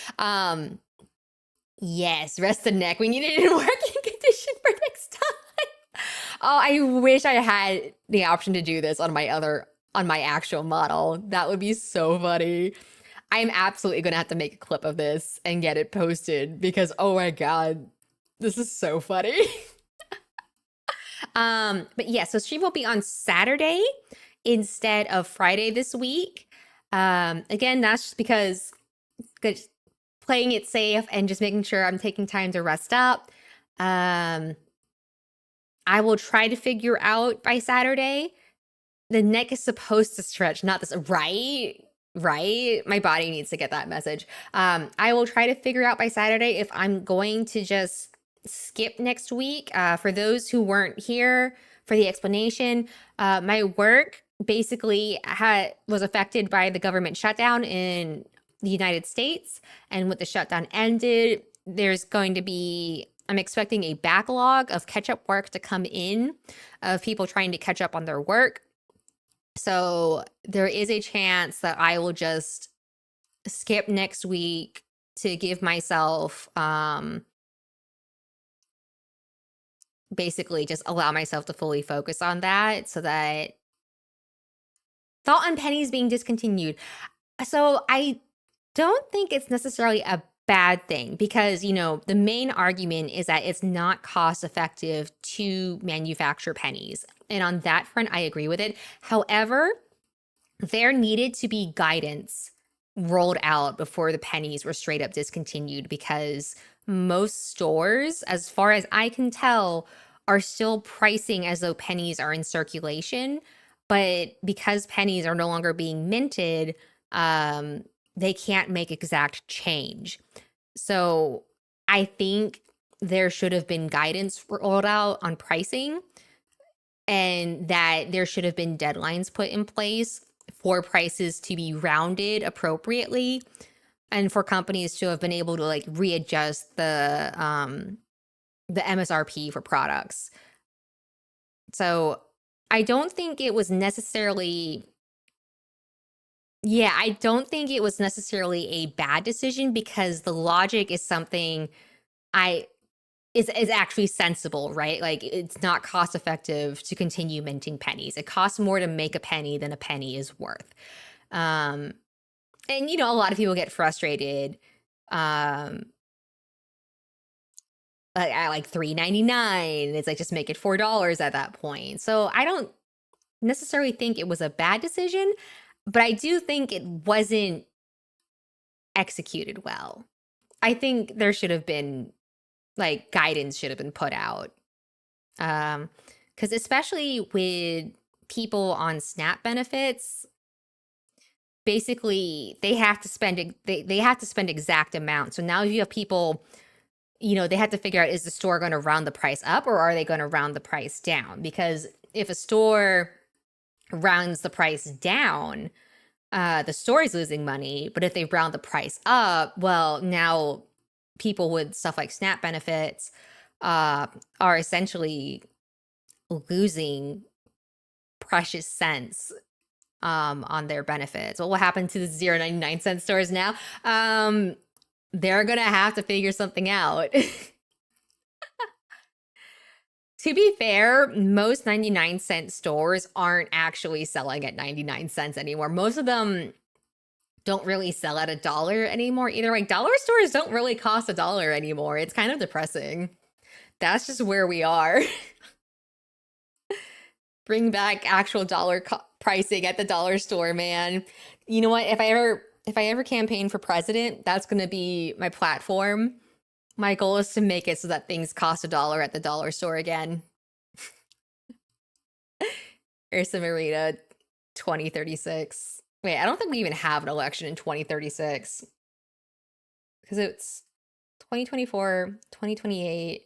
Yes, rest the neck. We need it in working condition for next time. Oh, I wish I had the option to do this on my actual model. That would be so funny. I'm absolutely going to have to make a clip of this and get it posted because, oh my God, this is so funny. But yeah, so stream will be on Saturday instead of Friday this week. Again, that's just because playing it safe and just making sure I'm taking time to rest up. I will try to figure out by Saturday. The neck is supposed to stretch, not this, right? My body needs to get that message. I will try to figure out by Saturday if I'm going to just skip next week. For those who weren't here for the explanation, my work basically was affected by the government shutdown in the United States. And when the shutdown ended, there's going to be I'm expecting a backlog of catch-up work to come in, of people trying to catch up on their work. So there is a chance that I will just skip next week to give myself, basically just allow myself to fully focus on that, so that Thought on pennies being discontinued. So I don't think it's necessarily a bad thing, because, you know, the main argument is that it's not cost effective to manufacture pennies. And on that front, I agree with it. However, there needed to be guidance rolled out before the pennies were straight up discontinued, because most stores, as far as I can tell, are still pricing as though pennies are in circulation. But because pennies are no longer being minted, they can't make exact change. So I think there should have been guidance rolled out on pricing, and that there should have been deadlines put in place for prices to be rounded appropriately, and for companies to have been able to like readjust the MSRP for products. So I don't think it was necessarily, I don't think it was necessarily a bad decision, because the logic is something is actually sensible, right? Like, it's not cost effective to continue minting pennies. It costs more to make a penny than a penny is worth. And you know, a lot of people get frustrated at like $3.99. It's like, just make it $4 at that point. So I don't necessarily think it was a bad decision, but I do think it wasn't executed well. I think there should have been, like, guidance should have been put out. Because especially with people on SNAP benefits, basically they have to spend they have to spend exact amount. So now if you have people, you know, they have to figure out, is the store going to round the price up, or are they going to round the price down? Because if a store rounds the price down, the store is losing money. But if they round the price up, well, now people with stuff like SNAP benefits are essentially losing precious cents on their benefits. Well, what happened to the 0.99 stores now? They're gonna have to figure something out. To be fair, most 99-cent stores aren't actually selling at 99 cents anymore. Most of them don't really sell at $1 anymore either. Like, dollar stores don't really cost $1 anymore. It's kind of depressing. That's just where we are. Bring back actual dollar pricing at the dollar store, man. You know what? If I ever campaign for president, that's going to be my platform. My goal is to make it so that things cost $1 at the dollar store again. Ursa Marida 2036. Wait, I don't think we even have an election in 2036. Because it's 2024, 2028,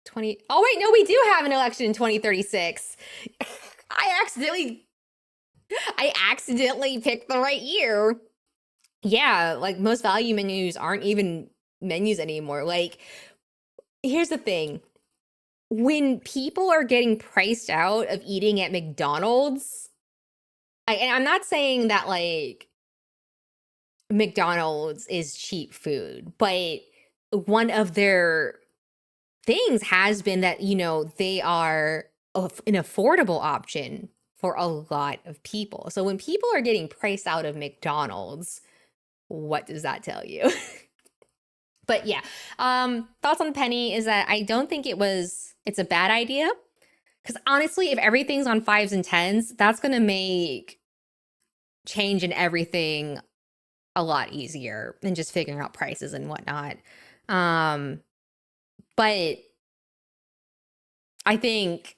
20... Oh, wait, no, we do have an election in 2036. I accidentally picked the right year. Yeah, like, most value menus aren't even menus anymore. Like, here's the thing. When people are getting priced out of eating at McDonald's, and I'm not saying that, like, McDonald's is cheap food, but one of their things has been that, you know, they are an affordable option for a lot of people. So when people are getting priced out of McDonald's, what does that tell you? But yeah, thoughts on penny is that I don't think it's a bad idea. Because honestly, if everything's on 5s and 10s, that's going to make change in everything a lot easier than just figuring out prices and whatnot. But I think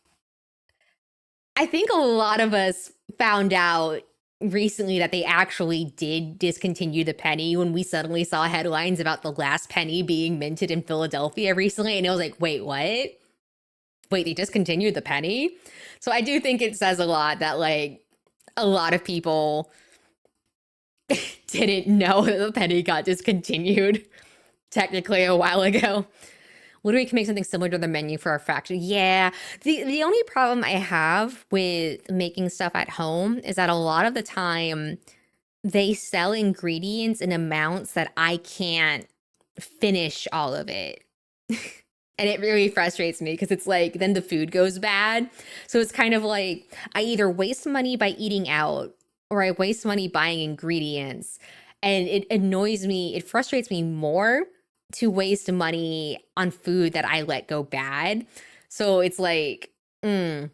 a lot of us found out recently that they actually did discontinue the penny when we suddenly saw headlines about the last penny being minted in Philadelphia recently. And it was like, wait, what? Wait, they discontinued the penny? So I do think it says a lot that, like, a lot of people didn't know that the penny got discontinued. technically a while ago. Literally can make something similar to the menu for our fraction. Yeah. The only problem I have with making stuff at home is that a lot of the time they sell ingredients in amounts that I can't finish all of it. And it really frustrates me because it's like then the food goes bad. So it's kind of like I either waste money by eating out or I waste money buying ingredients. And it annoys me, it frustrates me more to waste money on food that I let go bad. So it's like, yeah,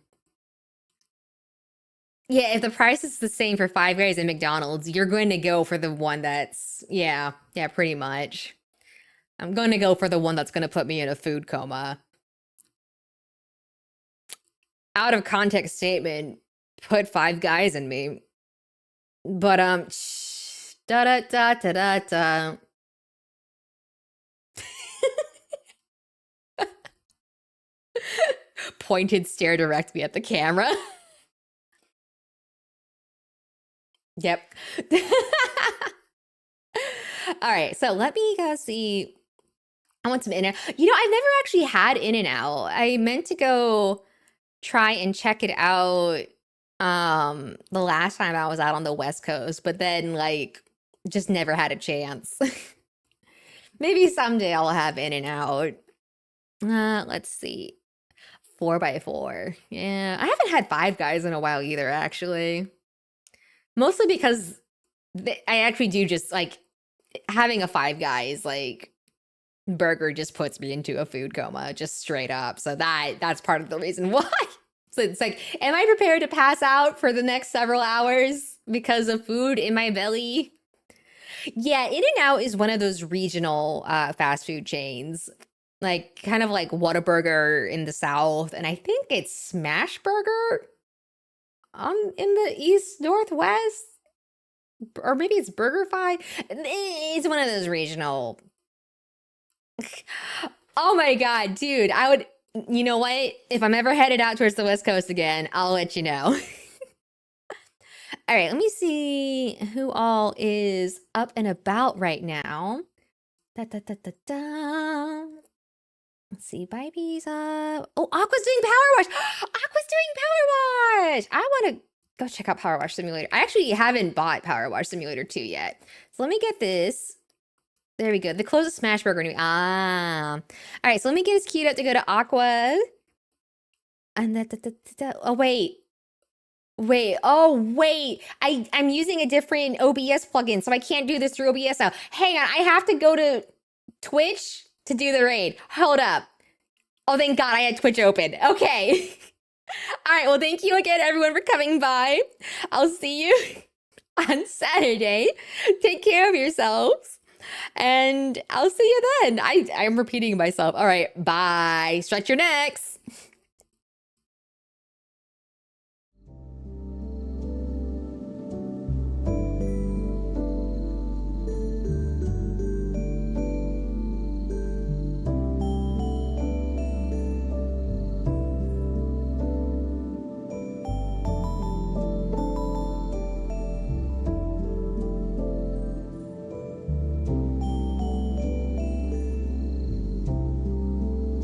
if the price is the same for Five Guys and McDonald's, you're going to go for the one that's, yeah, pretty much. I'm going to go for the one that's going to put me in a food coma. Out of context statement, put Five Guys in me. But, da da da da da da. Pointed stare directly at the camera. Yep. All right, so let me go see. I want some In-N-Out. You know, I've never actually had In-N-Out. I meant to go try and check it out the last time I was out on the West Coast, but then like just never had a chance. Maybe someday I'll have In-N-Out. Let's see. 4x4. Yeah, I haven't had Five Guys in a while either, actually. Mostly because I actually do just like having a Five Guys like burger just puts me into a food coma, just straight up. So that's part of the reason why. So it's like, am I prepared to pass out for the next several hours because of food in my belly? Yeah, In-N-Out is one of those regional fast food chains. Like kind of like Whataburger in the South, and I think it's Smash Burger in the East Northwest, or maybe it's BurgerFi. It's one of those regional. Oh my god, dude! I would. You know what? If I'm ever headed out towards the West Coast again, I'll let you know. All right, let me see who all is up and about right now. Da da da da da. Let's see, Bibby's up. Oh, Aqua's doing Power Wash. Aqua's doing Power Wash. I want to go check out Power Wash Simulator. I actually haven't bought Power Wash Simulator 2 yet. So let me get this. There we go. The close of Smash Burger. All right, so let me get us queued up to go to Aqua. And oh, wait. Oh, wait. I'm using a different OBS plugin, so I can't do this through OBS now. Hang on, I have to go to Twitch to do the raid. Hold up. Oh, thank God I had Twitch open. Okay. All right, well, thank you again, everyone, for coming by. I'll see you on Saturday. Take care of yourselves. And I'll see you then. I'm repeating myself. All right, bye. Stretch your necks.